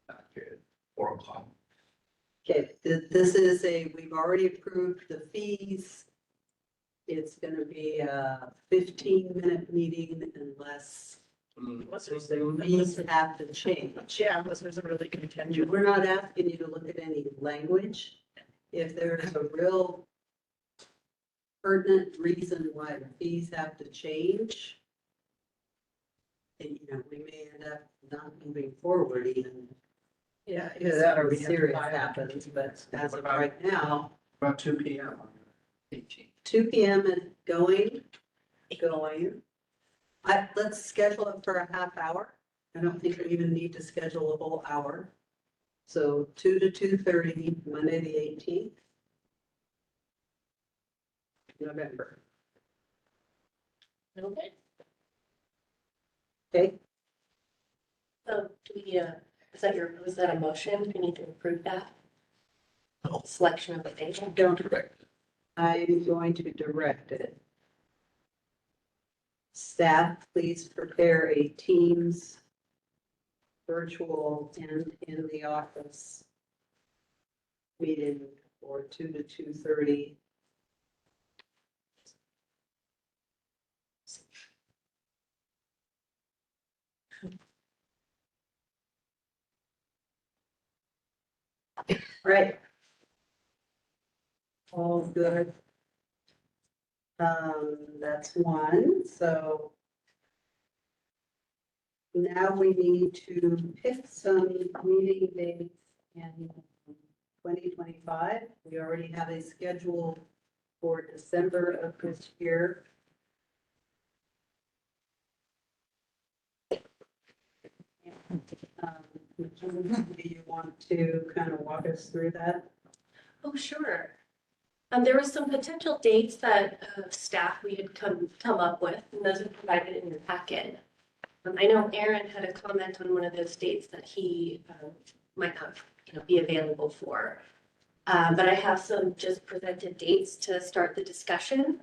Not good. 4 o'clock. Okay, this is we've already approved the fees. It's gonna be a 15-minute meeting unless the fees have to change. Yeah, unless there's a really contingent. We're not asking you to look at any language. If there's a real pertinent reason why the fees have to change, then, we may end up not moving forward even. Yeah. If something serious happens, but as of right now, About 2 p.m. on the 18th. 2 p.m. and going. Let's schedule it for a half hour. I don't think we even need to schedule a whole hour. So 2 to 2:30, Monday, the 18th. November. Okay. Okay, So do we, was that a motion? We need to approve that? selection of the date. Don't, Correct. I'm going to direct it. Staff, please prepare a Teams virtual and in the office meeting for 2 to 2:30. Right. All good. That's one, so now we need to pick some meeting dates in 2025. We already have a schedule for December of this year. Do you want to kind of walk us through that? Oh, sure. There were some potential dates that staff we had come up with, and those are provided in your packet. I know Aaron had a comment on one of those dates that he might not, be available for. But I have some just presented dates to start the discussion.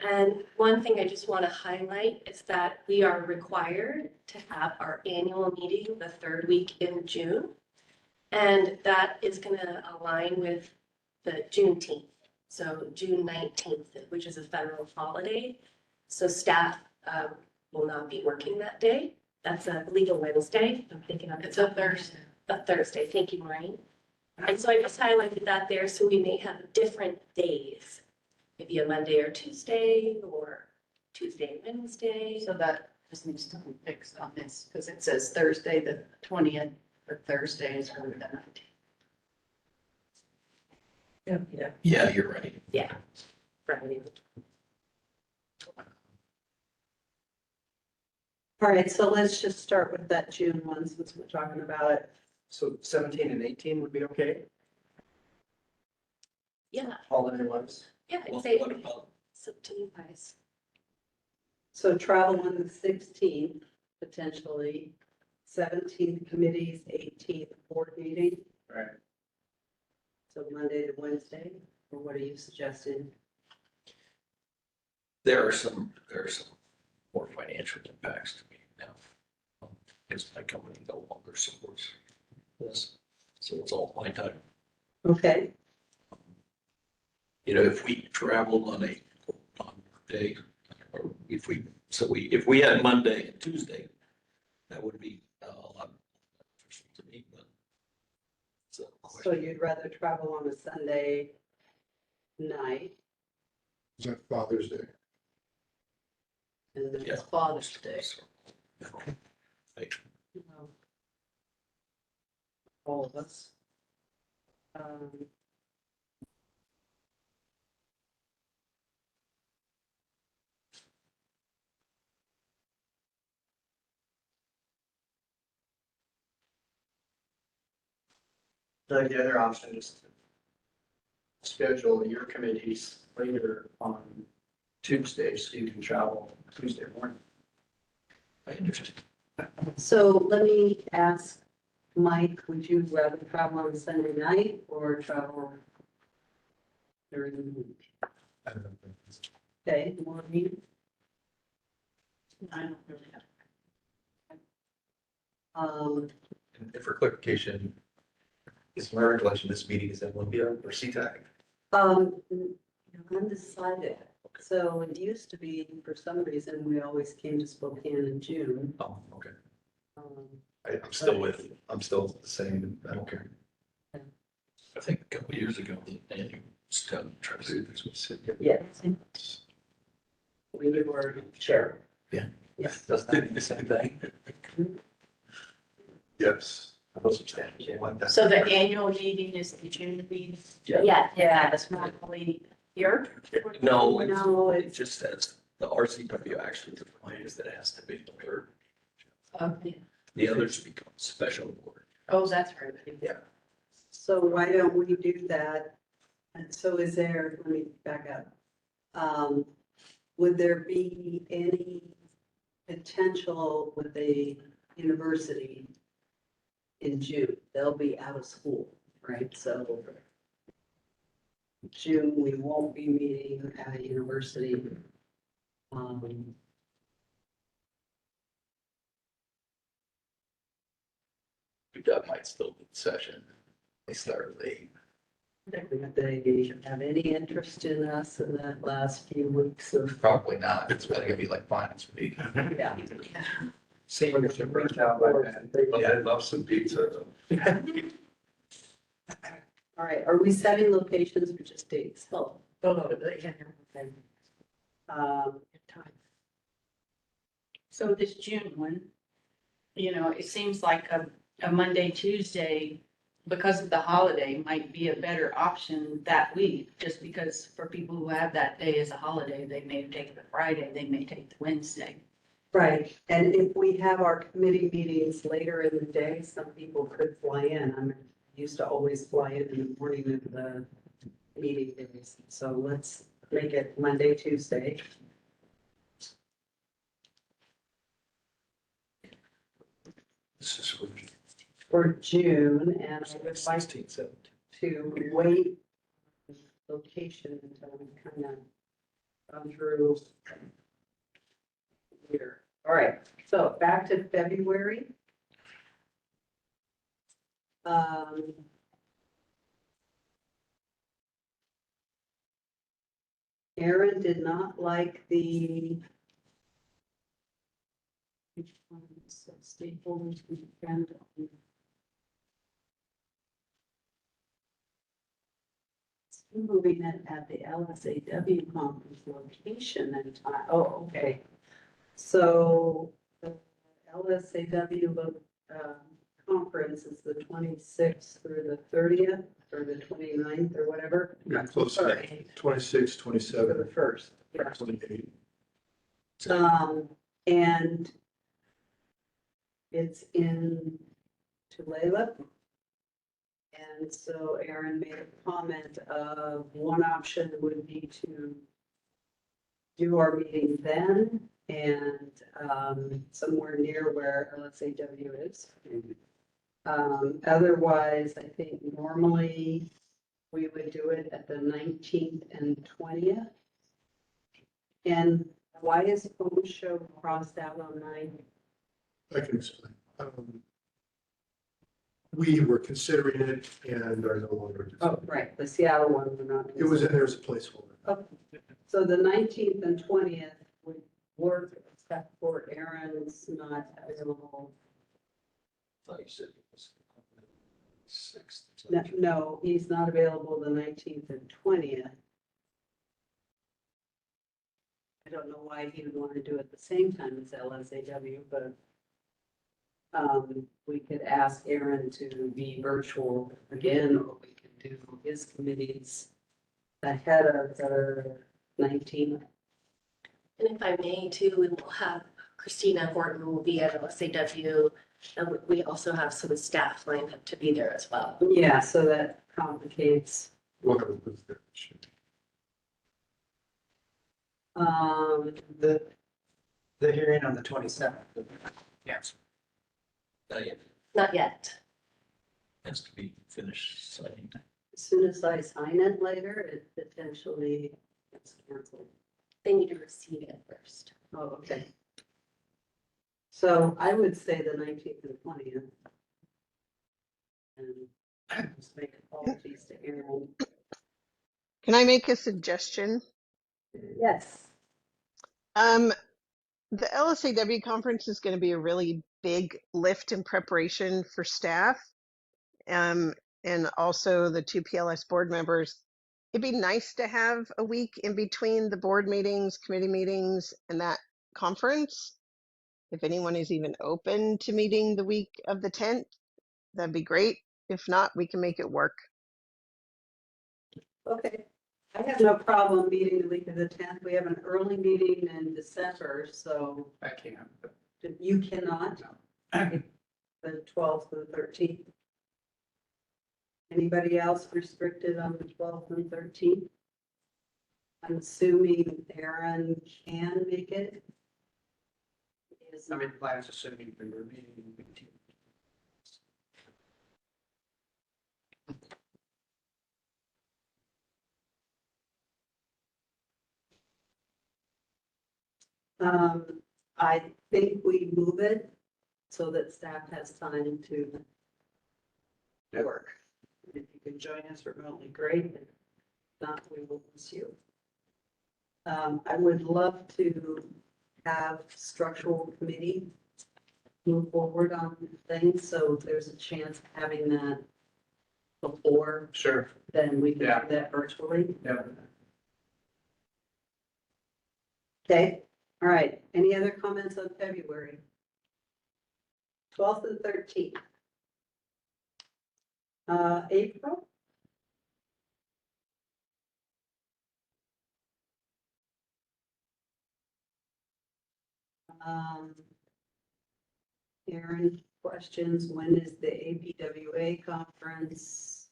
And one thing I just want to highlight is that we are required to have our annual meeting the third week in June. And that is going to align with the Juneteenth. So June 19th, which is a federal holiday. So staff will not be working that day. That's a legal Wednesday. I'm thinking of It's a Thursday. A Thursday. Thank you, Maureen. And so I just highlighted that there so we may have different days. Maybe a Monday or Tuesday or Tuesday, Wednesday. So that just needs to be fixed on this, because it says Thursday, the 20th, but Thursday is really the 19th. Yeah. Yeah, you're right. Yeah. Friday. All right, so let's just start with that June one since we're talking about it. So 17 and 18 would be okay, Yeah. holiday wise? Yeah, I'd Well, say what about, September guys. So travel on the 16th, potentially, 17th committees, 18th board meeting. Right. So Monday to Wednesday, or what are you suggesting? there are some more financial impacts to me now. Because my company no longer supports this, so it's all my time. Okay, If we traveled on a day, or if we had Monday and Tuesday, that would be a lot beneficial to me, but. it's a so question. you'd rather travel on a Sunday night Is that Father's Day? and then Yeah. it's Father's Day? Right. All of us. The other option is to schedule your committees later on Tuesday, so you can travel Tuesday morning. I understand. So let me ask Mike, would you rather travel on Sunday night or travel during the week? I don't know. Okay, Maureen? I don't really have. And for clarification, is my recollection this meeting is in Olympia or SeaTac? Undecided. So it used to be, for some reason, we always came to Spokane in June. Oh, okay. Um, I'm still the same, I don't care. I think a couple of years ago, the annual stuff tried to do this with City. Yes. We were chair. Yeah. Yes. Does the same thing? Yes. I was substantial like that. So the annual meeting is the June meeting? Yeah. Yeah, that's normally here. No, No, it just says, the RCW actually defines that it has to be the third. Okay. The others become special board. Oh, that's right. Yeah. So why don't we do that? And so is there, let me back up. Would there be any potential with the university in June? They'll be out of school, right? So June, we won't be meeting at a university. That might still be in session. They start late. If they have any interest in us in that last few weeks of, Probably not. It's gonna be like finance week. yeah. Senior should reach out by then. Yeah, I'd love some pizza. All right, are we setting locations or just dates? Oh, Time. So this June one, it seems like a Monday, Tuesday, because of the holiday, might be a better option that week, just because for people who have that day as a holiday, they may take the Friday, they may take the Wednesday. right, and if we have our committee meetings later in the day, some people could fly in. I used to always fly in the morning of the meeting days, so let's make it Monday, Tuesday. This is For June, and I would like 16, 17. to wait location until we kind of gone through here. All right, so back to February. Aaron did not like the stakeholders we depend on. Moving it at the LSAW conference location and time. Oh, okay. So the LSAW conference is the 26th through the 30th or the 29th or whatever. Yeah, close to that. 26, 27, For the first. Yeah. 28. And it's in Tulalip. And so Aaron made a comment of one option would be to do our meeting then and somewhere near where LSAW is. Otherwise, I think normally we would do it at the 19th and 20th. And why is home show crossed out on 9? I can explain. We were considering it and are no longer. Oh, right, the Seattle one, we're not. It was in there as a placeholder. Okay. So the 19th and 20th would work except for Aaron's not available. I thought you said it was 6th. No, he's not available the 19th and 20th. I don't know why he would want to do it at the same time as LSAW, but we could ask Aaron to be virtual again, or we could do his committees ahead of the 19th. And if I may too, we will have Christina Horton will be at LSAW. And we also have some staff lined up to be there as well. Yeah, so that complicates. Whatever was there. The hearing on the 27th. Yes. Not yet. Not yet. Has to be finished signing. As soon as I sign it later, it potentially gets canceled. They need to receive it first. Oh, okay. So I would say the 19th and 20th. And just make apologies to Aaron. Can I make a suggestion? Yes. The LSAW conference is going to be a really big lift in preparation for staff, and also the two PLS board members. It'd be nice to have a week in between the board meetings, committee meetings, and that conference. If anyone is even open to meeting the week of the 10th, that'd be great. If not, we can make it work. Okay. I have no problem meeting the week of the 10th. We have an early meeting in December, so. I can't. You cannot? The 12th and 13th? Anybody else restricted on the 12th and 13th? I'm assuming Aaron can make it. I mean, plans assuming we were meeting. I think we move it so that staff has time to work. If you can join us remotely, great. If not, we will miss you. I would love to have structural committee move forward on things, so if there's a chance of having that before, Sure. then we can Yeah. do that virtually. Yeah. Okay, all right. Any other comments on February? 12th and 13th. April? Aaron, questions, when is the APWA conference?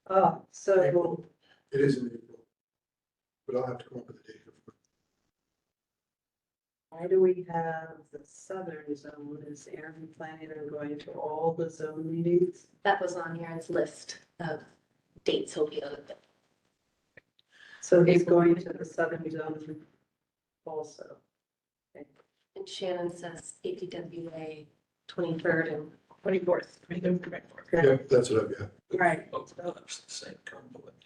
Oh, so, It is in April, but I'll have to come up with a date. why do we have the southern zone? Is Aaron planning on going to all the zone meetings? That was on Aaron's list of dates he'll be on. So he's going to the southern zone also. And Shannon says APWA 23rd and 24th, 24th. Yeah, that's what I've got. Right. Both of us the same conflict.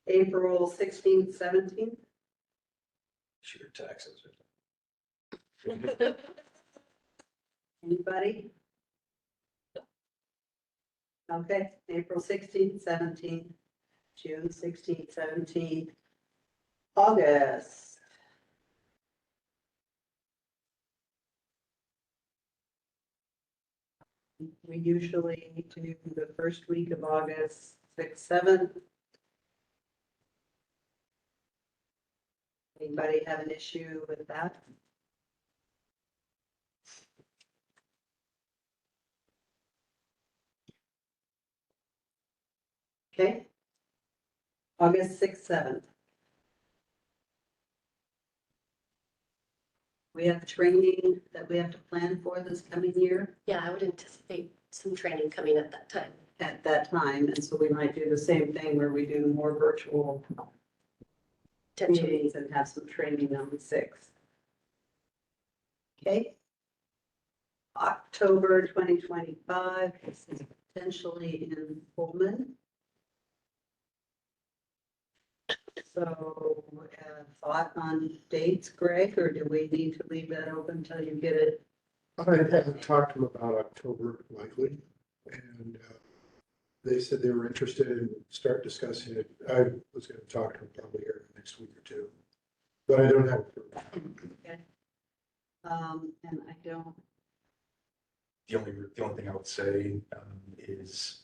April 16th, 17th. Sheer taxes. Anybody? Okay, April 16th, 17th, June 16th, 17th, August. We usually do the first week of August, 6th, 7th. Anybody have an issue with that? Okay. August 6th, 7th. We have training that we have to plan for this coming year yeah, I would anticipate some training coming at that time. at that time. And so we might do the same thing where we do more virtual meetings and have some training on the 6th. Okay. October 2025, this is potentially in Pullman. So, thought on dates, Greg, or do we need to leave that open until you get it? I haven't talked to them about October likely, and they said they were interested in start discussing it. I was gonna talk to them probably here next week or two, but I don't have. Okay. And I don't, The only thing I would say is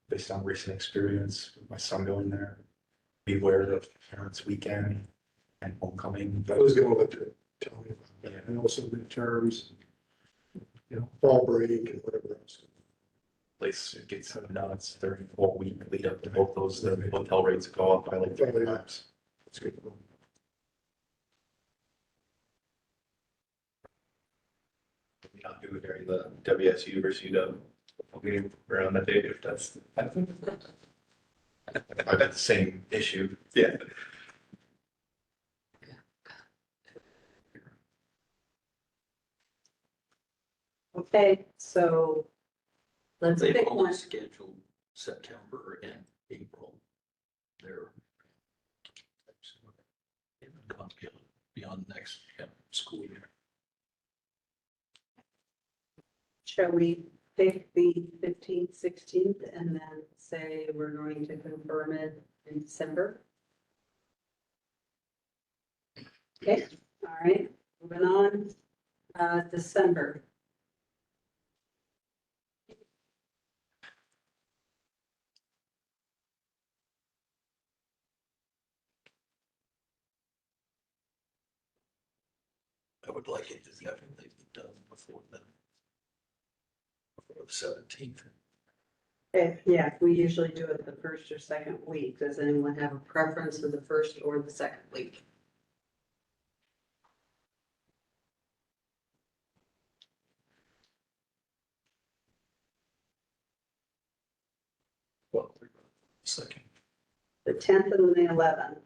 based on recent experience with my son going there, beware of parents' weekend and homecoming. I was gonna let you tell me about Yeah. that, and also midterms, fall break and whatever else. Place gets nuts during the whole week lead up to both those, the hotel rates go up by like 3 times. That's good. We not do it during the WSU versus UW meeting around that date if that's. I've had the same issue. Yeah. okay, so let's They've pick one. only scheduled September and April. They're haven't gone beyond next school year. Shall we pick the 15th, 16th, and then say we're going to confirm it in December? Okay, all right, moving on. December. I would like it to definitely be done before the 17th. Yeah, we usually do it the first or second week. Does anyone have a preference for the first or the second week? Well, second. The 10th and the 11th.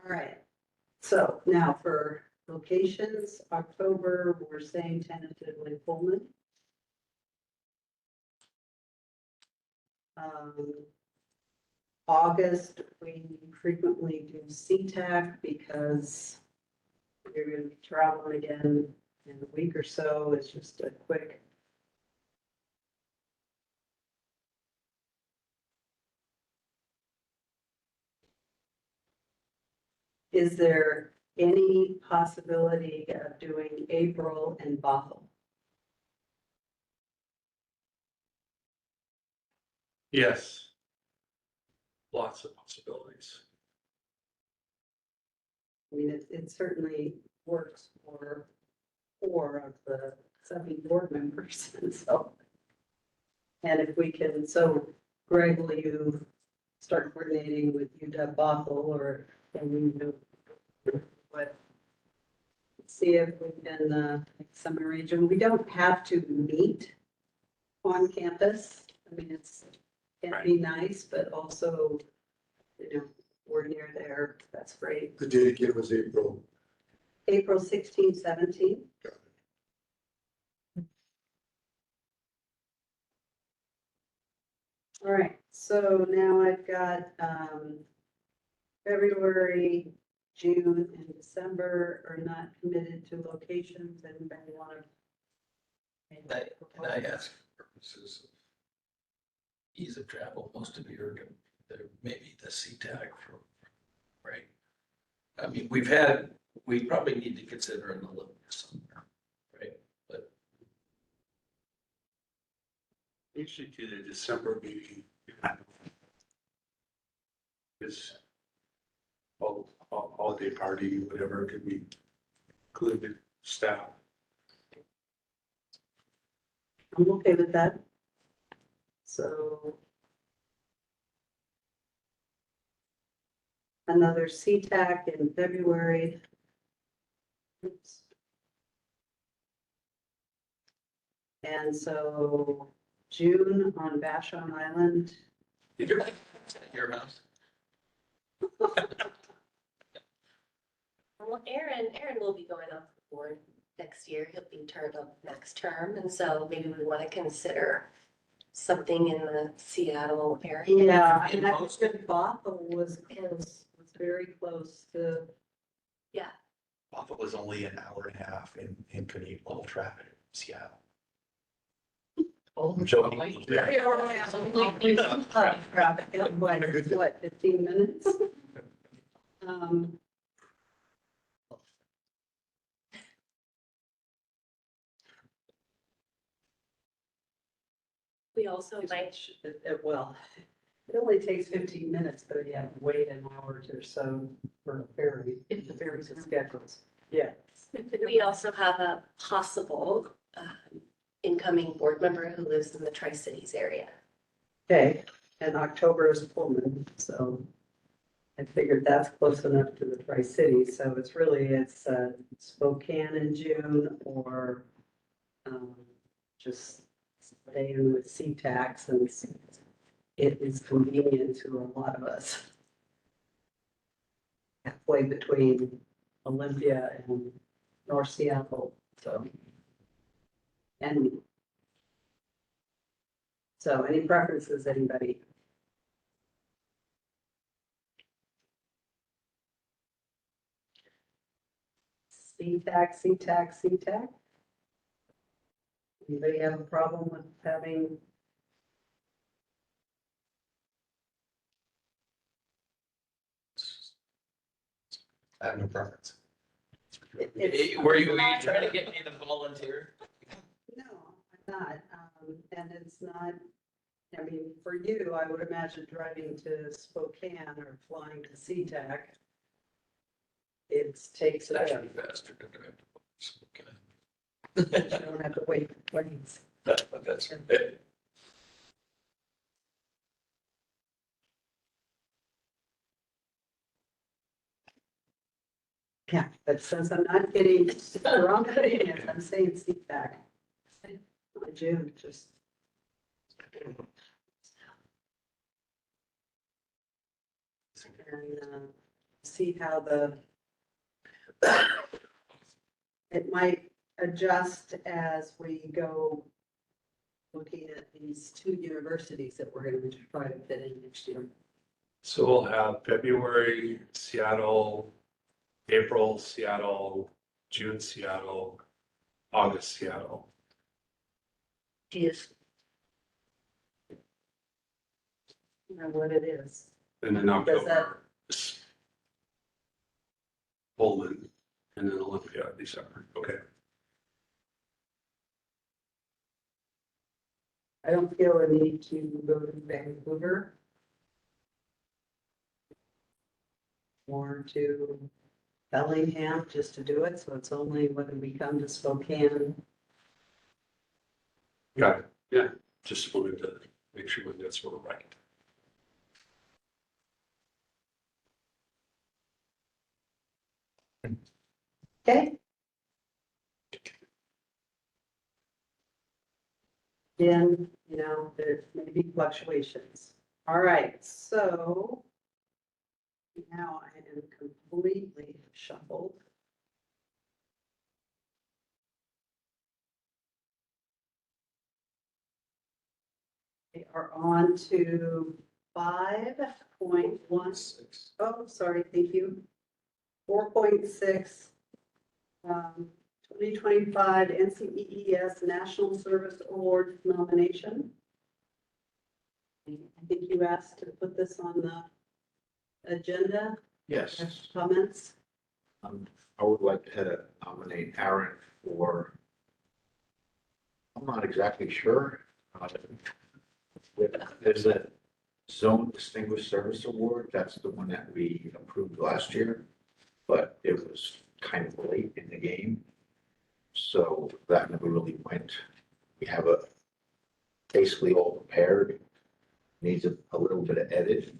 All right. So now for locations, October, we're saying tentatively Pullman. August, we frequently do CTAC because you're going to be traveling again in a week or so. It's just a quick. Is there any possibility of doing April and Bothell? Yes. Lots of possibilities. I mean, it certainly works for 4 of the 7 board members, and so. And if we can, so Greg, will you start coordinating with UW Bothell, or can we do what? See if we can, make some arrangement. We don't have to meet on campus. I mean, it's, can be nice, but also, you know, we're near there. That's great. The date again was April 16, 17. All right, so now I've got February, June, and December are not committed to locations. Anybody want to? Can I ask for purposes of ease of travel, most of you are going to, maybe the CTAC for, right? I mean, we probably need to consider an Olympia somewhere, right? But Usually do the December meeting. It's holiday party, whatever, could be included staff. I'm okay with that. So another CTAC in February. Oops. And so June on Vashon Island. your house. Well, Aaron will be going off the board next year. He'll be turned up next term. And so maybe we want to consider something in the Seattle area. Yeah, and I think that Bothell was very close to. Yeah. Bothell was only an hour and a half in commute level traffic, Seattle. Oh, I'm joking. What, 15 minutes? We also might. Well, it only takes 15 minutes, but you have to wait an hour or so for a ferry, if the ferries are scheduled. Yeah. We also have a possible incoming board member who lives in the Tri-Cities area. Okay, and October is Pullman, so I figured that's close enough to the Tri-Cities, so it's Spokane in June, or just staying with CTAX, and it is convenient to a lot of us. Halfway between Olympia and North Seattle, so. And so any preferences, anybody? CTAC. Anybody have a problem with having? I have no preference. Were you trying to get me to volunteer? No, I'm not. And it's not, I mean, for you, I would imagine driving to Spokane or flying to SeaTac. It takes It's a actually faster to drive to Spokane. You don't have to wait for planes. That's right. Yeah, but since I'm not getting wrong opinions, I'm saying SeaTac. June, just. And see how it might adjust as we go looking at these two universities that we're going to try to fit in next year. So we'll have February, Seattle, April, Seattle, June, Seattle, August, Seattle. Yes. You know what it is. And then Does that- October is Poland, and then Olympia in December. Okay. I don't feel a need to go to Vancouver or to Bellingham just to do it, so it's only when we come to Spokane. Got it. Yeah, just wanted to make sure my notes were right. Okay. Then, you know, there may be fluctuations. All right, so now I am completely shuffled. We are on to 5.1. Oh, sorry, thank you. 4.6. 2025 NCEES National Service Award nomination. I think you asked to put this on the agenda. Yes. Comments? I would like to nominate Aaron for, I'm not exactly sure. There's a Zone Distinguished Service Award. That's the one that we approved last year, but it was kind of late in the game. So that never really went. We have basically all prepared, needs a little bit of edit.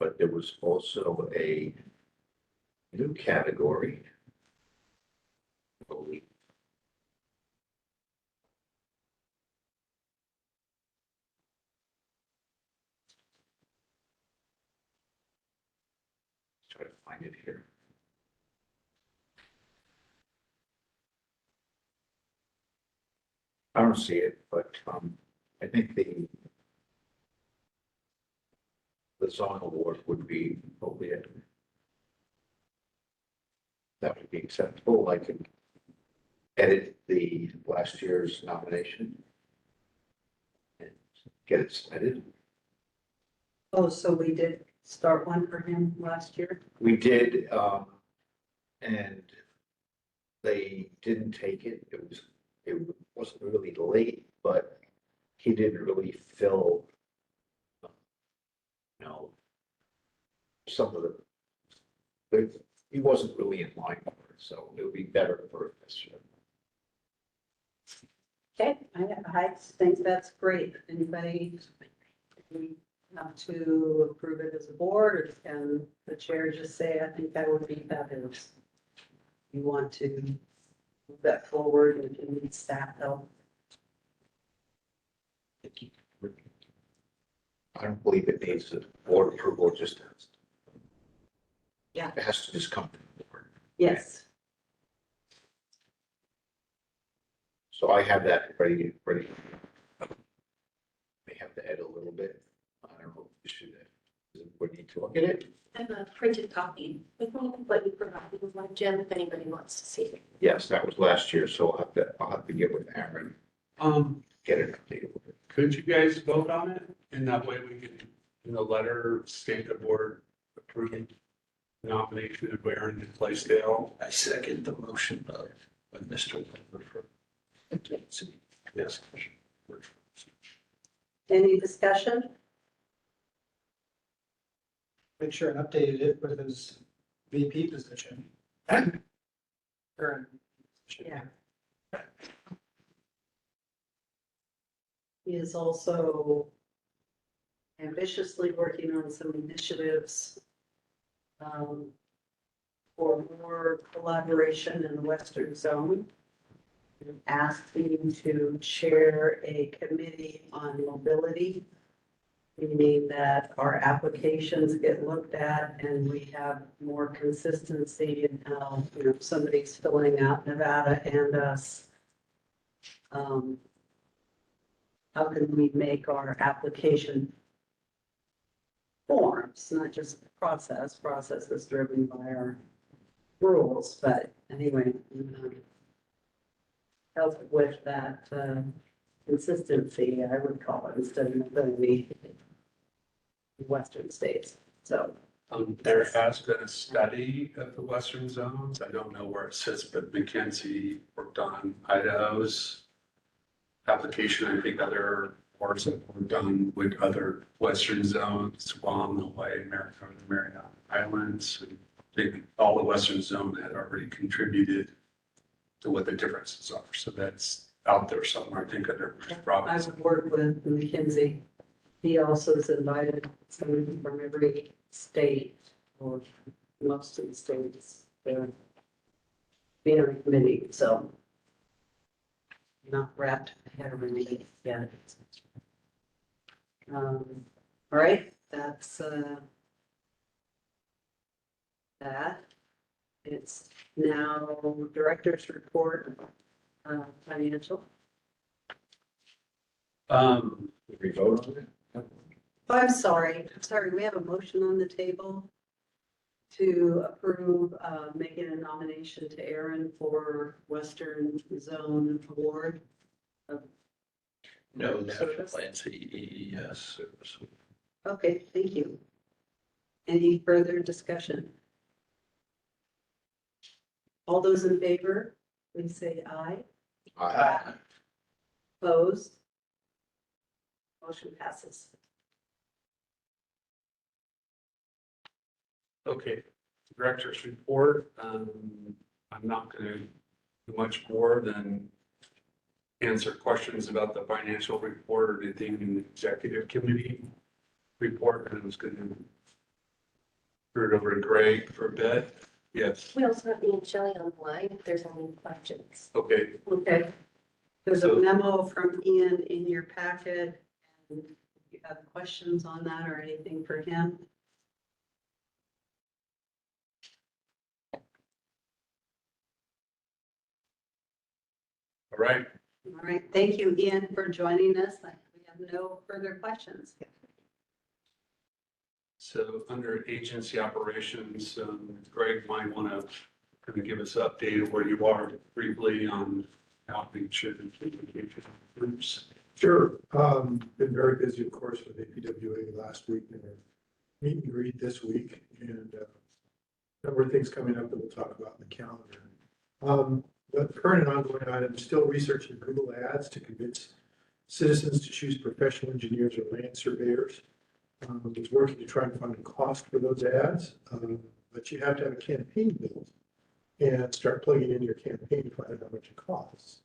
But there was also a new category. I believe. Try to find it here. I don't see it, but I think the zone award would be appropriate. That would be acceptable. I could edit the last year's nomination and get it submitted. Oh, so we did start one for him last year? We did, and they didn't take it. It wasn't really late, but he didn't really fill, you know, some of he wasn't really in line for it, so it would be better for this year. Okay, I think that's great. Anybody, we have to approve it as a board, or can the chair just say, I think that would be fabulous? You want to move that forward and if you need staff help? I don't believe it needs a board approval, just Yeah. it has to just come to the board. Yes. So I have that ready. May have to add a little bit. I don't know if you would need to look at it. I have a printed copy with me, but you provided with one, Jim, if anybody wants to see it. Yes, that was last year, so I'll have to get with Aaron, get it updated. Could you guys vote on it? And that way we can, in the letter, state the board approving nomination of Aaron and Blaisdell. I second the motion of Mr. Lambert. Yes. Any discussion? Make sure and updated it with his VP position. Current position. Yeah. He is also ambitiously working on some initiatives for more collaboration in the Western Zone. asking to chair a committee on mobility, meaning that our applications get looked at and we have more consistency in how, somebody's filling out Nevada and us. How can we make our application forms, not just process is driven by our rules, but anyway, help with that consistency, I would call it, instead of mobility in Western states. So There has been a study of the western zones. I don't know where it sits, but McKinsey worked on Idaho's application. I think other boards have worked on with other western zones, Guam, Hawaii, Mariana Islands. And maybe all the western zone had already contributed to what the differences are. So that's out there somewhere, I think, other provinces. I've worked with McKinsey. He also has invited someone from every state or most of the states to be on a committee, so not wrapped head around it yet. All right, that's that. It's now director's report, financial. Did we vote on it? Oh, I'm sorry, we have a motion on the table to approve, making a nomination to Aaron for Western Zone Award. No, national Service. plan CES service. Okay, thank you. Any further discussion? All those in favor, please say aye. Aye. Opposed? Motion passes. Okay, director's report. I'm not going to do much more than answer questions about the financial report or anything in the executive committee report. And I was going to turn it over to Greg for a bit. Yes. We also have Ian Shelley on the line if there's any questions. Okay. Okay. There's a memo from Ian in your packet. And if you have questions on that or anything for him? All right. All right, thank you, Ian, for joining us. We have no further questions. So under agency operations, Greg might want to kind of give us an update of where you are briefly on outreach and communication groups. Sure. Been very busy, of course, with APWA last week and our meet and greet this week, and a number of things coming up that we'll talk about in the calendar. But current and ongoing items, still researching Google Ads to convince citizens to choose professional engineers or land surveyors. Was working to try and find a cost for those ads, but you have to have a campaign built and start plugging in your campaign to find out how much it costs.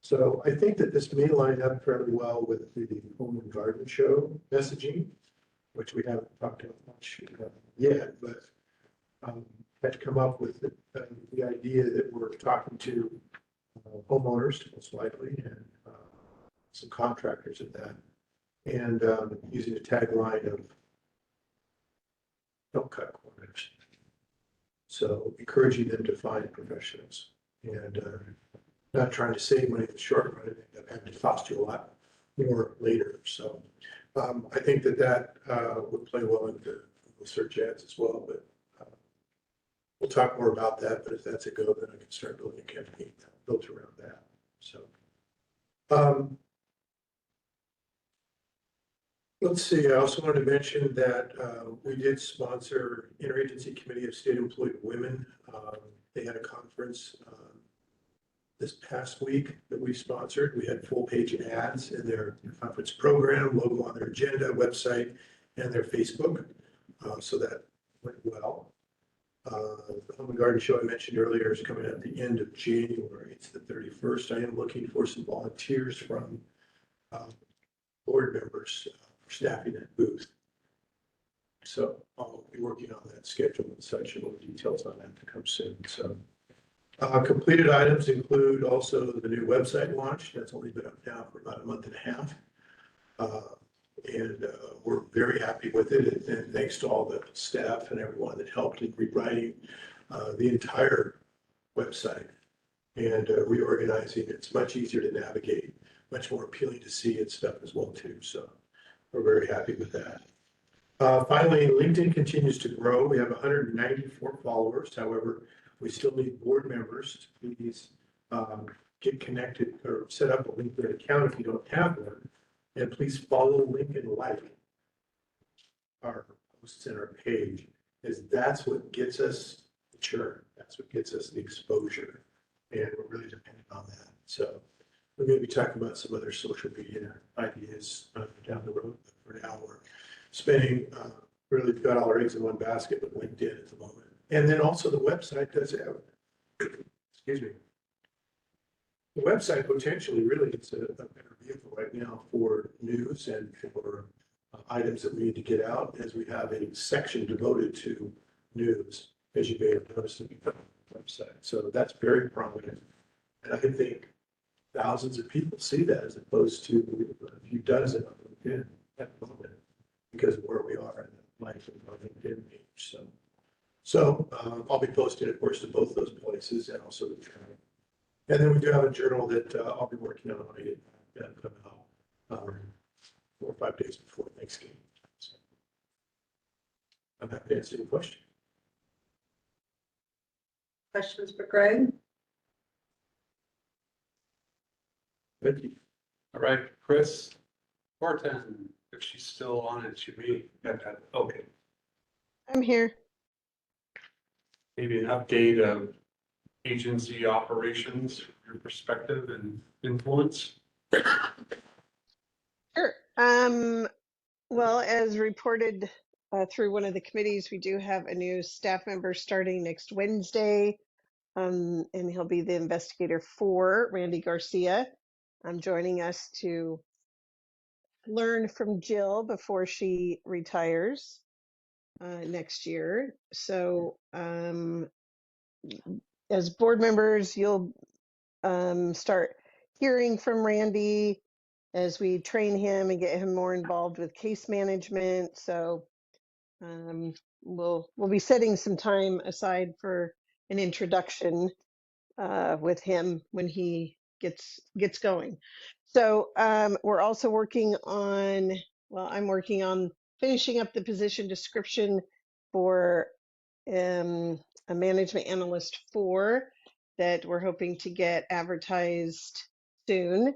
So I think that this may line up fairly well with the Home and Garden Show messaging, which we haven't talked about much yet, but had to come up with the idea that we're talking to homeowners most likely and some contractors at that, and using a tagline of "Don't cut corners." So encouraging them to find professionals and not trying to save money in the short run and end up having to cost you a lot more later. So I think that would play well into Google search ads as well, but we'll talk more about that. But if that's a go, then I can start building a campaign built around that. So let's see, I also wanted to mention that we did sponsor Interagency Committee of State Employed Women. They had a conference this past week that we sponsored. We had full page ads in their conference program, logo on their agenda, website, and their Facebook. So that went well. The Home and Garden Show I mentioned earlier is coming at the end of January. It's the 31st. I am looking for some volunteers from board members for staffing that booth. So I'll be working on that schedule and such, and more details on that to come soon. So Completed items include also the new website launch. That's only been up now for about a month and a half. And we're very happy with it. And thanks to all the staff and everyone that helped in rewriting the entire website and reorganizing. It's much easier to navigate, much more appealing to see and stuff as well too. So we're very happy with that. Finally, LinkedIn continues to grow. We have 194 followers. However, we still need board members to please get connected or set up a LinkedIn account if you don't have one. And please follow, link, and like our posts and our page, as that's what gets us the churn. That's what gets us the exposure. And we're really dependent on that. So we're going to be talking about some other social media ideas down the road. But for now, we're spending, really got all our eggs in one basket with LinkedIn at the moment. And then also the website does have, excuse me, the website potentially really is a better vehicle right now for news and for items that we need to get out, as we have a section devoted to news, as you may have noticed in the website. So that's very prominent. And I think thousands of people see that as opposed to a few dozen on LinkedIn at the moment, because of where we are in the life of our LinkedIn page. So I'll be posting, of course, to both those places and also the journal. And then we do have a journal that I'll be working on when I get that come out 4 or 5 days before Thanksgiving. So I'm happy to answer any question. Questions for Greg? Thank you. All right, Chris Horton, if she's still on it, she may have that. Okay. I'm here. Maybe an update of agency operations, from your perspective and influence. Sure. Well, as reported through one of the committees, we do have a new staff member starting next Wednesday, and he'll be the investigator 4, Randy Garcia. I'm joining us to learn from Jill before she retires next year. So as board members, you'll start hearing from Randy as we train him and get him more involved with case management. So we'll be setting some time aside for an introduction with him when he gets going. So we're also working on, well, I'm working on finishing up the position description for a management analyst 4 that we're hoping to get advertised soon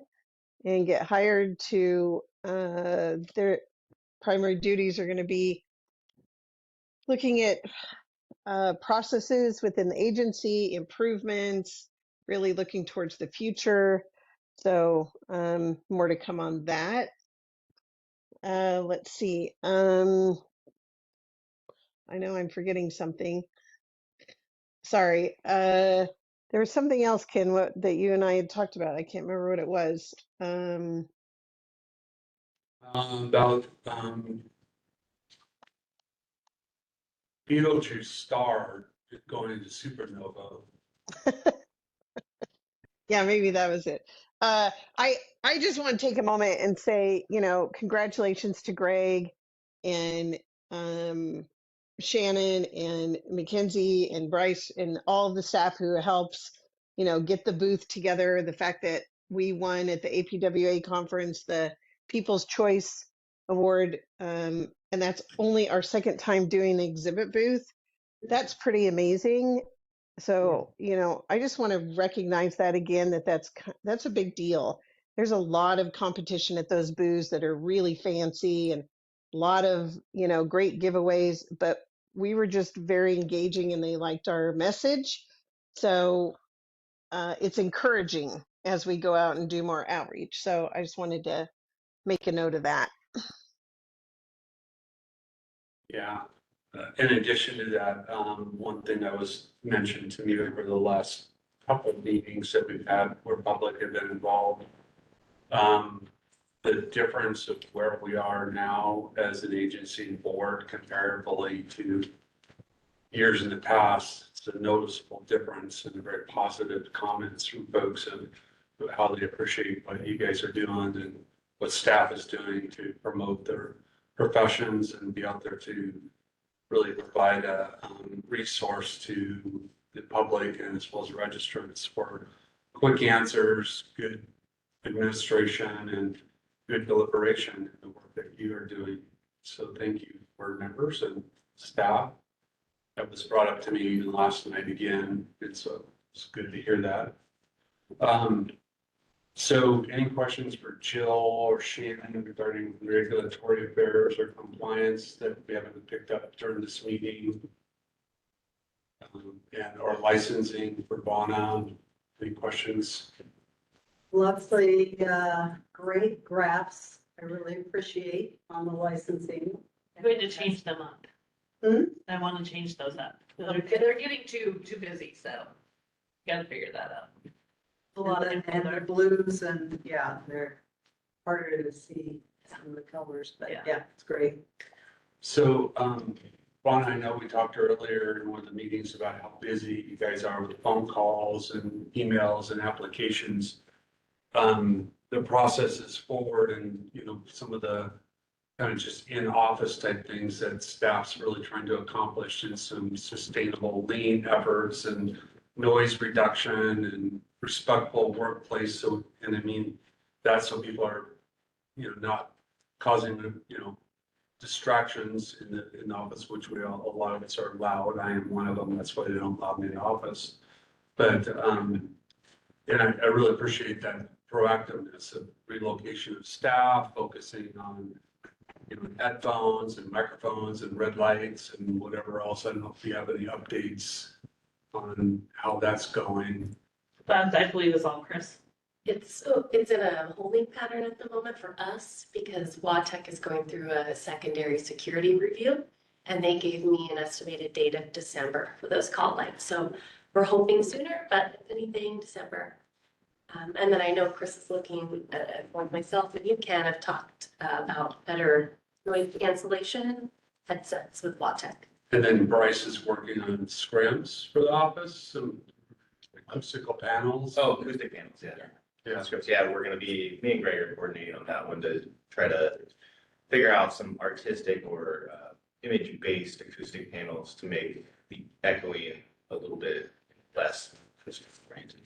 and get hired to. Their primary duties are going to be looking at processes within the agency, improvements, really looking towards the future. So more to come on that. Let's see. I know I'm forgetting something. Sorry. There was something else, Ken, that you and I had talked about. I can't remember what it was. About Betelgeuse star going into supernova. Yeah, maybe that was it. I just want to take a moment and say, congratulations to Greg and Shannon and Mackenzie and Bryce and all of the staff who helps, get the booth together. The fact that we won at the APWA conference, the People's Choice Award, and that's only our second time doing the exhibit booth. That's pretty amazing. So, I just want to recognize that again, that's a big deal. There's a lot of competition at those booths that are really fancy and a lot of, great giveaways, but we were just very engaging and they liked our message. So it's encouraging as we go out and do more outreach. So I just wanted to make a note of that. Yeah. In addition to that, one thing that was mentioned to me over the last couple of meetings that we've had where public have been involved, the difference of where we are now as an agency board comparatively to years in the past. It's a noticeable difference and very positive comments from folks and how they appreciate what you guys are doing and what staff is doing to promote their professions and be out there to really provide a resource to the public and as well as registrants for quick answers, good administration, and good deliberation in the work that you are doing. So thank you, board members and staff. That was brought up to me even last night again, and so it's good to hear that. So any questions for Jill or Shannon regarding regulatory affairs or compliance that we haven't picked up during this meeting? And or licensing for Bona? Any questions? Lots of great graphs. I really appreciate on the licensing. I'm going to change them up. Hmm? I want to change those up. They're getting too busy, so gotta figure that out. A lot of And the blues and yeah, they're harder to see some of the colors, but yeah, it's great. So, Bon, I know we talked earlier in one of the meetings about how busy you guys are with phone calls and emails and applications. The process is forward and, you know, some of the kind of just in-office type things that staff's really trying to accomplish in some sustainable lean efforts and noise reduction and respectful workplace. So, and I mean, that's so people are, you know, not causing, you know, distractions in the office, which we all, a lot of us are loud. I am one of them. That's why they don't allow me in the office. But, and I really appreciate that proactiveness of relocation of staff, focusing on, you know, headphones and microphones and red lights and whatever else. I don't know if you have any updates on how that's going. That I believe is all Chris. It's in a holding pattern at the moment for us because WATEC is going through a secondary security review. And they gave me an estimated date of December for those call lights. So we're hoping sooner, but if anything, December. And then I know Chris is looking at one myself and you can have talked about better noise cancellation headsets with WATEC. And then Bryce is working on scrims for the office, some acoustical panels. Oh, acoustic panels, yeah. Yeah. Scripts, yeah, we're gonna be, me and Greg are coordinating on that one to try to figure out some artistic or image-based acoustic panels to make the echoing a little bit less acoustic oriented.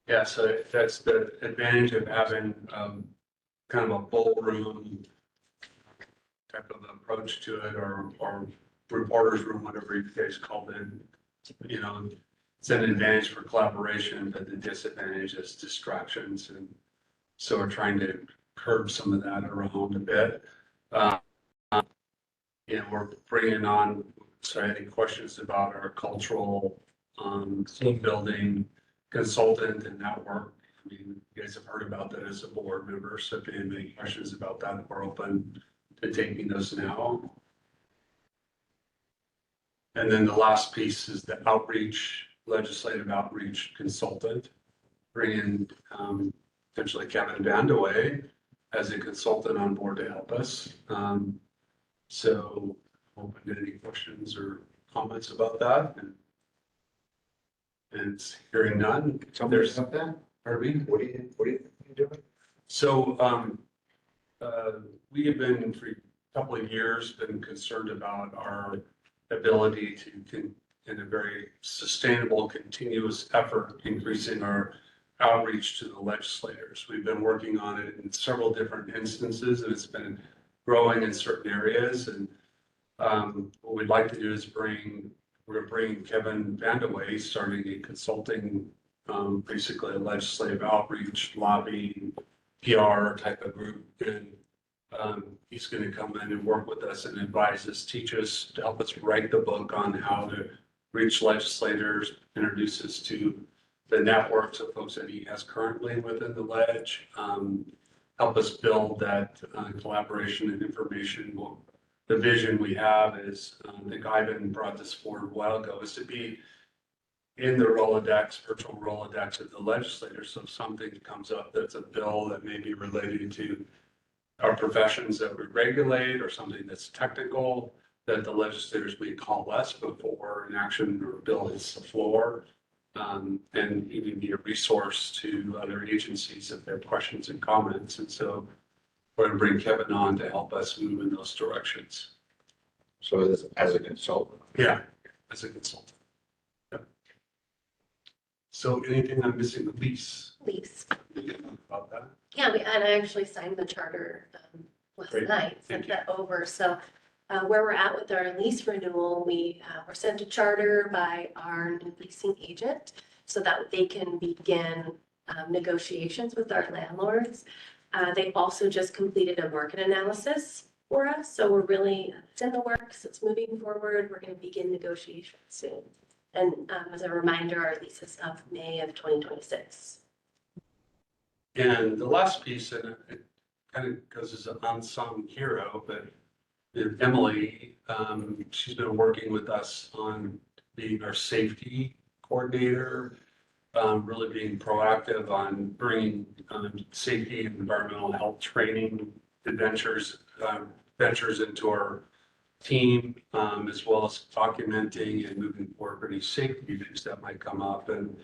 Yeah, so that's the advantage of having kind of a ballroom type of approach to it, or reporter's room, whatever you guys called it. You know, it's an advantage for collaboration, but the disadvantage is distractions. And so we're trying to curb some of that around a bit. You know, we're bringing on, any questions about our cultural team building consultant and network. I mean, you guys have heard about that as a board member, so if you have any questions about that, we're open to taking those now. And then the last piece is the outreach, legislative outreach consultant, bringing potentially Kevin Vandewey as a consultant on board to help us. So open to any questions or comments about that. And hearing none. There's something. Pardon me? What are you doing? So we have been for a couple of years been concerned about our ability to, in a very sustainable, continuous effort, increasing our outreach to the legislators. We've been working on it in several different instances, and it's been growing in certain areas. And what we'd like to do is we're bringing Kevin Vandewey, starting a consulting, basically a legislative outreach, lobbying, PR type of group. And he's going to come in and work with us and advise us, teach us, to help us write the book on how to reach legislators, introduce us to the networks of folks that he has currently within the ledge, help us build that collaboration and information. The vision we have is, I think Ivan brought this forward a while ago, is to be in the Rolodex, virtual Rolodex of the legislators. So if something comes up that's a bill that may be related to our professions that we regulate or something that's technical, that the legislators may call us before an action or bill hits the floor. And even be a resource to other agencies if they have questions and comments. And so we're going to bring Kevin on to help us move in those directions. So as a consultant. Yeah, as a consultant. Yep. So anything I'm missing, the lease? Lease. About that? Yeah, I actually signed the charter last Great. night, Thank sent that over. So where we're at with our lease renewal, we were sent a charter by our new leasing agent so that they can begin negotiations with our landlords. They also just completed a market analysis for us. So we're really, it's in the works, it's moving forward. We're going to begin negotiations soon. And as a reminder, our lease is up May of 2026. And the last piece, and it kind of goes as an unsung hero, but Emily, she's been working with us on being our safety coordinator, really being proactive on bringing safety and environmental health training ventures into our team, as well as documenting and moving forward any safety issues that might come up. And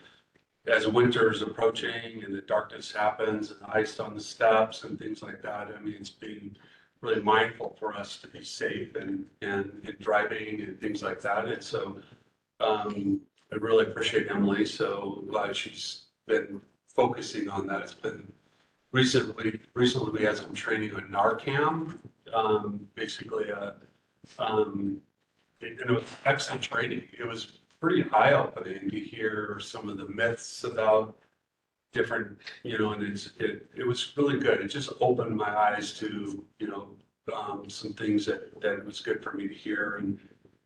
as winter is approaching and the darkness happens and ice on the steps and things like that, I mean, it's being really mindful for us to be safe and driving and things like that. And so I really appreciate Emily. So glad she's been focusing on that. It's been recently we had some training on Narcan, basically and it was excellent training. It was pretty eye-opening to hear some of the myths about different, and it was really good. It just opened my eyes to, some things that was good for me to hear.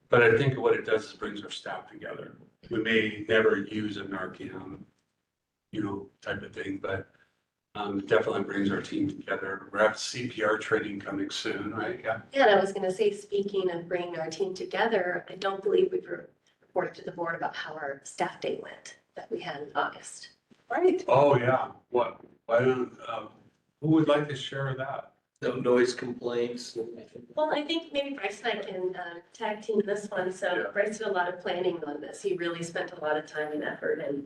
But I think what it does is brings our staff together. We may never use a Narcan, type of thing, but it definitely brings our team together. We have CPR training coming soon, right? Yeah. Yeah, and I was going to say, speaking of bringing our team together, I don't believe we've reported to the board about how our staff day went that we had in August. Right. Oh, yeah. What? Why don't, who would like to share that? No noise complaints. Well, I think maybe Bryce and I can tag team this one. So Yeah. Bryce did a lot of planning on this. He really spent a lot of time and effort in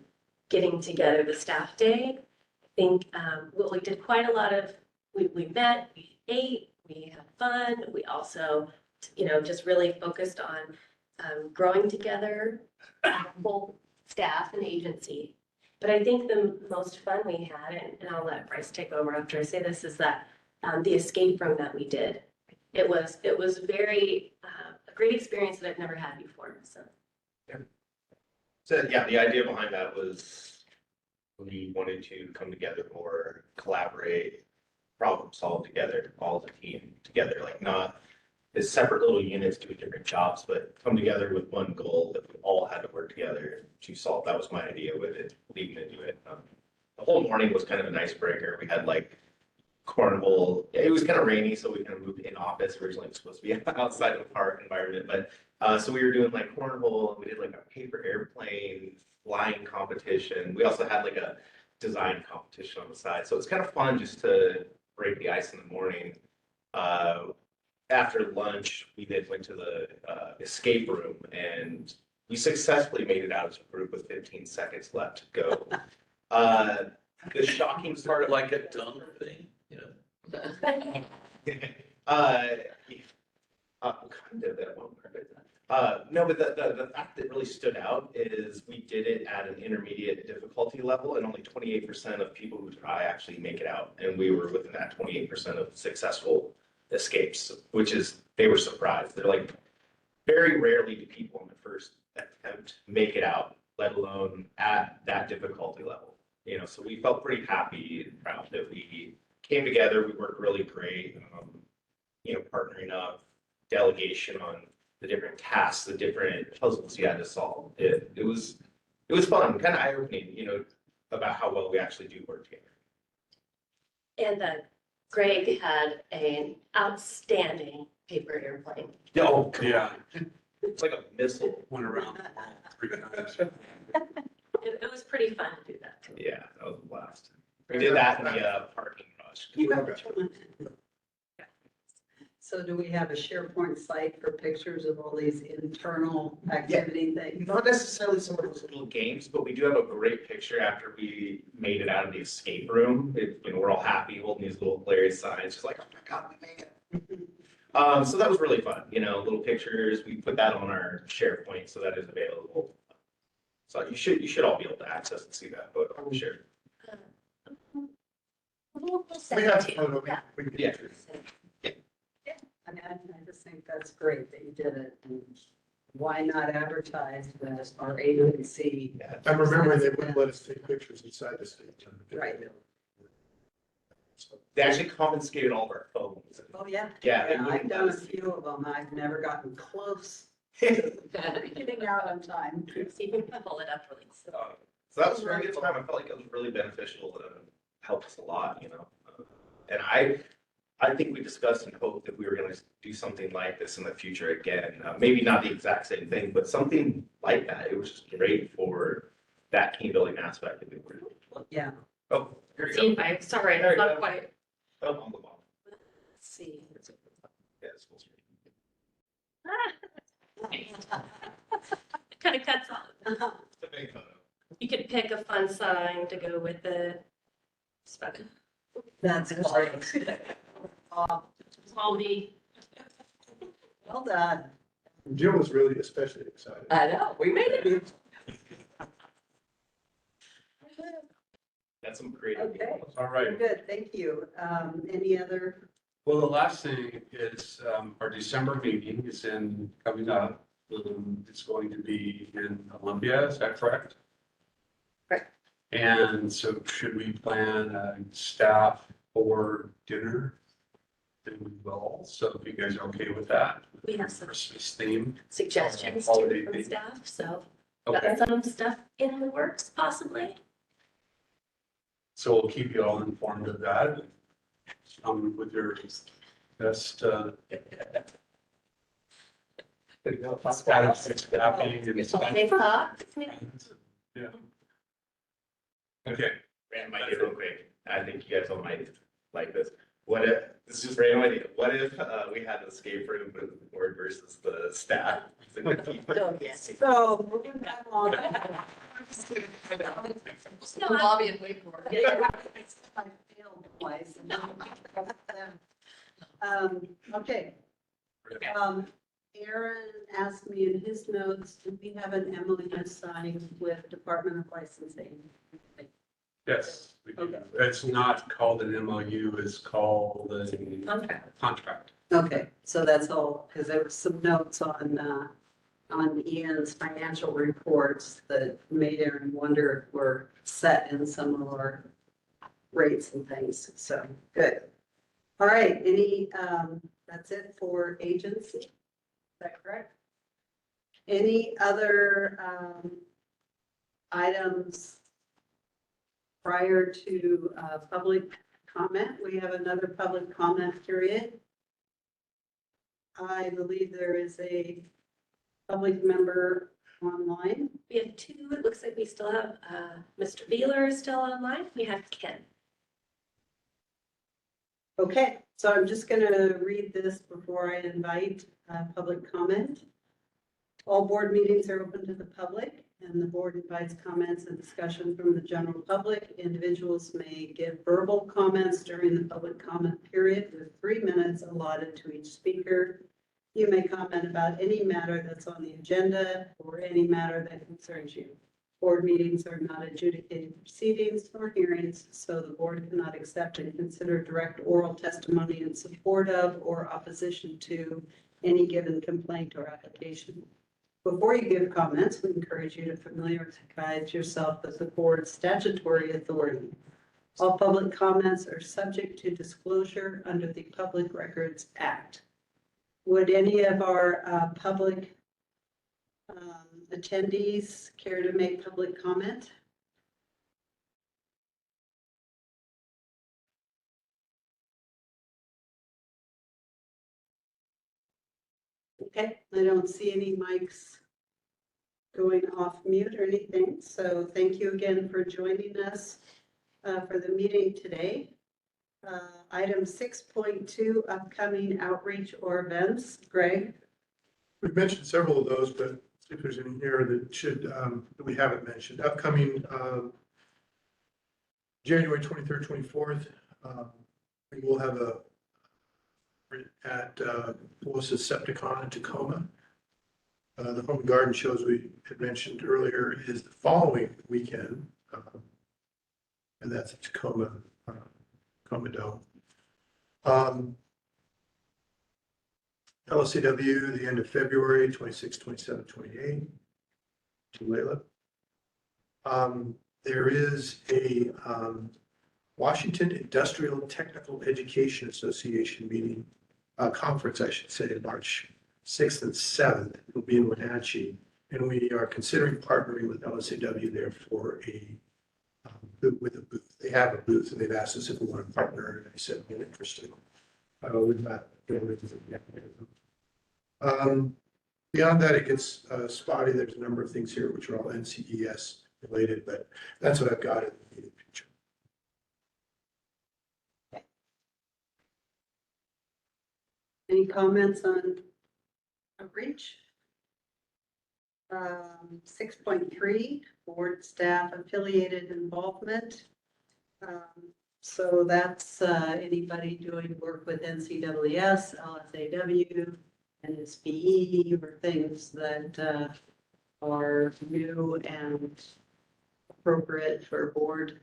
getting together the staff day. I think we did quite a lot of, we met, we ate, we had fun. We also, just really focused on growing together, both staff and agency. But I think the most fun we had, and I'll let Bryce take over after I say this, is that the escape room that we did. It was very, a great experience that I've never had before, so. So, yeah, the idea behind that was we wanted to come together more, collaborate, problem solve together, all the team together, like not as separate little units doing different jobs, but come together with one goal that we all had to work together to solve. That was my idea with it, leading into it. The whole morning was kind of an icebreaker. We had like carnival. It was kind of rainy, so we kind of moved in office. Originally, it was supposed to be outside of the park environment, but so we were doing like carnival. We did like a paper airplane flying competition. We also had like a design competition on the side. So it's kind of fun just to break the ice in the morning. After lunch, we then went to the escape room, and we successfully made it out as a group with 15 seconds left to go. The shocking Part of like a dumb thing, kind of at one part. No, but the fact that really stood out is we did it at an intermediate difficulty level, and only 28% of people who try actually make it out. And we were within that 28% of successful escapes, which is, they were surprised. They're like, very rarely do people on the first attempt make it out, let alone at that difficulty level. So we felt pretty happy and proud that we came together. We worked really great, partnering up, delegation on the different tasks, the different puzzles you had to solve. It was fun, kind of eye-opening, about how well we actually do work together. And Greg had an outstanding paper airplane. Oh, yeah. It's like a missile. Went around the world 3 times. It was pretty fun to do that. Yeah, that was a blast. We did that in the parking garage. So do we have a SharePoint site for pictures of all these internal activity things? Not necessarily some of those little games, but we do have a great picture after we made it out of the escape room. We're all happy holding these little glary signs, just like, oh my God, we made it. So that was really fun, little pictures. We put that on our SharePoint, so that is available. So you should all be able to access and see that photo on the share. We'll We send have it to you. photo, Yeah. we can Yeah. I mean, I just think that's great that you did it. And why not advertise that our agency? I'm remembering they wouldn't let us take pictures inside the state. Right. They actually confiscated all of our phones. Oh, yeah. Yeah, they I've wouldn't done a let us- few of them. I've never gotten close to getting out on time. See if we can pull it up really soon. So that was a very good time. I felt like it was really beneficial and helped us a lot, And I think we discussed and hoped that we were going to do something like this in the future again. Maybe not the exact same thing, but something like that. It was just great for that team building aspect that we were doing. Yeah. Oh, here you See go. if I, sorry, There it's you not go. quite. Oh, on the bottom. Let's see. Yeah, it's full screen. It kind of cuts off. It's a big photo. You could pick a fun sign to go with it. That's great. All me. Well done. Jim was really especially excited. I know, we made it. That's some creative. Okay. All right. Good, thank you. Any other? Well, the last thing is our December meeting is coming up. It's going to be in Columbia, is that correct? Correct. And so should we plan a staff or dinner? Then we will. So if you guys are okay with that. We have some Christmas theme. suggestions Holiday too from theme. staff, so Okay. got some stuff in the works possibly. So we'll keep you all informed of that. With your best, staffing and Holiday thought. yeah. Okay. Random idea real quick. I think you guys all might like this. What if, this is just a random idea. What if we had an escape room with the board versus the staff? Oh, yes. So, moving back on. No, lobby and wait for it. I failed twice. Okay. Aaron asked me in his notes, do we have an MOU signed with Department of Licensing? Yes, we do. Okay. It's not called an MOU, it's called a contract. Okay, so that's all, because there were some notes on Ian's financial reports that made Aaron wonder if we're set in some of our rates and things, so, good. All right, that's it for agency, is that correct? Any other items prior to public comment? We have another public comment period. I believe there is a public member online. We have two. It looks like we still have Mr. Beeler is still online. We have Ken. Okay, so I'm just going to read this before I invite public comment. All board meetings are open to the public, and the board invites comments and discussion from the general public. Individuals may give verbal comments during the public comment period with 3 minutes allotted to each speaker. You may comment about any matter that's on the agenda or any matter that concerns you. Board meetings are not adjudicated proceedings or hearings, so the board cannot accept and consider direct oral testimony in support of or opposition to any given complaint or application. Before you give comments, we encourage you to familiarize yourself with the board's statutory authority. All public comments are subject to disclosure under the Public Records Act. Would any of our public attendees care to make public comment? Okay, I don't see any mics going off mute or anything, so thank you again for joining us for the meeting today. Item 6.2, upcoming outreach or events. Greg? We've mentioned several of those, but see if there's any here that should, that we haven't mentioned. Upcoming, January 23rd, 24th, we will have at Melissa's Septicon in Tacoma. The Home and Garden shows we had mentioned earlier is the following weekend, and that's at Tacoma, Tacoma Dome. LCW, the end of February, 26, 27, 28, to Layla. There is a Washington Industrial Technical Education Association meeting, conference, I should say, March 6th and 7th. It'll be in Wenatchee, and we are considering partnering with LSAW there for with a booth. They have a booth, and they've asked us if we want to partner, and I said we're interested. We've not beyond that, it gets spotty. There's a number of things here which are all NCES related, but that's what I've got in the immediate future. Any comments on outreach? 6.3, board staff affiliated involvement. So that's anybody doing work with NCWS, LSAW, NSBE, or things that are new and appropriate for board.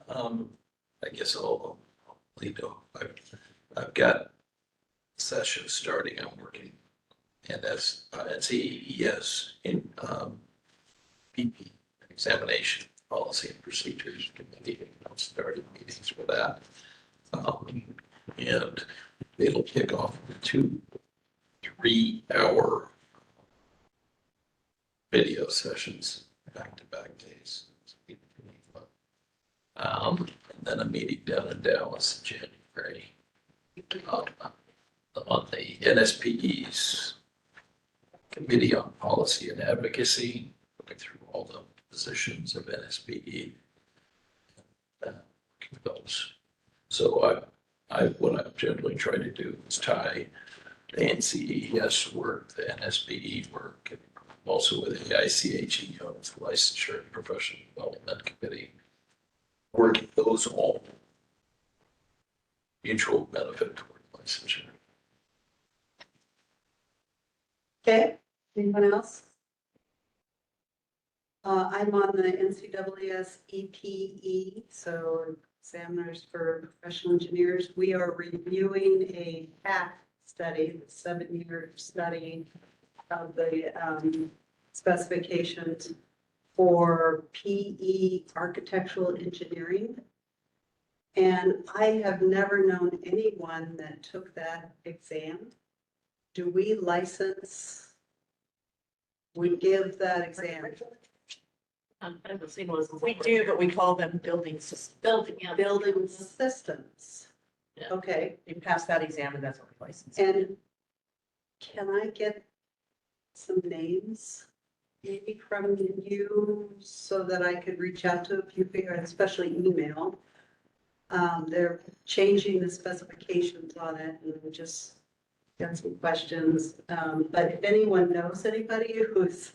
I guess I'll lead off. I've got sessions starting. I'm working, and that's CES in PP examination policy and procedures committee. I'm starting meetings for that, and it'll kick off with 2 3-hour video sessions back-to-back days. And then a meeting down in Dallas in January on the NSPE's Committee on Policy and Advocacy, looking through all the positions of NSPE. Those. So what I'm generally trying to do is tie the NCES work, the NSPE work, and also with the ICHE, the Licensure and Professional Development Committee, working those all mutual benefit toward licensure. Okay, anyone else? I'm on the NCWS EPE, so examiners for professional engineers. We are reviewing a PAC study, the 7-year study of the specifications for PE architectural engineering. And I have never known anyone that took that exam. Do we license? We give that exam. I haven't seen one. We do, but we call them building systems. Building systems. Yeah. Okay, You pass that exam and that's what we license. and can I get some names maybe from you so that I could reach out to a few people, especially email? They're changing the specifications on it and just got some questions. But if anyone knows anybody who's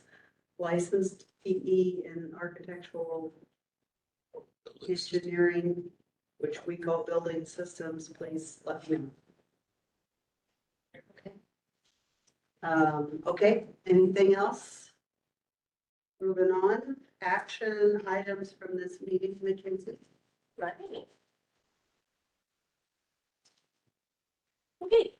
licensed PE in architectural engineering, which we call building systems, please let me know. Okay, anything else? Moving on, action items from this meeting, Mackenzie. Right. Okay.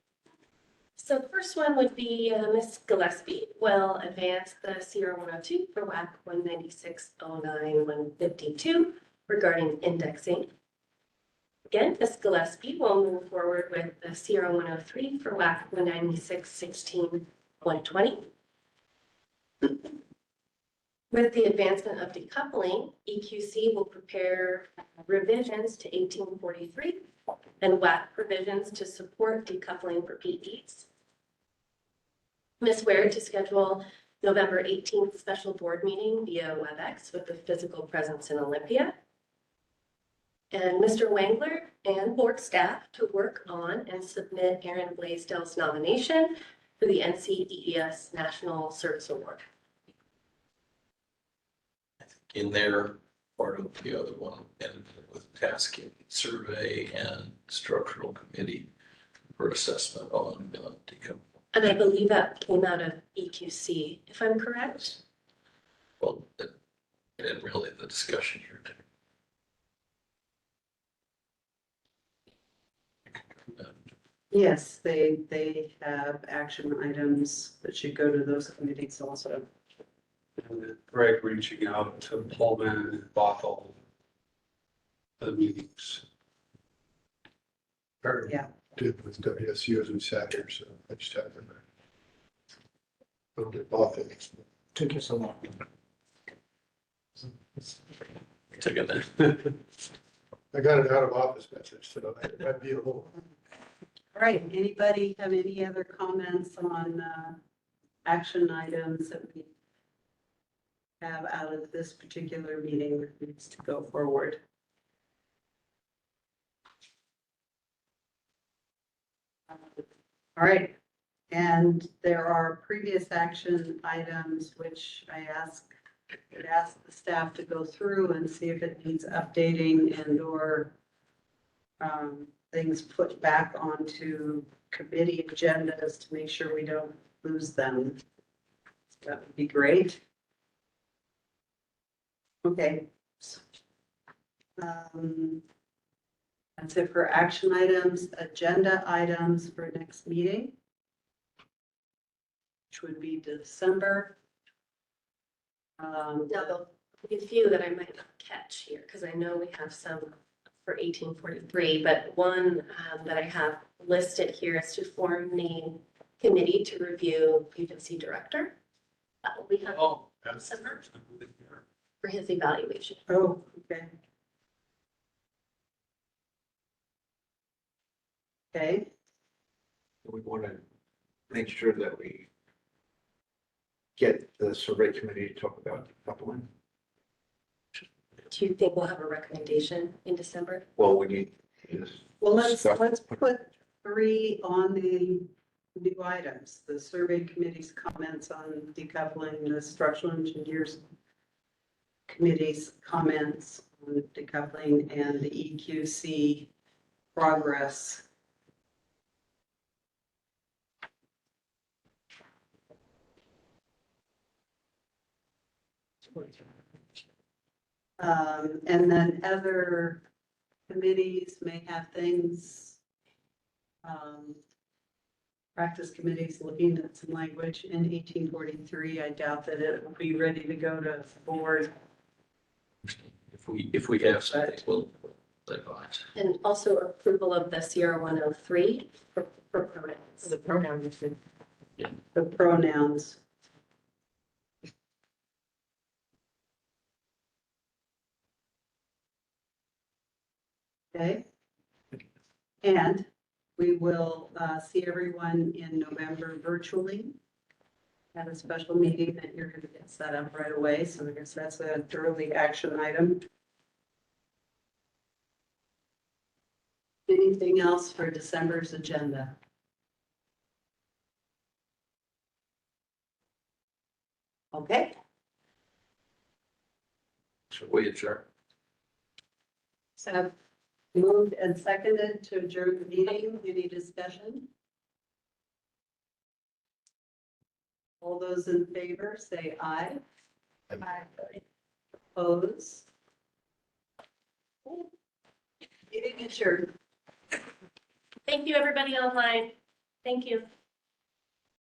So the first one would be Ms. Gillespie will advance the CR 102 for WAC 196.09.152 regarding indexing. Again, Ms. Gillespie will move forward with the CR 103 for WAC 196.16.120. With the advancement of decoupling, EQC will prepare revisions to 1843 and WAC provisions to support decoupling for PEs. Ms. Ware to schedule November 18th special board meeting via WebEx with the physical presence in Olympia. and Mr. Wangler and board staff to work on and submit Aaron Blaisdell's nomination for the NCEES National Service Award. In there, part of the other one, and with tasking, survey and structural committee for assessment on decom. And I believe that came out of EQC, if I'm correct. Well, and really the discussion here. Yes, they have action items that should go to those committees also. And then Greg reaching out to Pullman and Bothell for the meetings. Or Yeah. did with WSU as we sat here, so I just had them. Don't get off it. Took you so long. Took it there. I got an out of office message, so that might be a little. All right, anybody have any other comments on action items that we have out of this particular meeting that needs to go forward? All right, and there are previous action items which would ask the staff to go through and see if it needs updating and or things put back onto committee agendas to make sure we don't lose them. That would be great. Okay. That's it for action items, agenda items for next meeting, which would be December. Now, there'll be a few that I might not catch here, because I know we have some for 1843, but one that I have listed here is to form the committee to review agency director. That will be happening in December for his evaluation. Oh, okay. Okay. We want to make sure that we get the survey committee to talk about decoupling. Do you think we'll have a recommendation in December? Well, we need. to Well, let's discuss- put 3 on the new items. The survey committee's comments on decoupling, the structural engineers committee's comments on decoupling, and the EQC progress. And then other committees may have things. Practice committees looking at some language in 1843. I doubt that it will be ready to go to the board. If we have something, we'll advise. And also approval of the CR 103 for pronouns. The pronouns. The pronouns. Okay. And we will see everyone in November virtually. Have a special meeting that you're going to get set up right away. So I guess that's an early action item. Anything else for December's agenda? Okay. So we adjourn. So moved and seconded to adjourn the meeting. Any discussion? All those in favor, say aye. Aye. Oppose? Meeting adjourned. Thank you, everybody online. Thank you.